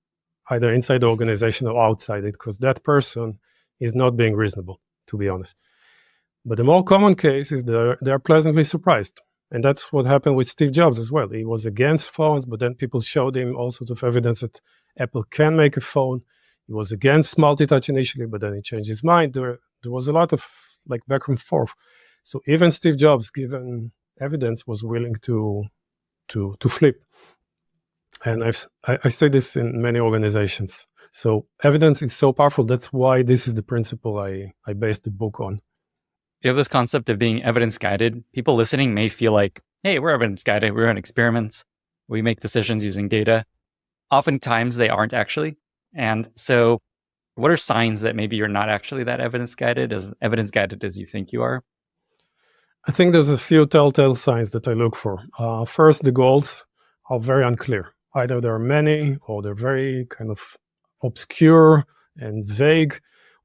[SPEAKER 4] either inside the organization or outside it, because that person is not being reasonable, to be honest. But the more common case is they're pleasantly surprised. And that's what happened with Steve Jobs as well. He was against phones, but then people showed him all sorts of evidence that Apple can make a phone. He was against multi-touch initially, but then he changed his mind. There was a lot of like back and forth. So even Steve Jobs, given evidence, was willing to flip. And I say this in many organizations. So evidence is so powerful. That's why this is the principle I based the book on.
[SPEAKER 1] You have this concept of being evidence-guided. People listening may feel like, hey, we're evidence-guided. We run experiments. We make decisions using data. Oftentimes, they aren't actually. And so what are signs that maybe you're not actually that evidence-guided as you think you are?
[SPEAKER 4] I think there's a few telltale signs that I look for. First, the goals are very unclear. Either there are many, or they're very kind of obscure and vague,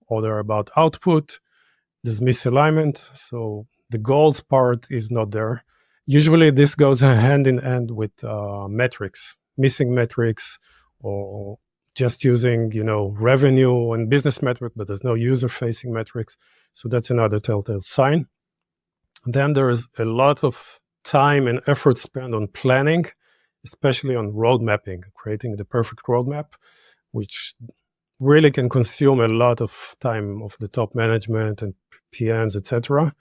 [SPEAKER 4] or they're about output. There's misalignment, so the goals part is not there. Usually this goes hand in hand with metrics, missing metrics, or just using, revenue and business metric, but there's no user-facing metrics. So that's another telltale sign. Then there is a lot of time and effort spent on planning, especially on road mapping, creating the perfect roadmap, which really can consume a lot of time of the top management and PMs, etc.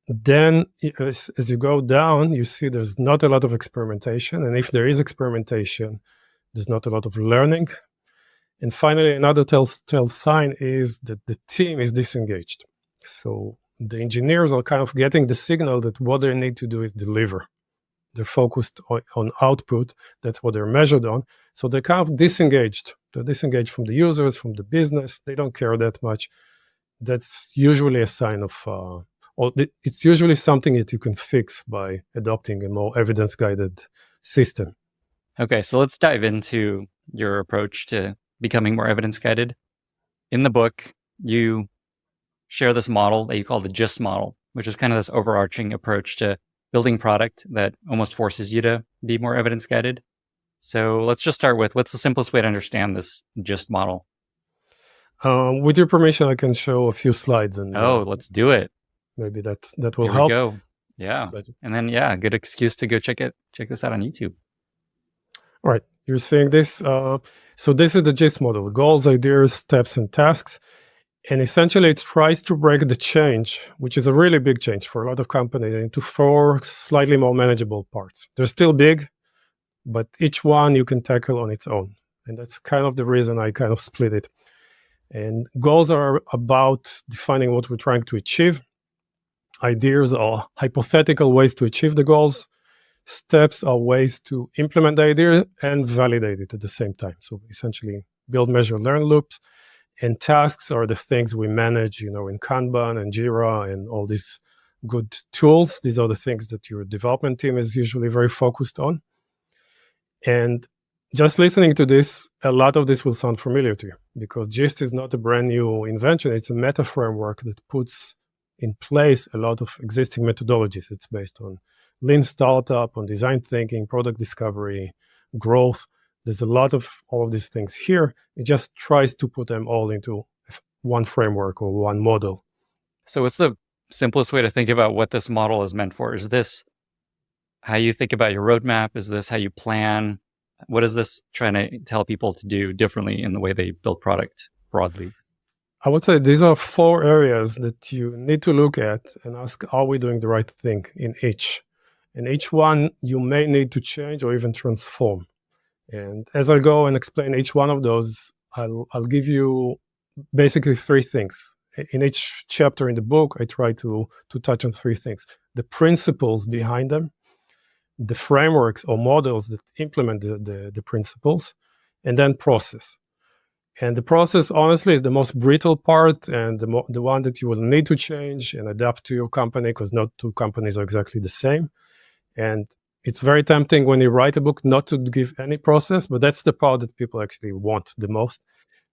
[SPEAKER 4] Then as you go down, you see there's not a lot of experimentation. And if there is experimentation, there's not a lot of learning. And finally, another telltale sign is that the team is disengaged. So the engineers are kind of getting the signal that what they need to do is deliver. They're focused on output. That's what they're measured on. So they're kind of disengaged. They're disengaged from the users, from the business. They don't care that much. That's usually a sign of, or it's usually something that you can fix by adopting a more evidence-guided system.
[SPEAKER 1] Okay, so let's dive into your approach to becoming more evidence-guided. In the book, you share this model that you call the GIST model, which is kind of this overarching approach to building product that almost forces you to be more evidence-guided. So let's just start with, what's the simplest way to understand this GIST model?
[SPEAKER 4] With your permission, I can show a few slides. And
[SPEAKER 1] let's do it.
[SPEAKER 4] Maybe that will
[SPEAKER 1] Here
[SPEAKER 4] help.
[SPEAKER 1] we go. Yeah. And then, good excuse to go check this out on YouTube.
[SPEAKER 4] All right. You're seeing this. So this is the GIST model: goals, ideas, steps, and tasks. And essentially, it tries to break the change, which is a really big change for a lot of companies, into 4 slightly more manageable parts. They're still big, but each one you can tackle on its own. And that's kind of the reason I kind of split it. And goals are about defining what we're trying to achieve. Ideas are hypothetical ways to achieve the goals. Steps are ways to implement the idea and validate it at the same time. So essentially, build, measure, learn loops. And tasks are the things we manage, in Kanban and Jira and all these good tools. These are the things that your development team is usually very focused on. And just listening to this, a lot of this will sound familiar to you, because GIST is not a brand new invention. It's a meta framework that puts in place a lot of existing methodologies. It's based on lean startup, on design thinking, product discovery, growth. There's a lot of all of these things here. It just tries to put them all into one framework or one model.
[SPEAKER 1] So what's the simplest way to think about what this model is meant for? Is this how you think about your roadmap? Is this how you plan? What is this trying to tell people to do differently in the way they build product broadly?
[SPEAKER 4] I would say these are 4 areas that you need to look at and ask, are we doing the right thing in each? And each one you may need to change or even transform. And as I'll go and explain each one of those, I'll give you basically 3 things. In each chapter in the book, I try to touch on 3 things: the principles behind them, the frameworks or models that implement the principles, and then process. And the process, honestly, is the most brittle part and the one that you will need to change and adapt to your company, because not 2 companies are exactly the same. And it's very tempting when you write a book not to give any process, but that's the part that people actually want the most.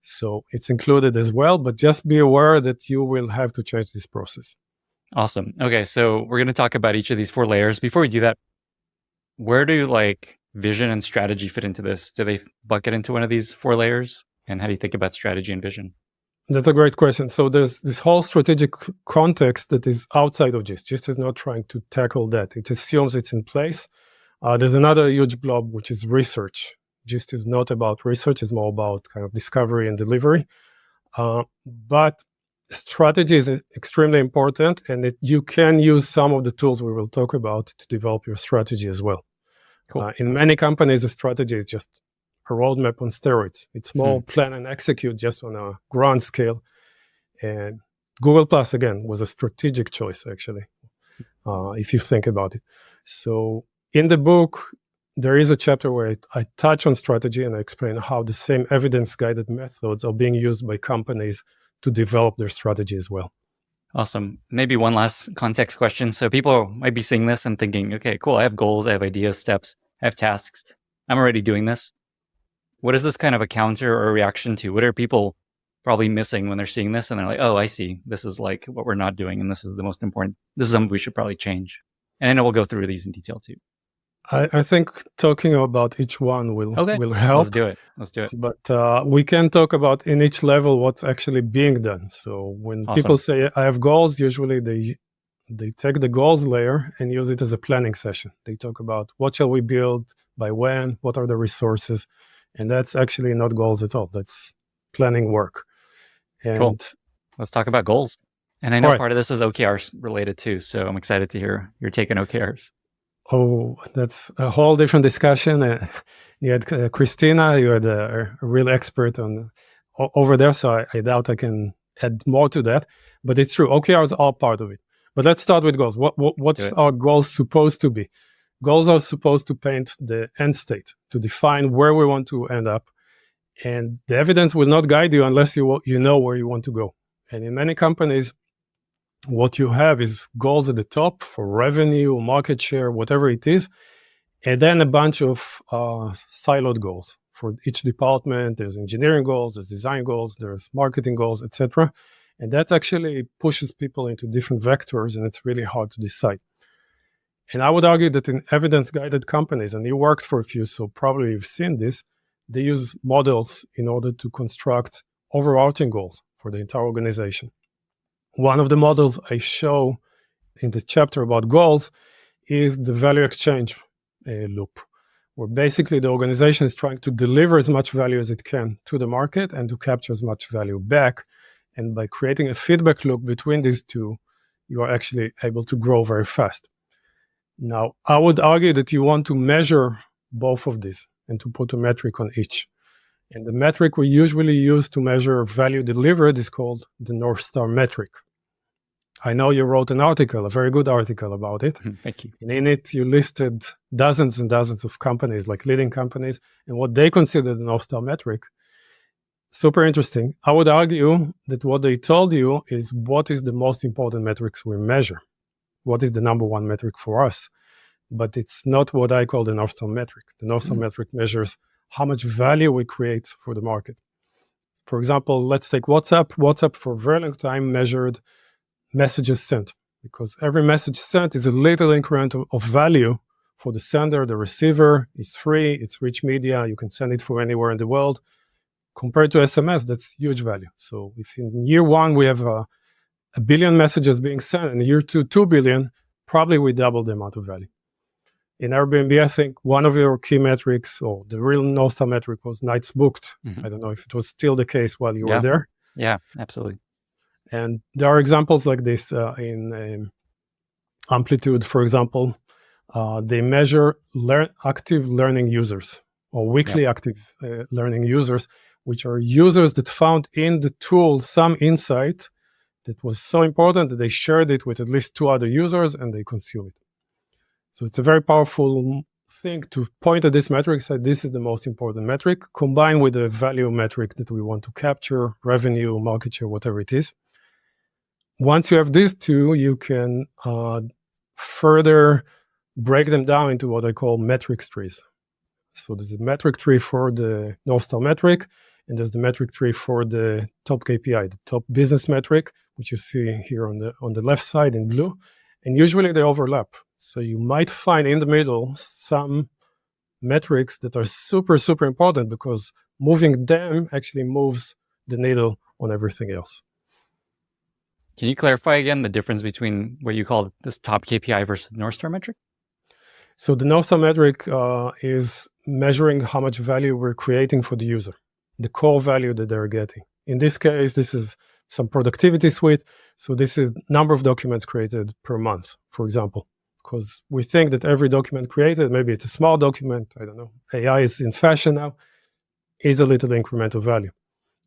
[SPEAKER 4] So it's included as well, but just be aware that you will have to change this process.
[SPEAKER 1] Awesome. Okay, so we're going to talk about each of these 4 layers. Before we do that, where do vision and strategy fit into this? Do they bucket into one of these 4 layers? And how do you think about strategy and vision?
[SPEAKER 4] That's a great question. So there's this whole strategic context that is outside of GIST. GIST is not trying to tackle that. It assumes it's in place. There's another huge blob, which is research. GIST is not about research. It's more about kind of discovery and delivery. But strategy is extremely important, and you can use some of the tools we will talk about to develop your strategy as well.
[SPEAKER 1] Cool.
[SPEAKER 4] In many companies, the strategy is just a roadmap on steroids. It's more plan and execute just on a grand scale. And Google Plus, again, was a strategic choice, actually, if you think about it. So in the book, there is a chapter where I touch on strategy and I explain how the same evidence-guided methods are being used by companies to develop their strategy as well.
[SPEAKER 1] Awesome. Maybe one last context question. So people might be seeing this and thinking, okay, cool. I have goals. I have ideas, steps, I have tasks. I'm already doing this. What is this kind of a counter or a reaction to? What are people probably missing when they're seeing this? And they're like, oh, I see. This is like what we're not doing. And this is the most important. This is something we should probably change. And I know we'll go through these in detail too.
[SPEAKER 4] I think talking about each one will help.
[SPEAKER 1] Let's do it.
[SPEAKER 4] But we can talk about in each level what's actually being done. So when people say I have goals, usually they take the goals layer and use it as a planning session. They talk about what shall we build, by when, what are the resources, and that's actually not goals at all. That's planning work. And
[SPEAKER 1] cool. Let's talk about goals. And I know part of this is OKRs related too, so I'm excited to hear your take on OKRs.
[SPEAKER 4] Oh, that's a whole different discussion. You had Christina, you had a real expert on over there, so I doubt I can add more to that. But it's true, OKRs are part of it. But let's start with goals. What's our goals supposed to be? Goals are supposed to paint the end state, to define where we want to end up. And the evidence will not guide you unless you know where you want to go. And in many companies, what you have is goals at the top for revenue, market share, whatever it is, and then a bunch of siloed goals for each department. There's engineering goals, there's design goals, there's marketing goals, etc. And that actually pushes people into different vectors, and it's really hard to decide. And I would argue that in evidence-guided companies, and you worked for a few, so probably you've seen this, they use models in order to construct overarching goals for the entire organization. One of the models I show in the chapter about goals is the value exchange loop, where basically the organization is trying to deliver as much value as it can to the market and to capture as much value back. And by creating a feedback loop between these two, you are actually able to grow very fast. Now, I would argue that you want to measure both of these and to put a metric on each. And the metric we usually use to measure value delivered is called the North Star metric. I know you wrote an article, a very good article about it.
[SPEAKER 1] Thank you.
[SPEAKER 4] And in it, you listed dozens and dozens of companies, like leading companies, and what they consider the North Star metric. Super interesting. I would argue that what they told you is what is the most important metrics we measure. What is the number one metric for us? But it's not what I call the North Star metric. The North Star metric measures how much value we create for the market. For example, let's take WhatsApp. WhatsApp for a very long time measured messages sent, because every message sent is a little increment of value for the sender, the receiver. It's free, it's rich media, you can send it from anywhere in the world. Compared to SMS, that's huge value. So if in year one we have a billion messages being sent, and in year two, 2 billion, probably we double the amount of value. In Airbnb, I think one of your key metrics, or the real North Star metric, was nights booked. I don't know if it was still the case while you were there.
[SPEAKER 1] Yeah, absolutely.
[SPEAKER 4] And there are examples like this in Amplitude, for example. They measure active learning users, or weekly active learning users, which are users that found in the tool some insight that was so important that they shared it with at least 2 other users and they consume it. So it's a very powerful thing to point at this metric, say this is the most important metric, combined with the value metric that we want to capture, revenue, market share, whatever it is. Once you have these two, you can further break them down into what I call metrics trees. So there's a metric tree for the North Star metric, and there's the metric tree for the top KPI, the top business metric, which you see here on the left side in blue. And usually they overlap. So you might find in the middle some metrics that are super, super important, because moving them actually moves the needle on everything else.
[SPEAKER 1] Can you clarify again the difference between what you call this top KPI versus the North Star metric?
[SPEAKER 4] So the North Star metric is measuring how much value we're creating for the user, the core value that they're getting. In this case, this is some productivity suite. So this is number of documents created per month, for example, because we think that every document created, maybe it's a small document, I don't know, AI is in fashion now, is a little incremental value.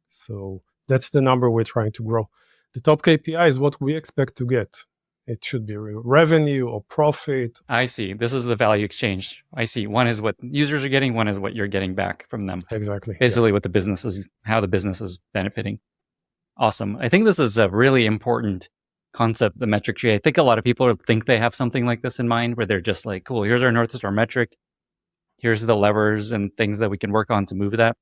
[SPEAKER 4] So that's the number we're trying to grow. The top KPI is what we expect to get. It should be revenue or profit.
[SPEAKER 1] I see. This is the value exchange. I see. One is what users are getting. One is what you're getting back from them.
[SPEAKER 4] Exactly.
[SPEAKER 1] Basically what the business is, how the business is benefiting. Awesome. I think this is a really important concept, the metric tree. I think a lot of people think they have something like this in mind where they're just like, cool, here's our North Star metric. Here's the levers and things that we can work on to move that.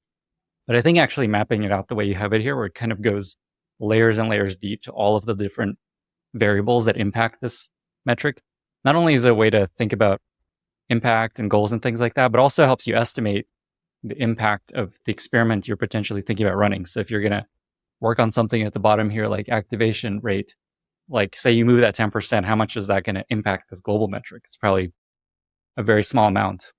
[SPEAKER 1] But I think actually mapping it out the way you have it here, where it kind of goes layers and layers deep to all of the different variables that impact this metric, not only is it a way to think about impact and goals and things like that, but also helps you estimate the impact of the experiment you're potentially thinking about running. So if you're going to work on something at the bottom here, like activation rate, like say you move that 10%, how much is that going to impact this global metric? It's probably a very small amount.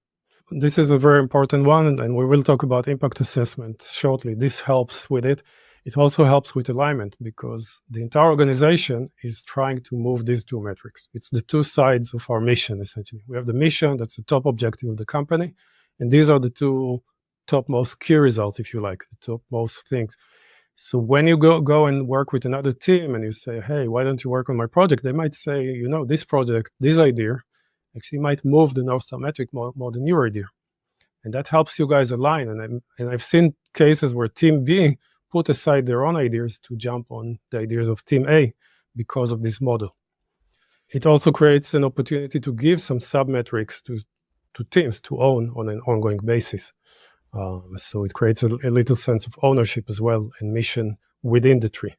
[SPEAKER 4] This is a very important one, and we will talk about impact assessment shortly. This helps with it. It also helps with alignment because the entire organization is trying to move these two metrics. It's the two sides of our mission, essentially. We have the mission, that's the top objective of the company, and these are the two topmost key results, if you like, the topmost things. So when you go and work with another team and you say, hey, why don't you work on my project? They might say, this project, this idea, actually might move the North Star metric more than your idea. And that helps you guys align. And I've seen cases where Team B put aside their own ideas to jump on the ideas of Team A because of this model. It also creates an opportunity to give some sub-metrics to teams to own on an ongoing basis. So it creates a little sense of ownership as well and mission within the tree.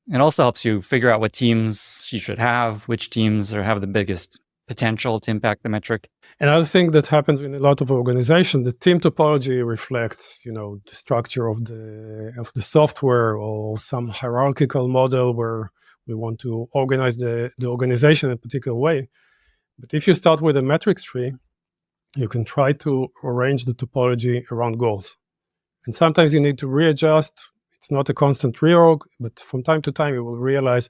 [SPEAKER 1] It also helps you figure out what teams you should have, which teams have the biggest potential to impact the metric.
[SPEAKER 4] Another thing that happens in a lot of organizations, the team topology reflects, the structure of the software or some hierarchical model where we want to organize the organization in a particular way. But if you start with a metrics tree, you can try to arrange the topology around goals. And sometimes you need to readjust. It's not a constant reorg, but from time to time you will realize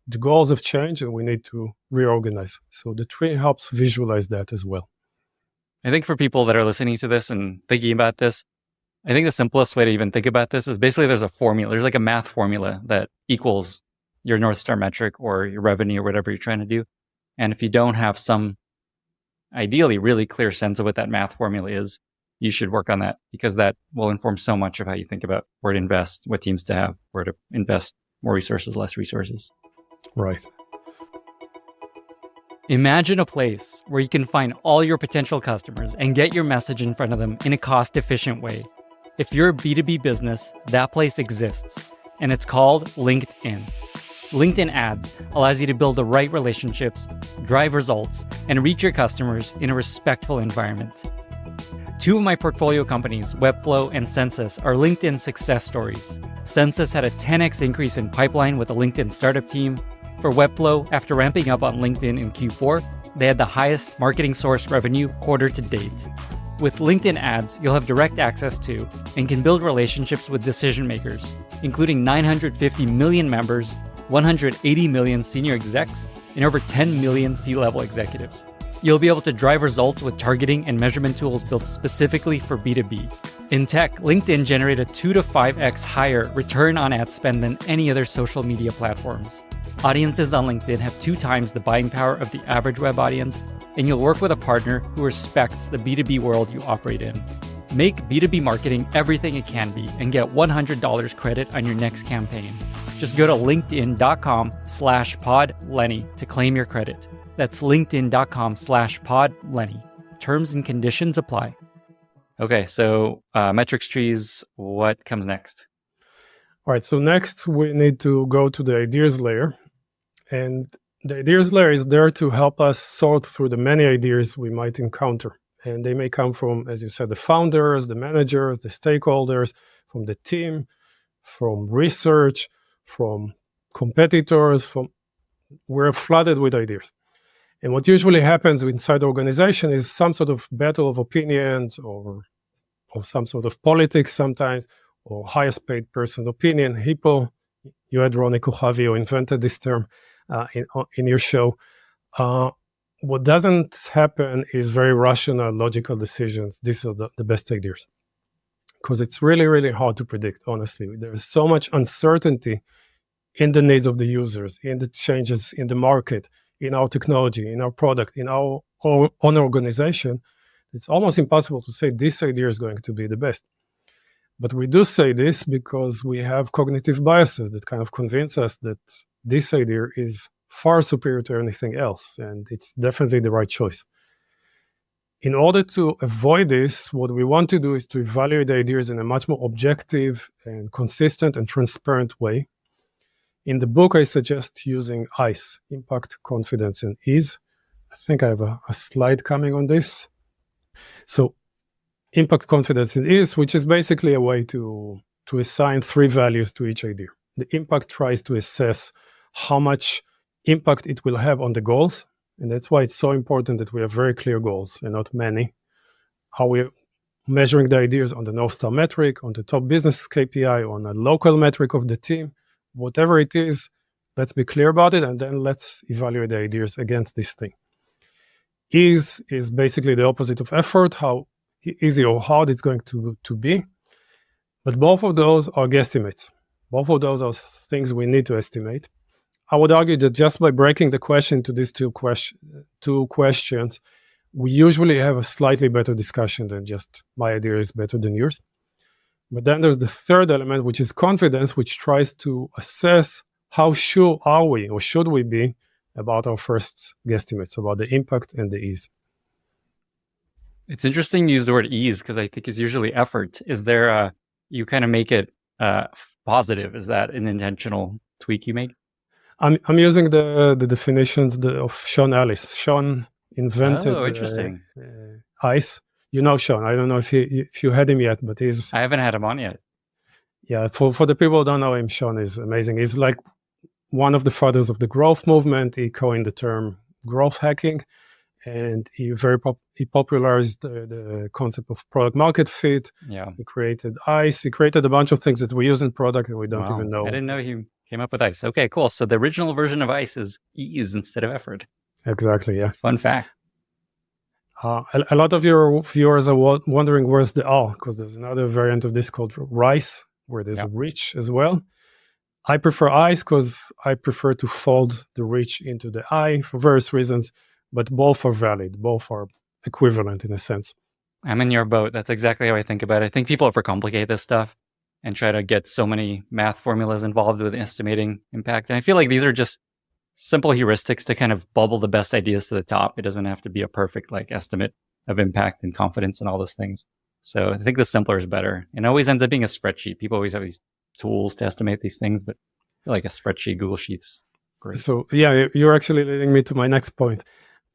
[SPEAKER 4] the goals have changed and we need to reorganize. So the tree helps visualize that as well.
[SPEAKER 1] I think for people that are listening to this and thinking about this, I think the simplest way to even think about this is basically there's a formula. There's like a math formula that equals your North Star metric or your revenue or whatever you're trying to do. And if you don't have some ideally really clear sense of what that math formula is, you should work on that because that will inform so much of how you think about where to invest, what teams to have, where to invest more resources, less resources.
[SPEAKER 4] Right.
[SPEAKER 1] Imagine a place where you can find all your potential customers and get your message in front of them in a cost-efficient way. If you're a B2B business, that place exists, and it's called LinkedIn. LinkedIn Ads allows you to build the right relationships, drive results, and reach your customers in a respectful environment. Two of my portfolio companies, Webflow and Census, are LinkedIn success stories. Census had a 10x increase in pipeline with a LinkedIn startup team. For Webflow, after ramping up on LinkedIn in Q4, they had the highest marketing source revenue quarter to date. With LinkedIn Ads, you'll have direct access to and can build relationships with decision makers, including 950 million members, 180 million senior execs, and over 10 million C-level executives. You'll be able to drive results with targeting and measurement tools built specifically for B2B. In tech, LinkedIn generated 2 to 5x higher return on ad spend than any other social media platforms. Audiences on LinkedIn have 2 times the buying power of the average web audience, and you'll work with a partner who respects the B2B world you operate in. Make B2B marketing everything it can be and get $100 credit on your next campaign. Just go to linkedin.com/podlenny to claim your credit. That's linkedin.com/podlenny. Terms and conditions apply. Okay, so metrics trees, what comes next?
[SPEAKER 4] All right, so next we need to go to the ideas layer. And the ideas layer is there to help us sort through the many ideas we might encounter. And they may come from, as you said, the founders, the managers, the stakeholders, from the team, from research, from competitors, we're flooded with ideas. And what usually happens inside the organization is some sort of battle of opinions or some sort of politics sometimes, or highest paid person's opinion. Hippo, you had Ronnie Kochavi, who invented this term in your show. What doesn't happen is very rational, logical decisions. These are the best ideas. Because it's really, really hard to predict, honestly. There's so much uncertainty in the needs of the users, in the changes in the market, in our technology, in our product, in our own organization. It's almost impossible to say this idea is going to be the best. But we do say this because we have cognitive biases that kind of convince us that this idea is far superior to anything else, and it's definitely the right choice. In order to avoid this, what we want to do is to evaluate the ideas in a much more objective and consistent and transparent way. In the book, I suggest using ICE, Impact, Confidence, and Ease. I think I have a slide coming on this. So Impact, Confidence, and Ease, which is basically a way to assign 3 values to each idea. The impact tries to assess how much impact it will have on the goals. And that's why it's so important that we have very clear goals and not many. How we're measuring the ideas on the North Star metric, on the top business KPI, on a local metric of the team, whatever it is, let's be clear about it, and then let's evaluate the ideas against this thing. Ease is basically the opposite of effort, how easy or hard it's going to be. But both of those are guesstimates. Both of those are things we need to estimate. I would argue that just by breaking the question to these two questions, we usually have a slightly better discussion than just my idea is better than yours. But then there's the third element, which is confidence, which tries to assess how sure are we or should we be about our first guesstimates, about the impact and the ease.
[SPEAKER 1] It's interesting to use the word ease because I think it's usually effort. Is there you kind of make it positive? Is that an intentional tweak you make?
[SPEAKER 4] I'm using the definitions of Sean Ellis. Sean invented ICE. You know Sean. I don't know if you had him yet, but
[SPEAKER 1] I haven't had him on yet.
[SPEAKER 4] Yeah, for the people who don't know him, Sean is amazing. He's like one of the fathers of the growth movement. He coined the term growth hacking, and he popularized the concept of product market fit.
[SPEAKER 1] Yeah,
[SPEAKER 4] he created ICE. He created a bunch of things that we use in product and we don't even know.
[SPEAKER 1] I didn't know he came up with ICE. Okay, cool. So the original version of ICE is ease instead of effort.
[SPEAKER 4] Exactly. Yeah.
[SPEAKER 1] Fun fact.
[SPEAKER 4] A lot of your viewers are wondering where's the R, because there's another variant of this called RICE, where there's a reach as well. I prefer ICE because I prefer to fold the reach into the I for various reasons, but both are valid. Both are equivalent in a sense.
[SPEAKER 1] I'm in your boat. That's exactly how I think about it. I think people overcomplicate this stuff and try to get so many math formulas involved with estimating impact. And I feel like these are just simple heuristics to kind of bubble the best ideas to the top. It doesn't have to be a perfect estimate of impact and confidence and all those things. So I think the simpler is better. And it always ends up being a spreadsheet. People always have these tools to estimate these things, but I feel like a spreadsheet, Google Sheets, great.
[SPEAKER 4] So yeah, you're actually leading me to my next point.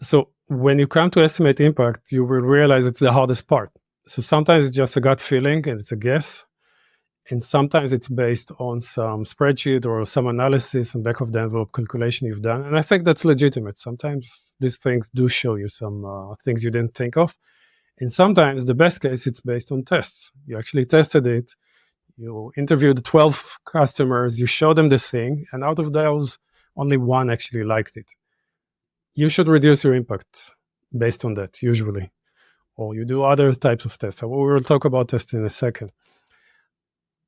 [SPEAKER 4] So when you come to estimate impact, you will realize it's the hardest part. So sometimes it's just a gut feeling and it's a guess. And sometimes it's based on some spreadsheet or some analysis and back of the envelope calculation you've done. And I think that's legitimate. Sometimes these things do show you some things you didn't think of. And sometimes the best case, it's based on tests. You actually tested it. You interviewed 12 customers. You showed them the thing. And out of those, only one actually liked it. You should reduce your impact based on that, usually. Or you do other types of tests. We will talk about tests in a second.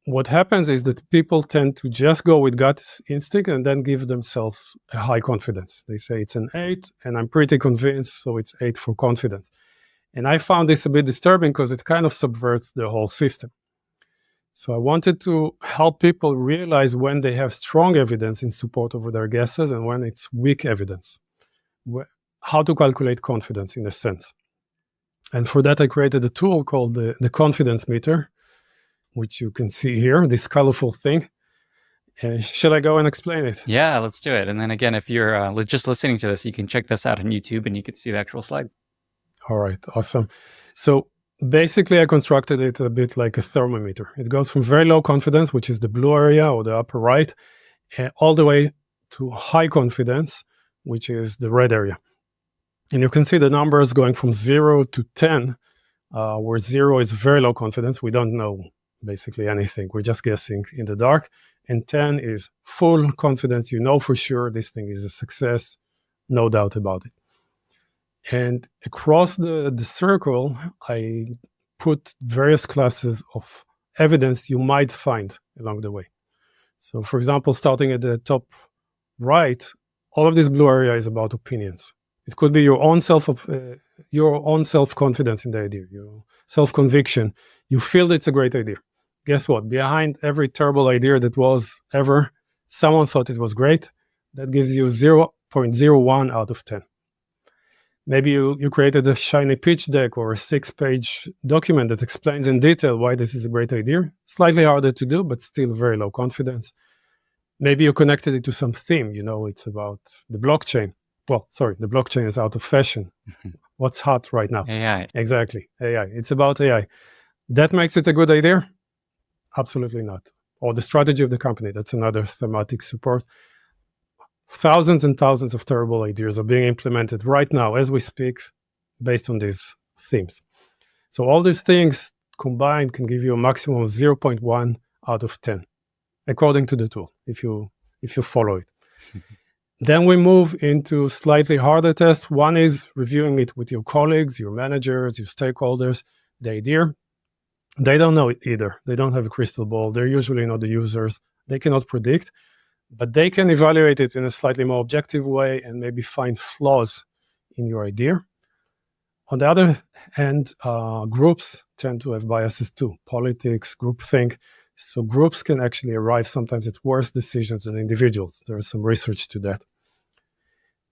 [SPEAKER 4] What happens is that people tend to just go with gut instinct and then give themselves a high confidence. They say it's an 8 and I'm pretty convinced, so it's 8 for confidence. And I found this a bit disturbing because it kind of subverts the whole system. So I wanted to help people realize when they have strong evidence in support of their guesses and when it's weak evidence. How to calculate confidence in a sense. And for that, I created a tool called the confidence meter, which you can see here, this colorful thing. Shall I go and explain it?
[SPEAKER 1] Yeah, let's do it. And then again, if you're just listening to this, you can check this out on YouTube and you can see the actual slide.
[SPEAKER 4] All right, awesome. So basically, I constructed it a bit like a thermometer. It goes from very low confidence, which is the blue area or the upper right, all the way to high confidence, which is the red area. And you can see the numbers going from 0 to 10, where 0 is very low confidence. We don't know basically anything. We're just guessing in the dark. And 10 is full confidence. You know for sure this thing is a success. No doubt about it. And across the circle, I put various classes of evidence you might find along the way. So for example, starting at the top right, all of this blue area is about opinions. It could be your own self-confidence in the idea, your self-conviction. You feel it's a great idea. Guess what? Behind every terrible idea that was ever, someone thought it was great. That gives you 0.01 out of 10. Maybe you created a shiny pitch deck or a 6-page document that explains in detail why this is a great idea. Slightly harder to do, but still very low confidence. Maybe you connected it to some theme. It's about the blockchain. Well, sorry, the blockchain is out of fashion. What's hot right now?
[SPEAKER 1] AI.
[SPEAKER 4] Exactly, AI. It's about AI. That makes it a good idea? Absolutely not. Or the strategy of the company. That's another thematic support. Thousands and thousands of terrible ideas are being implemented right now as we speak based on these themes. So all these things combined can give you a maximum of 0.1 out of 10, according to the tool, if you follow it. Then we move into slightly harder tests. One is reviewing it with your colleagues, your managers, your stakeholders, the idea. They don't know it either. They don't have a crystal ball. They're usually not the users. They cannot predict. But they can evaluate it in a slightly more objective way and maybe find flaws in your idea. On the other hand, groups tend to have biases too. Politics, groupthink. So groups can actually arrive sometimes at worse decisions than individuals. There is some research to that.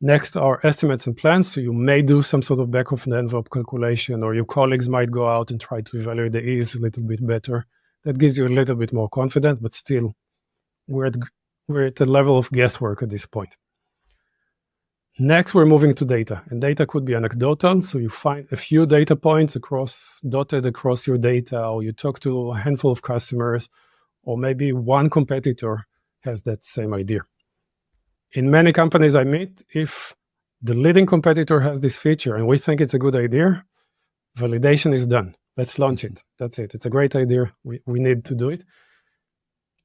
[SPEAKER 4] Next are estimates and plans. So you may do some sort of back of the envelope calculation, or your colleagues might go out and try to evaluate the ease a little bit better. That gives you a little bit more confidence, but still we're at the level of guesswork at this point. Next, we're moving to data. And data could be anecdotal. So you find a few data points dotted across your data, or you talk to a handful of customers, or maybe one competitor has that same idea. In many companies I meet, if the leading competitor has this feature and we think it's a good idea, validation is done. Let's launch it. That's it. It's a great idea. We need to do it.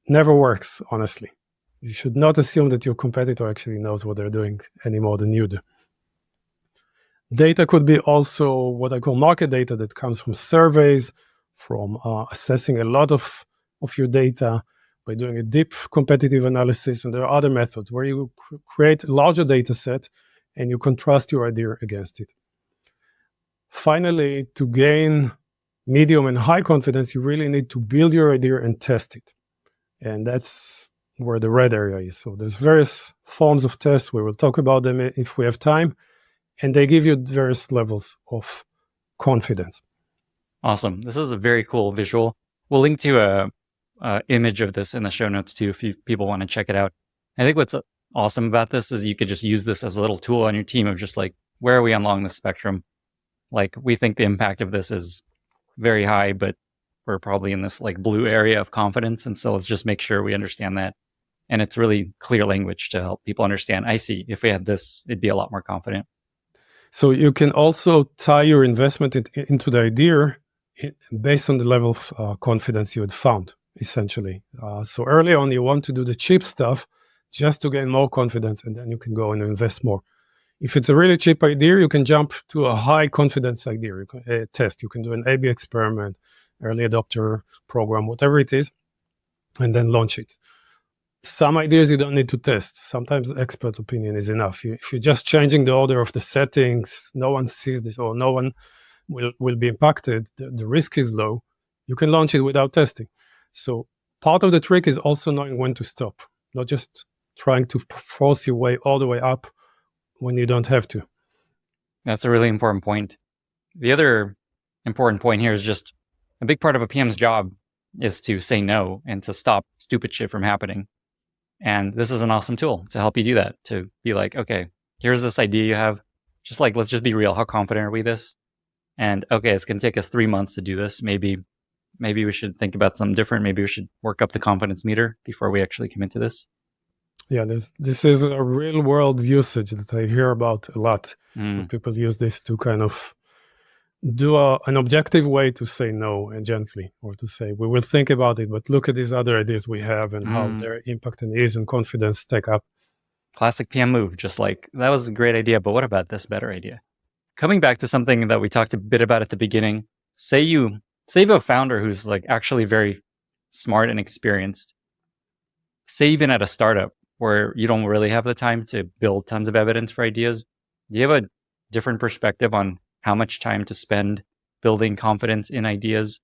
[SPEAKER 4] Never works, honestly. You should not assume that your competitor actually knows what they're doing any more than you do. Data could be also what I call market data that comes from surveys, from assessing a lot of your data by doing a deep competitive analysis. And there are other methods where you create a larger data set and you contrast your idea against it. Finally, to gain medium and high confidence, you really need to build your idea and test it. And that's where the red area is. So there's various forms of tests. We will talk about them if we have time. And they give you various levels of confidence.
[SPEAKER 1] Awesome. This is a very cool visual. We'll link to a image of this in the show notes too, if people want to check it out. I think what's awesome about this is you could just use this as a little tool on your team of just like, where are we along the spectrum? Like, we think the impact of this is very high, but we're probably in this like blue area of confidence. And so let's just make sure we understand that. And it's really clear language to help people understand. I see, if we had this, it'd be a lot more confident.
[SPEAKER 4] So you can also tie your investment into the idea based on the level of confidence you had found, essentially. So early on, you want to do the cheap stuff just to gain more confidence, and then you can go and invest more. If it's a really cheap idea, you can jump to a high confidence idea. You can test. You can do an A/B experiment, early adopter program, whatever it is, and then launch it. Some ideas you don't need to test. Sometimes expert opinion is enough. If you're just changing the order of the settings, no one sees this or no one will be impacted, the risk is low, you can launch it without testing. So part of the trick is also knowing when to stop, not just trying to force your way all the way up when you don't have to.
[SPEAKER 1] That's a really important point. The other important point here is just a big part of a PM's job is to say no and to stop stupid shit from happening. And this is an awesome tool to help you do that, to be like, okay, here's this idea you have. Just like, let's just be real. How confident are we this? And okay, it's going to take us 3 months to do this. Maybe we should think about something different. Maybe we should work up the confidence meter before we actually commit to this.
[SPEAKER 4] Yeah, this is a real world usage that I hear about a lot. People use this to kind of do an objective way to say no and gently, or to say, we will think about it, but look at these other ideas we have and how their impact and ease and confidence stack up.
[SPEAKER 1] Classic PM move, just like, that was a great idea, but what about this better idea? Coming back to something that we talked a bit about at the beginning, say you have a founder who's like actually very smart and experienced, say even at a startup where you don't really have the time to build tons of evidence for ideas. Do you have a different perspective on how much time to spend building confidence in ideas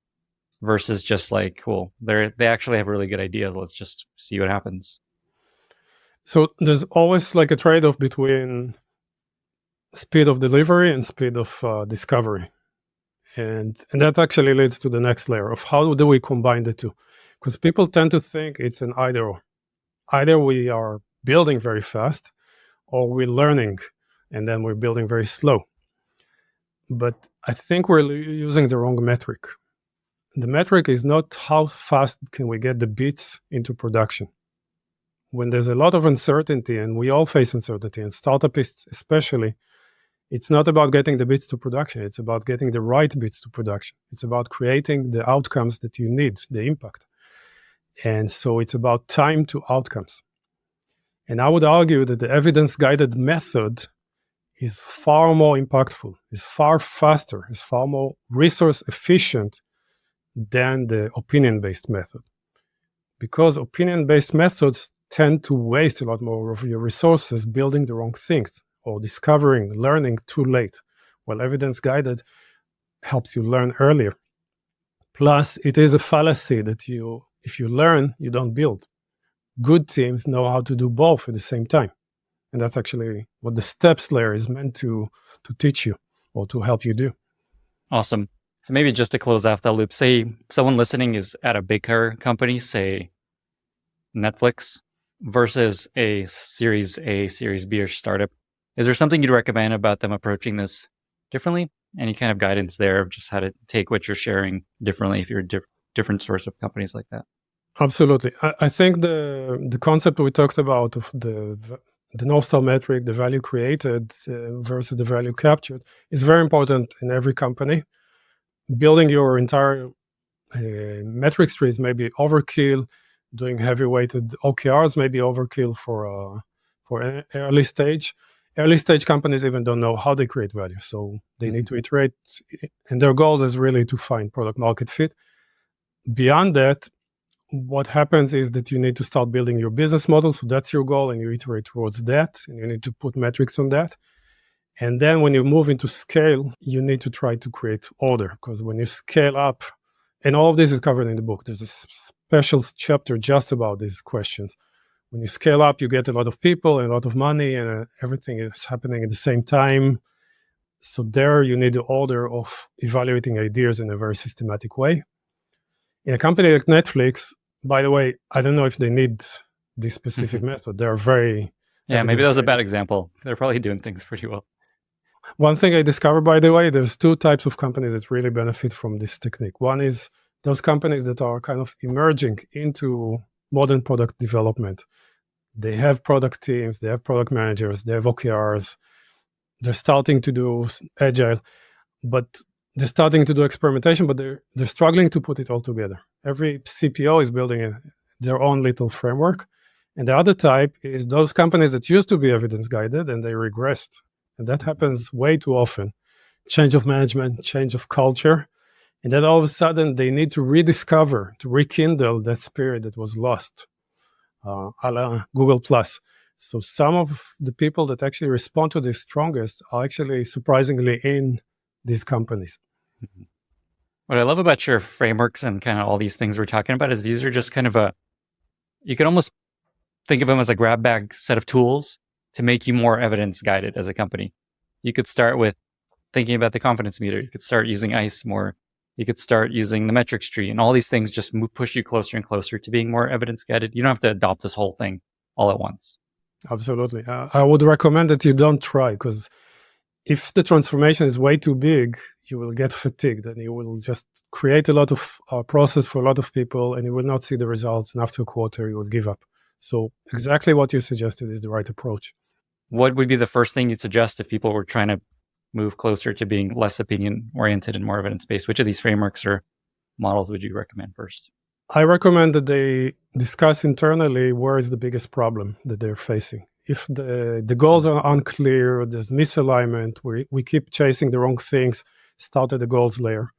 [SPEAKER 1] versus just like, cool, they actually have really good ideas. Let's just see what happens.
[SPEAKER 4] So there's always like a trade-off between speed of delivery and speed of discovery. And that actually leads to the next layer of how do we combine the two? Because people tend to think it's an either or. Either we are building very fast or we're learning and then we're building very slow. But I think we're using the wrong metric. The metric is not how fast can we get the bits into production. When there's a lot of uncertainty, and we all face uncertainty, and startups especially, it's not about getting the bits to production. It's about getting the right bits to production. It's about creating the outcomes that you need, the impact. And so it's about time to outcomes. And I would argue that the evidence-guided method is far more impactful, is far faster, is far more resource efficient than the opinion-based method. Because opinion-based methods tend to waste a lot more of your resources building the wrong things or discovering, learning too late, while evidence-guided helps you learn earlier. Plus, it is a fallacy that if you learn, you don't build. Good teams know how to do both at the same time. And that's actually what the steps layer is meant to teach you or to help you do.
[SPEAKER 1] Awesome. So maybe just to close off that loop, say someone listening is at a bigger company, say Netflix, versus a Series A, Series B or startup. Is there something you'd recommend about them approaching this differently? Any kind of guidance there of just how to take what you're sharing differently if you're a different source of companies like that?
[SPEAKER 4] Absolutely. I think the concept we talked about of the North Star metric, the value created versus the value captured, is very important in every company. Building your entire metrics trees may be overkill. Doing heavy-weighted OKRs may be overkill for an early stage. Early stage companies even don't know how they create value, so they need to iterate. And their goal is really to find product market fit. Beyond that, what happens is that you need to start building your business model. So that's your goal, and you iterate towards that, and you need to put metrics on that. And then when you move into scale, you need to try to create order, because when you scale up, and all of this is covered in the book, there's a special chapter just about these questions. When you scale up, you get a lot of people and a lot of money, and everything is happening at the same time. So there you need the order of evaluating ideas in a very systematic way. In a company like Netflix, by the way, I don't know if they need this specific method. They're very...
[SPEAKER 1] Yeah, maybe that was a bad example. They're probably doing things pretty well.
[SPEAKER 4] One thing I discovered, by the way, there's two types of companies that really benefit from this technique. One is those companies that are kind of emerging into modern product development. They have product teams, they have product managers, they have OKRs. They're starting to do agile, but they're starting to do experimentation, but they're struggling to put it all together. Every CPO is building their own little framework. And the other type is those companies that used to be evidence-guided and they regressed. And that happens way too often. Change of management, change of culture. And then all of a sudden they need to rediscover, to rekindle that spirit that was lost, a la Google+. So some of the people that actually respond to this strongest are actually surprisingly in these companies.
[SPEAKER 1] What I love about your frameworks and kind of all these things we're talking about is these are just kind of you can almost think of them as a grab bag set of tools to make you more evidence guided as a company. You could start with thinking about the confidence meter. You could start using ICE more. You could start using the metrics tree, and all these things just push you closer and closer to being more evidence guided. You don't have to adopt this whole thing all at once.
[SPEAKER 4] Absolutely. I would recommend that you don't try, because if the transformation is way too big, you will get fatigued and you will just create a lot of process for a lot of people and you will not see the results. And after a quarter, you will give up. So exactly what you suggested is the right approach.
[SPEAKER 1] What would be the first thing you'd suggest if people were trying to move closer to being less opinion-oriented and more evidence-based? Which of these frameworks or models would you recommend first?
[SPEAKER 4] I recommend that they discuss internally where is the biggest problem that they're facing. If the goals are unclear, there's misalignment, we keep chasing the wrong things, start at the goals layer.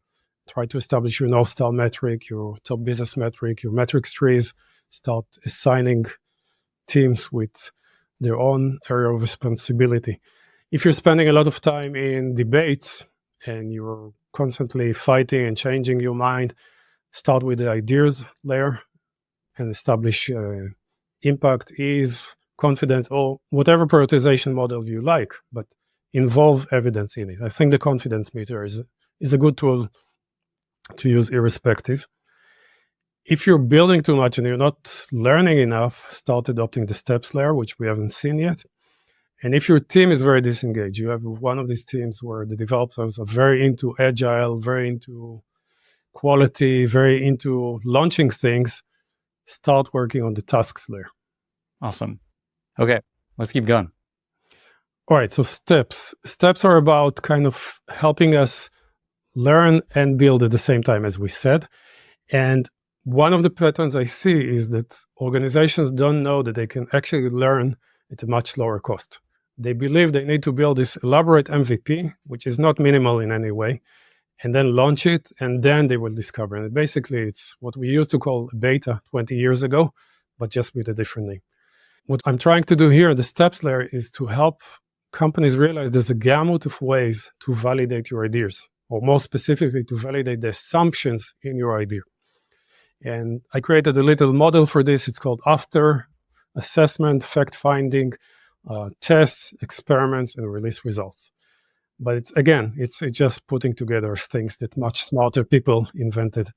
[SPEAKER 4] Try to establish your North Star metric, your top business metric, your metrics trees. Start assigning teams with their own area of responsibility. If you're spending a lot of time in debates and you're constantly fighting and changing your mind, start with the ideas layer and establish impact, ease, confidence, or whatever prioritization model you like, but involve evidence in it. I think the confidence meter is a good tool to use irrespective. If you're building too much and you're not learning enough, start adopting the steps layer, which we haven't seen yet. And if your team is very disengaged, you have one of these teams where the developers are very into agile, very into quality, very into launching things, start working on the tasks layer.
[SPEAKER 1] Awesome. Okay, let's keep going.
[SPEAKER 4] All right, so steps. Steps are about kind of helping us learn and build at the same time, as we said. And one of the patterns I see is that organizations don't know that they can actually learn at a much lower cost. They believe they need to build this elaborate MVP, which is not minimal in any way, and then launch it, and then they will discover. And basically, it's what we used to call beta 20 years ago, but just with a different name. What I'm trying to do here in the steps layer is to help companies realize there's a gamut of ways to validate your ideas, or more specifically, to validate the assumptions in your idea. And I created a little model for this. It's called after assessment, fact-finding, tests, experiments, and release results. But it's just putting together things that much smarter people invented.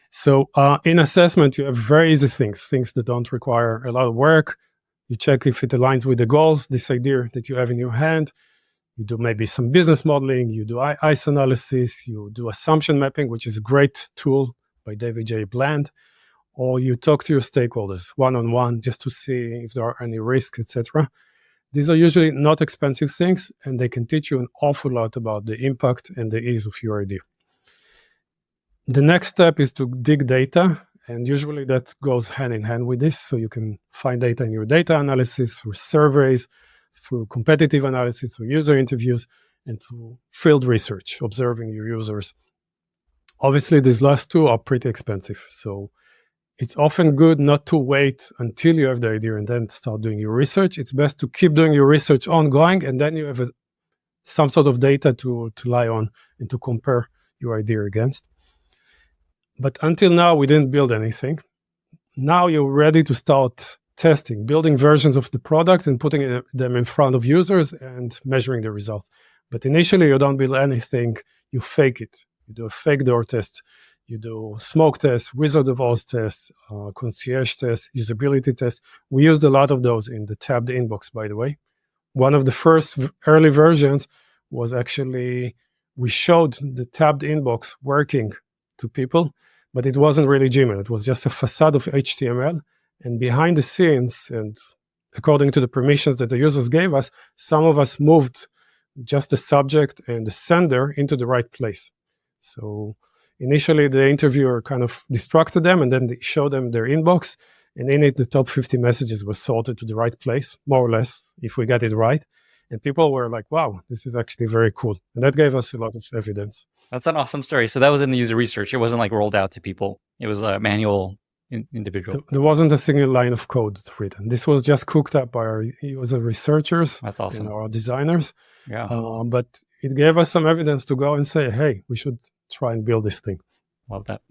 [SPEAKER 4] So in assessment, you have very easy things that don't require a lot of work. You check if it aligns with the goals, this idea that you have in your hand. You do maybe some business modeling. You do ICE analysis. You do assumption mapping, which is a great tool by David J. Bland. Or you talk to your stakeholders one-on-one just to see if there are any risks, etc. These are usually not expensive things, and they can teach you an awful lot about the impact and the ease of your idea. The next step is to dig data, and usually that goes hand in hand with this. So you can find data in your data analysis, through surveys, through competitive analysis, through user interviews, and through field research, observing your users. Obviously, these last two are pretty expensive. So it's often good not to wait until you have the idea and then start doing your research. It's best to keep doing your research ongoing, and then you have some sort of data to lie on and to compare your idea against. But until now, we didn't build anything. Now you're ready to start testing, building versions of the product and putting them in front of users and measuring the results. But initially, you don't build anything. You fake it. You do a fake door test. You do smoke tests, Wizard of Oz tests, concierge tests, usability tests. We used a lot of those in the tabbed inbox, by the way. One of the first early versions was actually, we showed the tabbed inbox working to people, but it wasn't really Gmail. It was just a facade of HTML. And behind the scenes, and according to the permissions that the users gave us, some of us moved just the subject and the sender into the right place. So initially, the interviewer kind of distracted them, and then they showed them their inbox. And in it, the top 50 messages were sorted to the right place, more or less, if we got it right. And people were like, wow, this is actually very cool. And that gave us a lot of evidence.
[SPEAKER 1] That's an awesome story. So that was in the user research. It wasn't like rolled out to people. It was a manual individual.
[SPEAKER 4] There wasn't a single line of code written. This was just cooked up by our user researchers.
[SPEAKER 1] That's awesome.
[SPEAKER 4] And our designers.
[SPEAKER 1] Yeah.
[SPEAKER 4] But it gave us some evidence to go and say, hey, we should try and build this thing.
[SPEAKER 1] Love that.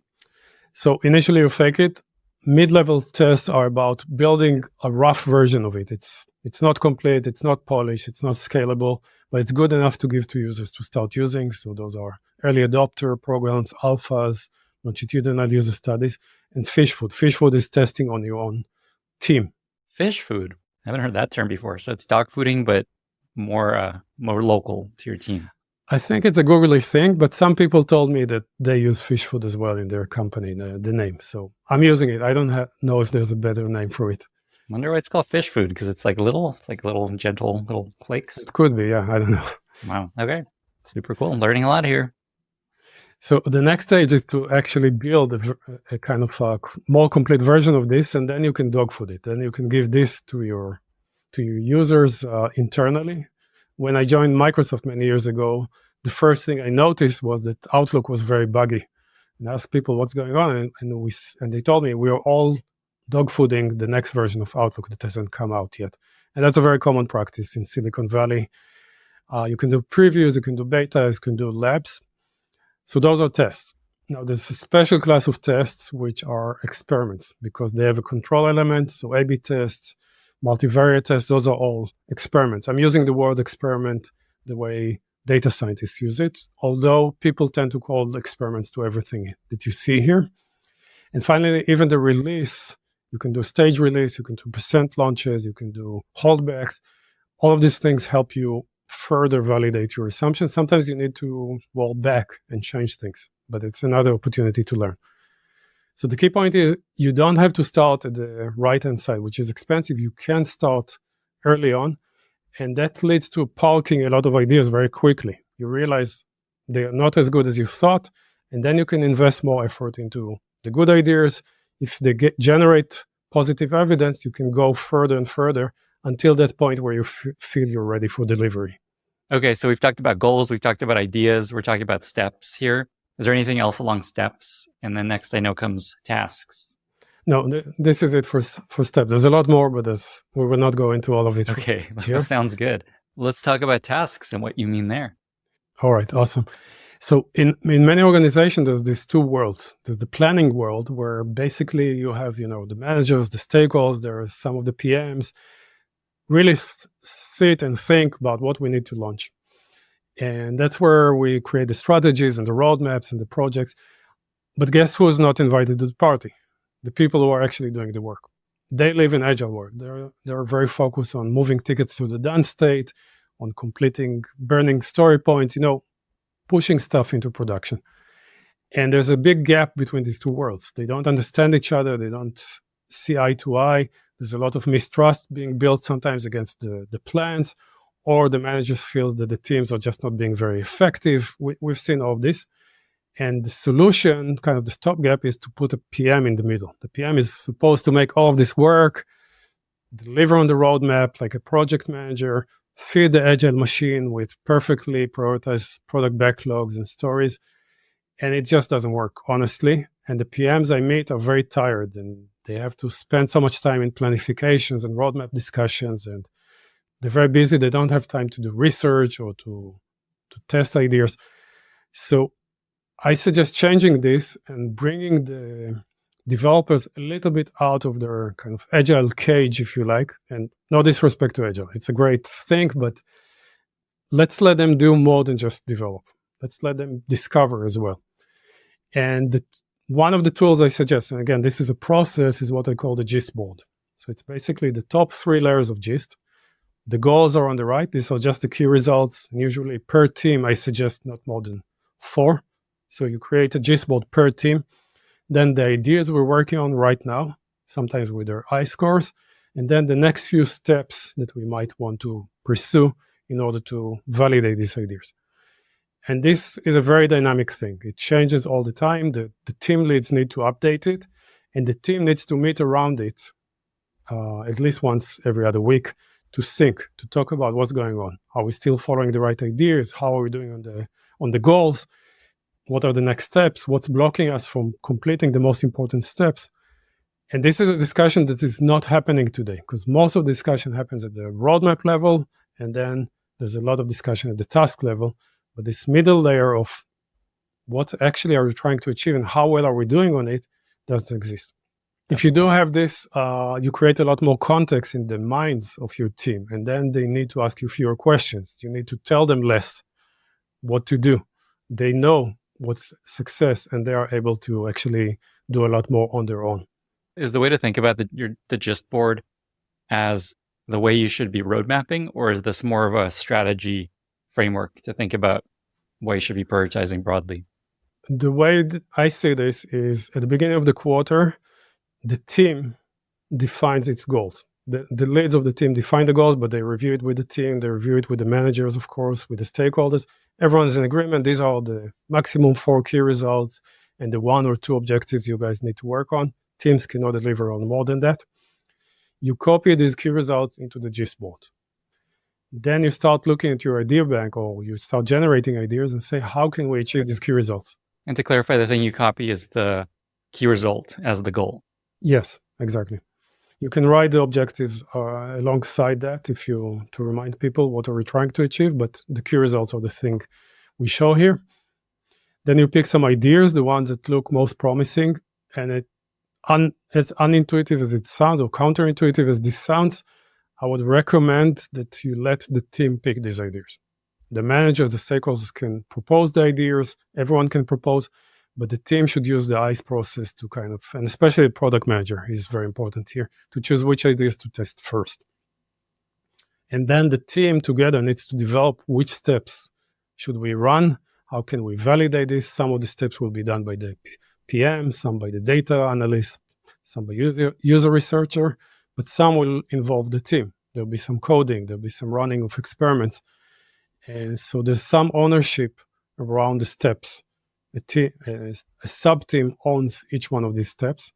[SPEAKER 4] So initially you fake it. Mid-level tests are about building a rough version of it. It's not complete, it's not polished, it's not scalable, but it's good enough to give to users to start using. So those are early adopter programs, alphas, longitudinal user studies, and fish food. Fish food is testing on your own team.
[SPEAKER 1] Fish food. I haven't heard that term before. So it's dog fooding, but more local to your team.
[SPEAKER 4] I think it's a googly thing, but some people told me that they use fish food as well in their company, the name. So I'm using it. I don't know if there's a better name for it.
[SPEAKER 1] I wonder why it's called fish food, because it's like little gentle little flakes.
[SPEAKER 4] It could be, yeah. I don't know.
[SPEAKER 1] Wow. Okay. Super cool. I'm learning a lot here.
[SPEAKER 4] So the next stage is to actually build a kind of a more complete version of this, and then you can dog food it. Then you can give this to your users internally. When I joined Microsoft many years ago, the first thing I noticed was that Outlook was very buggy. And I asked people what's going on, and they told me we are all dog fooding the next version of Outlook that hasn't come out yet. And that's a very common practice in Silicon Valley. You can do previews, you can do betas, you can do labs. So those are tests. Now, there's a special class of tests which are experiments because they have a control element. So A/B tests, multivariate tests, those are all experiments. I'm using the word experiment the way data scientists use it, although people tend to call experiments to everything that you see here. And finally, even the release, you can do stage release, you can do percent launches, you can do holdbacks. All of these things help you further validate your assumptions. Sometimes you need to roll back and change things, but it's another opportunity to learn. So the key point is you don't have to start at the right-hand side, which is expensive. You can start early on, and that leads to parking a lot of ideas very quickly. You realize they are not as good as you thought, and then you can invest more effort into the good ideas. If they generate positive evidence, you can go further and further until that point where you feel you're ready for delivery.
[SPEAKER 1] Okay, so we've talked about goals, we've talked about ideas, we're talking about steps here. Is there anything else along steps? And then next I know comes tasks.
[SPEAKER 4] No, this is it for steps. There's a lot more, but we will not go into all of it.
[SPEAKER 1] Okay, that sounds good. Let's talk about tasks and what you mean there.
[SPEAKER 4] All right, awesome. So in many organizations, there's these two worlds. There's the planning world where basically you have, the managers, the stakeholders, there are some of the PMs, really sit and think about what we need to launch. And that's where we create the strategies and the roadmaps and the projects. But guess who's not invited to the party? The people who are actually doing the work. They live in agile world. They're very focused on moving tickets to the done state, on completing burning story points, pushing stuff into production. And there's a big gap between these two worlds. They don't understand each other. They don't see eye to eye. There's a lot of mistrust being built sometimes against the plans, or the managers feel that the teams are just not being very effective. We've seen all of this. And the solution, kind of the stopgap, is to put a PM in the middle. The PM is supposed to make all of this work, deliver on the roadmap like a project manager, feed the agile machine with perfectly prioritized product backlogs and stories. And it just doesn't work, honestly. And the PMs I meet are very tired, and they have to spend so much time in planifications and roadmap discussions, and they're very busy. They don't have time to do research or to test ideas. So I suggest changing this and bringing the developers a little bit out of their kind of agile cage, if you like. And no disrespect to agile. It's a great thing, but let's let them do more than just develop. Let's let them discover as well. And one of the tools I suggest, and again, this is a process, is what I call the gist board. So it's basically the top 3 layers of gist. The goals are on the right. These are just the key results. And usually per team, I suggest not more than 4. So you create a gist board per team. Then the ideas we're working on right now, sometimes with their I scores, and then the next few steps that we might want to pursue in order to validate these ideas. And this is a very dynamic thing. It changes all the time. The team leads need to update it, and the team needs to meet around it at least once every other week to sync, to talk about what's going on. Are we still following the right ideas? How are we doing on the goals? What are the next steps? What's blocking us from completing the most important steps? And this is a discussion that is not happening today, because most of the discussion happens at the roadmap level, and then there's a lot of discussion at the task level. But this middle layer of what actually are we trying to achieve and how well are we doing on it doesn't exist. If you do have this, you create a lot more context in the minds of your team, and then they need to ask you fewer questions. You need to tell them less what to do. They know what's success, and they are able to actually do a lot more on their own.
[SPEAKER 1] Is the way to think about the gist board as the way you should be road mapping, or is this more of a strategy framework to think about why you should be prioritizing broadly?
[SPEAKER 4] The way that I see this is at the beginning of the quarter, the team defines its goals. The leads of the team define the goals, but they review it with the team, they review it with the managers, of course, with the stakeholders. Everyone's in agreement. These are the maximum 4 key results and the 1 or 2 objectives you guys need to work on. Teams cannot deliver on more than that. You copy these key results into the gist board. Then you start looking at your idea bank, or you start generating ideas and say, how can we achieve these key results?
[SPEAKER 1] And to clarify, the thing you copy is the key result as the goal.
[SPEAKER 4] Yes, exactly. You can write the objectives alongside that to remind people what are we trying to achieve, but the key results are the thing we show here. Then you pick some ideas, the ones that look most promising, and as unintuitive as it sounds, or counterintuitive as this sounds, I would recommend that you let the team pick these ideas. The manager, the stakeholders can propose the ideas, everyone can propose, but the team should use the ICE process to kind of, and especially the product manager is very important here, to choose which ideas to test first. And then the team together needs to develop which steps should we run, how can we validate this. Some of the steps will be done by the PM, some by the data analyst, some by user researcher, but some will involve the team. There'll be some coding, there'll be some running of experiments. And so there's some ownership around the steps. A sub-team owns each one of these steps.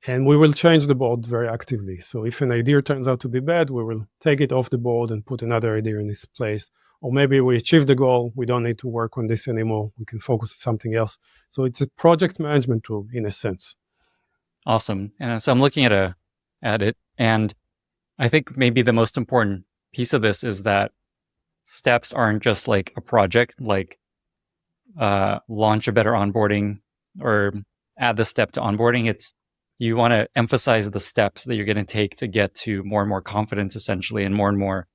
[SPEAKER 4] And we will change the board very actively. So if an idea turns out to be bad, we will take it off the board and put another idea in its place. Or maybe we achieve the goal, we don't need to work on this anymore. We can focus on something else. So it's a project management tool in a sense.
[SPEAKER 1] Awesome. And so I'm looking at it, and I think maybe the most important piece of this is that steps aren't just like a project, like launch a better onboarding or add the step to onboarding. It's you want to emphasize the steps that you're going to take to get to more and more confidence, essentially, and more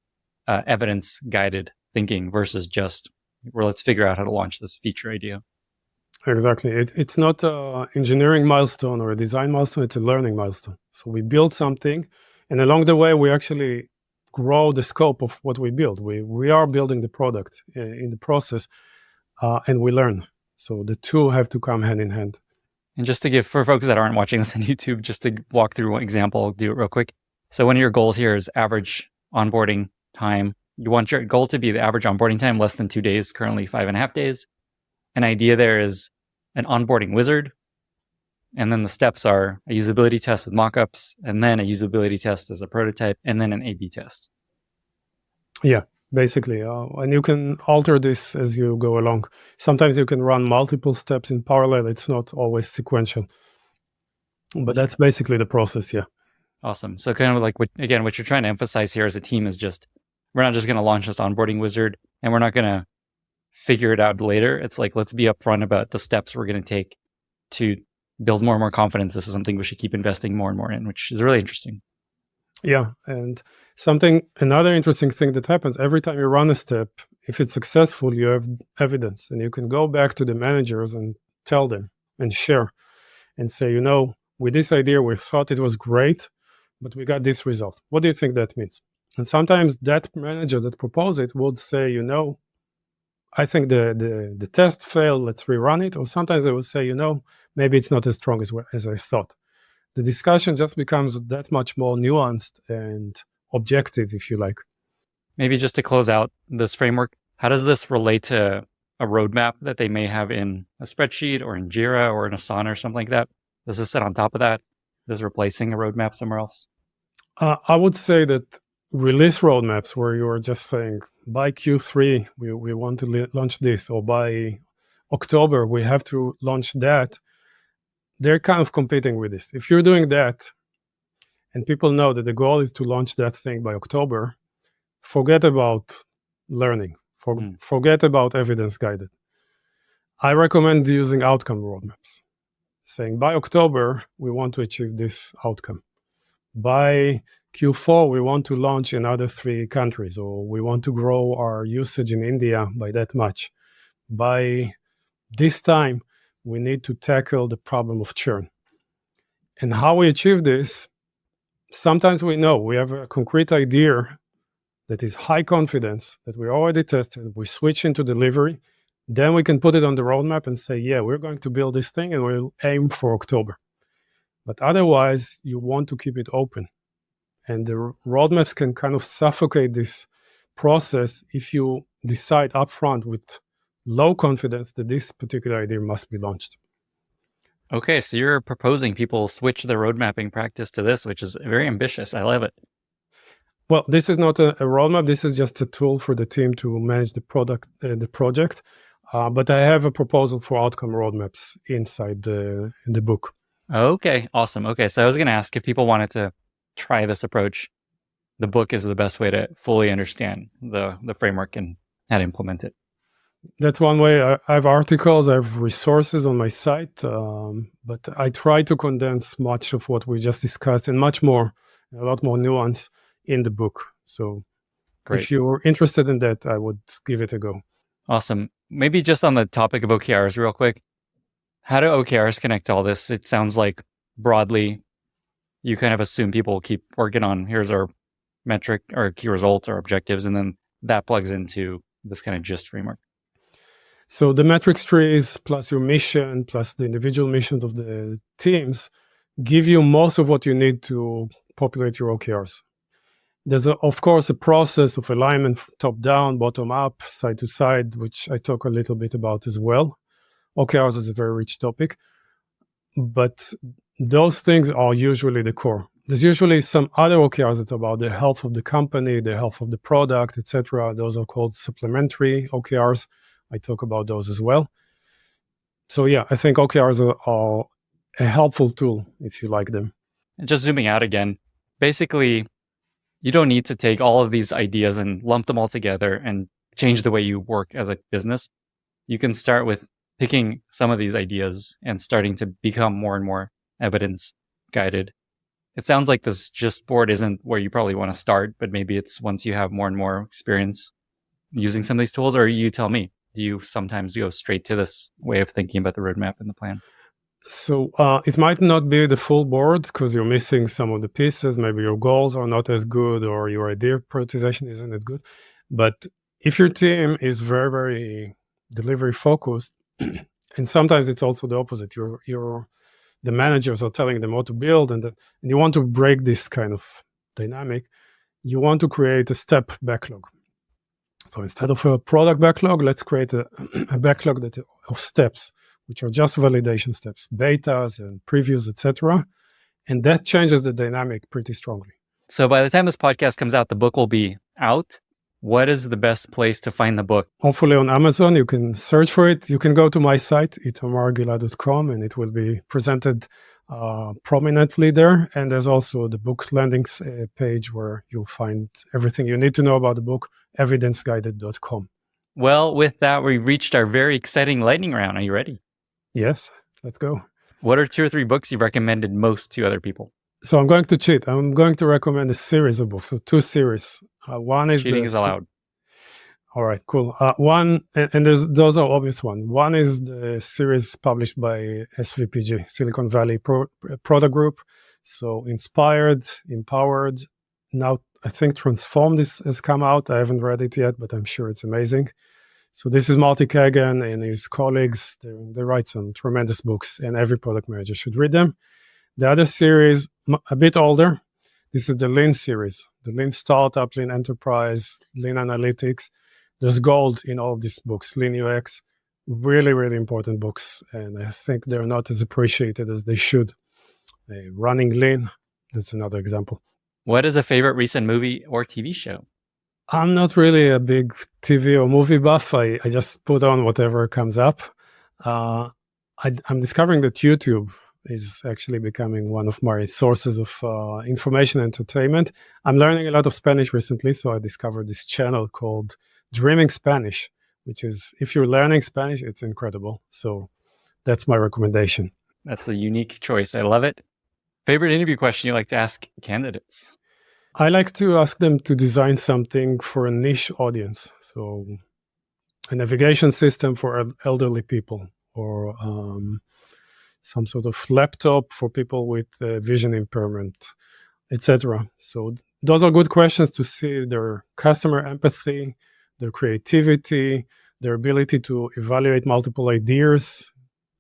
[SPEAKER 1] evidence-guided thinking versus just, well, let's figure out how to launch this feature idea.
[SPEAKER 4] Exactly. It's not an engineering milestone or a design milestone. It's a learning milestone. So we build something, and along the way, we actually grow the scope of what we build. We are building the product in the process, and we learn. So the two have to come hand in hand.
[SPEAKER 1] And just to give, for folks that aren't watching this on YouTube, just to walk through one example, I'll do it real quick. So one of your goals here is average onboarding time. You want your goal to be the average onboarding time less than 2 days, currently 5.5 days. An idea there is an onboarding wizard. And then the steps are a usability test with mockups, and then a usability test as a prototype, and then an A/B test.
[SPEAKER 4] Yeah, basically. And you can alter this as you go along. Sometimes you can run multiple steps in parallel. It's not always sequential. But that's basically the process, yeah.
[SPEAKER 1] Awesome. So kind of like, what you're trying to emphasize here as a team is just, we're not just going to launch this onboarding wizard, and we're not going to figure it out later. It's like, let's be upfront about the steps we're going to take to build more and more confidence. This is something we should keep investing more and more in, which is really interesting.
[SPEAKER 4] Yeah. And another interesting thing that happens every time you run a step, if it's successful, you have evidence, and you can go back to the managers and tell them and share and say, with this idea, we thought it was great, but we got this result. What do you think that means? And sometimes that manager that proposed it would say, I think the test failed, let's rerun it. Or sometimes they will say, maybe it's not as strong as I thought. The discussion just becomes that much more nuanced and objective, if you like.
[SPEAKER 1] Maybe just to close out this framework, how does this relate to a roadmap that they may have in a spreadsheet or in Jira or in Asana or something like that? Does this sit on top of that? Is this replacing a roadmap somewhere else?
[SPEAKER 4] I would say that release roadmaps where you are just saying, by Q3, we want to launch this, or by October, we have to launch that. They're kind of competing with this. If you're doing that, and people know that the goal is to launch that thing by October, forget about learning. Forget about evidence-guided. I recommend using outcome roadmaps, saying by October, we want to achieve this outcome. By Q4, we want to launch in other 3 countries, or we want to grow our usage in India by that much. By this time, we need to tackle the problem of churn. And how we achieve this, sometimes we know we have a concrete idea that is high confidence, that we already tested, we switch into delivery, then we can put it on the roadmap and say, yeah, we're going to build this thing and we'll aim for October. But otherwise, you want to keep it open. And the roadmaps can kind of suffocate this process if you decide upfront with low confidence that this particular idea must be launched.
[SPEAKER 1] Okay, so you're proposing people switch their road mapping practice to this, which is very ambitious. I love it.
[SPEAKER 4] Well, this is not a roadmap. This is just a tool for the team to manage the project. But I have a proposal for outcome roadmaps inside the book.
[SPEAKER 1] Okay, awesome. Okay, so I was going to ask if people wanted to try this approach, the book is the best way to fully understand the framework and how to implement it.
[SPEAKER 4] That's one way. I have articles, I have resources on my site, but I try to condense much of what we just discussed and much more, a lot more nuance in the book. So
[SPEAKER 1] Great.
[SPEAKER 4] if you're interested in that, I would give it a go.
[SPEAKER 1] Awesome. Maybe just on the topic of OKRs real quick. How do OKRs connect to all this? It sounds like broadly, you kind of assume people will keep working on here's our metric or key results or objectives, and then that plugs into this kind of GIST framework.
[SPEAKER 4] So the metrics trees plus your mission plus the individual missions of the teams give you most of what you need to populate your OKRs. There's, of course, a process of alignment top down, bottom up, side to side, which I talk a little bit about as well. OKRs is a very rich topic, but those things are usually the core. There's usually some other OKRs that are about the health of the company, the health of the product, etc. Those are called supplementary OKRs. I talk about those as well. So yeah, I think OKRs are a helpful tool if you like them.
[SPEAKER 1] And just zooming out again, basically, you don't need to take all of these ideas and lump them all together and change the way you work as a business. You can start with picking some of these ideas and starting to become more and more evidence guided. It sounds like this GIST board isn't where you probably want to start, but maybe it's once you have more and more experience using some of these tools, or you tell me, do you sometimes go straight to this way of thinking about the roadmap and the plan?
[SPEAKER 4] So it might not be the full board because you're missing some of the pieces. Maybe your goals are not as good or your idea prioritization isn't as good. But if your team is very, very delivery focused, and sometimes it's also the opposite. The managers are telling them what to build, and you want to break this kind of dynamic. You want to create a step backlog. So instead of a product backlog, let's create a backlog of steps, which are just validation steps, betas and previews, etc. And that changes the dynamic pretty strongly.
[SPEAKER 1] So by the time this podcast comes out, the book will be out. What is the best place to find the book?
[SPEAKER 4] Hopefully on Amazon, you can search for it. You can go to my site, itamargila.com, and it will be presented prominently there. And there's also the book landing page where you'll find everything you need to know about the book, evidenceguided.com.
[SPEAKER 1] Well, with that, we've reached our very exciting lightning round. Are you ready?
[SPEAKER 4] Yes, let's go.
[SPEAKER 1] What are 2 or 3 books you've recommended most to other people?
[SPEAKER 4] So I'm going to cheat. I'm going to recommend a series of books. So 2 series. One is
[SPEAKER 1] cheating is allowed.
[SPEAKER 4] All right, cool. One, and those are obvious ones. One is the series published by SVPG, Silicon Valley Product Group. So Inspired, Empowered. Now, I think Transformed has come out. I haven't read it yet, but I'm sure it's amazing. So this is Marty Kagan and his colleagues. They write some tremendous books, and every product manager should read them. The other series, a bit older, this is the Lean series, the Lean Startup, Lean Enterprise, Lean Analytics. There's gold in all of these books, Lean UX, really, really important books. And I think they're not as appreciated as they should. Running Lean, that's another example.
[SPEAKER 1] What is a favorite recent movie or TV show?
[SPEAKER 4] I'm not really a big TV or movie buff. I just put on whatever comes up. I'm discovering that YouTube is actually becoming one of my sources of information and entertainment. I'm learning a lot of Spanish recently, so I discovered this channel called Dreaming Spanish, which is, if you're learning Spanish, it's incredible. So that's my recommendation.
[SPEAKER 1] That's a unique choice. I love it. Favorite interview question you like to ask candidates?
[SPEAKER 4] I like to ask them to design something for a niche audience. So a navigation system for elderly people, or some sort of laptop for people with vision impairment, etc. So those are good questions to see their customer empathy, their creativity, their ability to evaluate multiple ideas,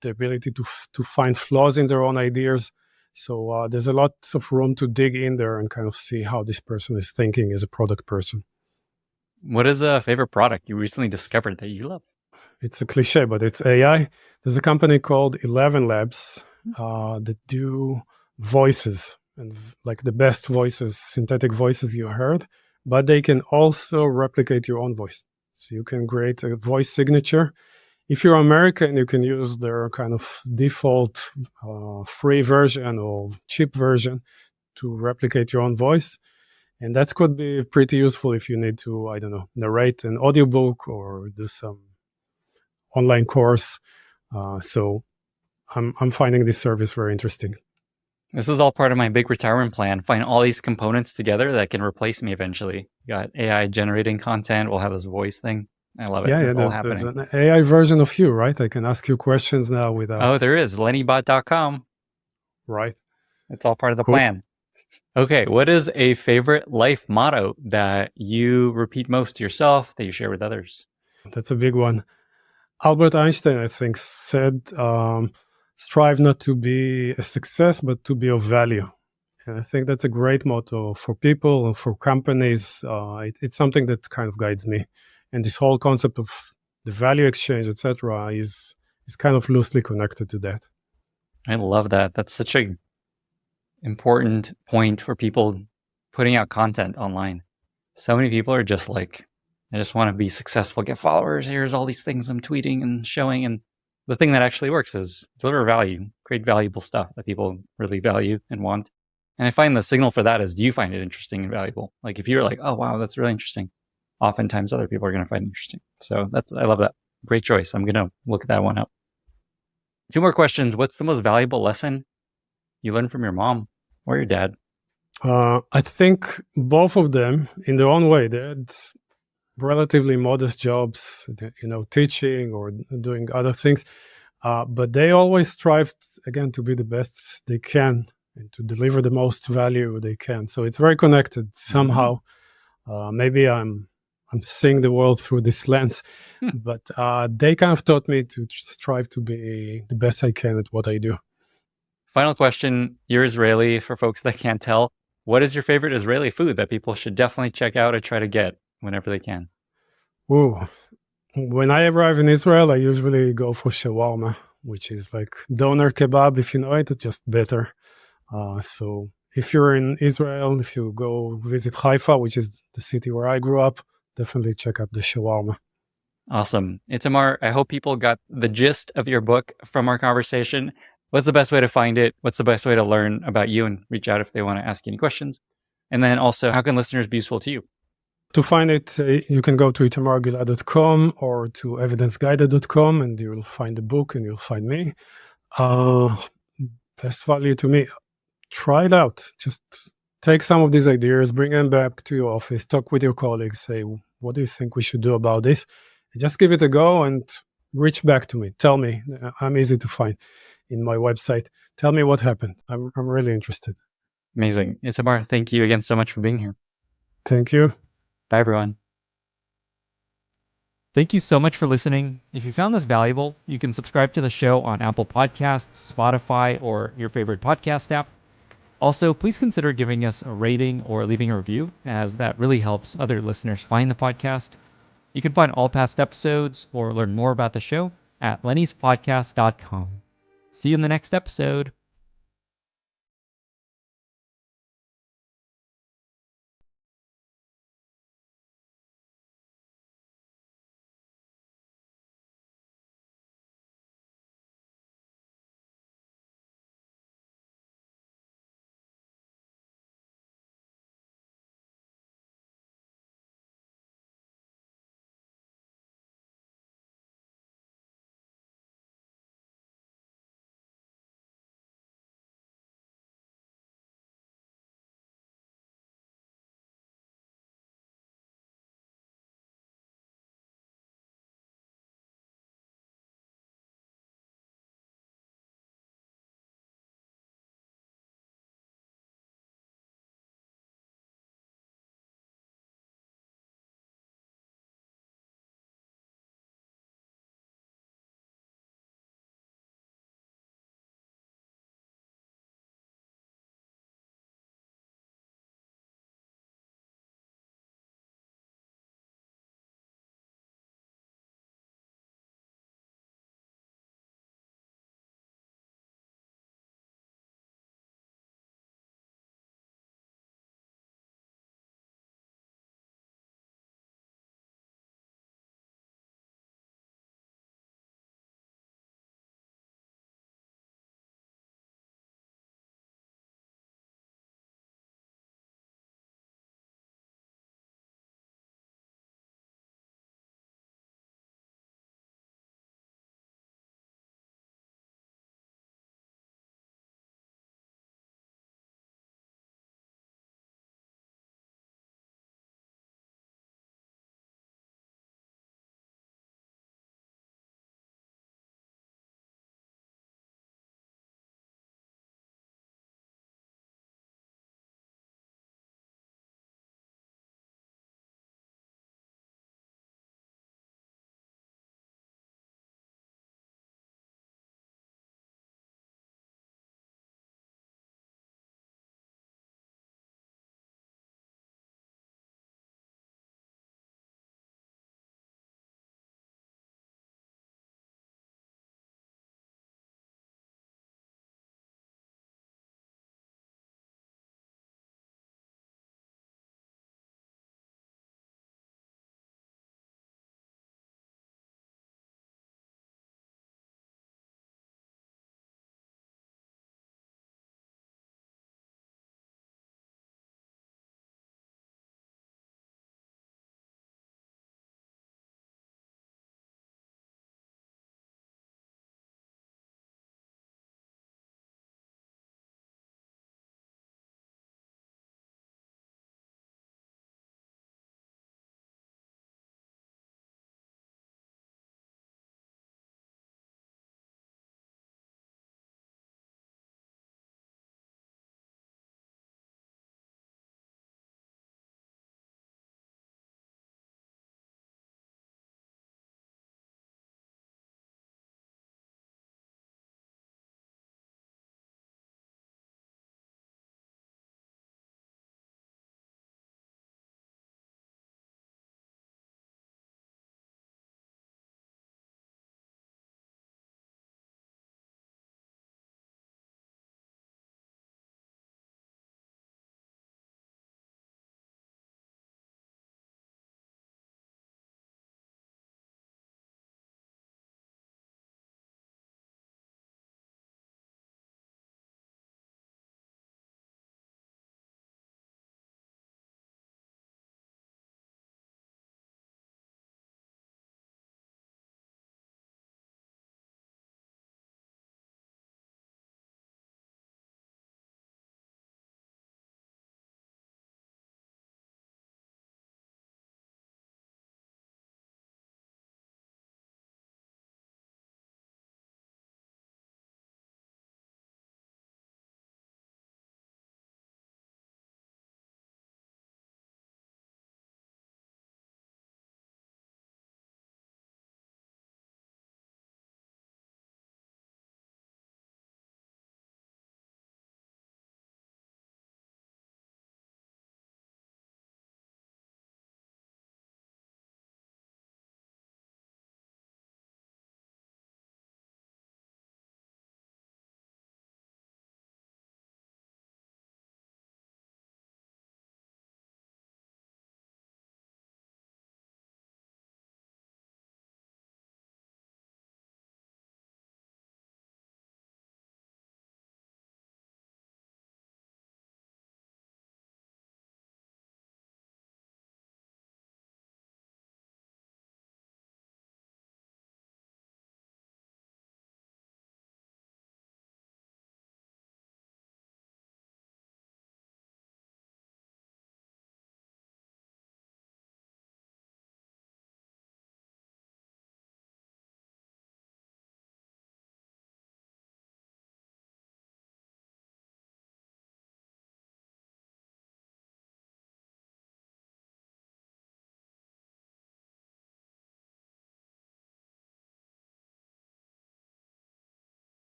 [SPEAKER 4] the ability to find flaws in their own ideas. So there's a lot of room to dig in there and kind of see how this person is thinking as a product person.
[SPEAKER 1] What is a favorite product you recently discovered that you love?
[SPEAKER 4] It's a cliche, but it's AI. There's a company called 11 Labs that do voices, and like the best voices, synthetic voices you heard, but they can also replicate your own voice. So you can create a voice signature. If you're American, you can use their kind of default free version or cheap version to replicate your own voice. And that could be pretty useful if you need to, I don't know, narrate an audiobook or do some online course. So I'm finding this service very interesting.
[SPEAKER 1] This is all part of my big retirement plan. Find all these components together that can replace me eventually. You got AI generating content. We'll have this voice thing. I love it.
[SPEAKER 4] Yeah,
[SPEAKER 1] It's all
[SPEAKER 4] there's
[SPEAKER 1] happening.
[SPEAKER 4] an AI version of you, right? I can ask you questions now without.
[SPEAKER 1] Oh, there is. Lennybot.com.
[SPEAKER 4] Right.
[SPEAKER 1] It's all part of the
[SPEAKER 4] Cool.
[SPEAKER 1] plan. Okay, what is a favorite life motto that you repeat most to yourself, that you share with others?
[SPEAKER 4] That's a big one. Albert Einstein, I think, said, strive not to be a success, but to be of value. And I think that's a great motto for people and for companies. It's something that kind of guides me. And this whole concept of the value exchange, etc., is kind of loosely connected to that.
[SPEAKER 1] I love that. That's such a important point for people putting out content online. So many people are just like, I just want to be successful, get followers. Here's all these things I'm tweeting and showing. And the thing that actually works is deliver value, create valuable stuff that people really value and want. And I find the signal for that is, do you find it interesting and valuable? Like if you're like, oh, wow, that's really interesting. Oftentimes other people are going to find it interesting. So I love that. Great choice. I'm going to look that one up. 2 more questions. What's the most valuable lesson you learned from your mom or your dad?
[SPEAKER 4] I think both of them, in their own way, they had relatively modest jobs, teaching or doing other things. But they always strived, again, to be the best they can and to deliver the most value they can. So it's very connected somehow. Maybe I'm seeing the world through this lens, but they kind of taught me to strive to be the best I can at what I do.
[SPEAKER 1] Final question. You're Israeli, for folks that can't tell. What is your favorite Israeli food that people should definitely check out or try to get whenever they can?
[SPEAKER 4] Ooh. When I arrive in Israel, I usually go for shawarma, which is like doner kebab, if you know it, it's just better. So if you're in Israel, if you go visit Haifa, which is the city where I grew up, definitely check out the shawarma.
[SPEAKER 1] Awesome. Itamar, I hope people got the gist of your book from our conversation. What's the best way to find it? What's the best way to learn about you and reach out if they want to ask you any questions? And then also, how can listeners be useful to you?
[SPEAKER 4] To find it, you can go to itamargila.com or to evidenceguided.com and you'll find the book and you'll find me. Best value to me, try it out. Just take some of these ideas, bring them back to your office, talk with your colleagues, say, what do you think we should do about this? And just give it a go and reach back to me. Tell me. I'm easy to find in my website. Tell me what happened. I'm really interested.
[SPEAKER 1] Amazing. Itamar, thank you again so much for being here.
[SPEAKER 4] Thank you.
[SPEAKER 1] Bye, everyone. Thank you so much for listening. If you found this valuable, you can subscribe to the show on Apple Podcasts, Spotify, or your favorite podcast app. Also, please consider giving us a rating or leaving a review, as that really helps other listeners find the podcast. You can find all past episodes or learn more about the show at lennyspodcast.com. See you in the next episode.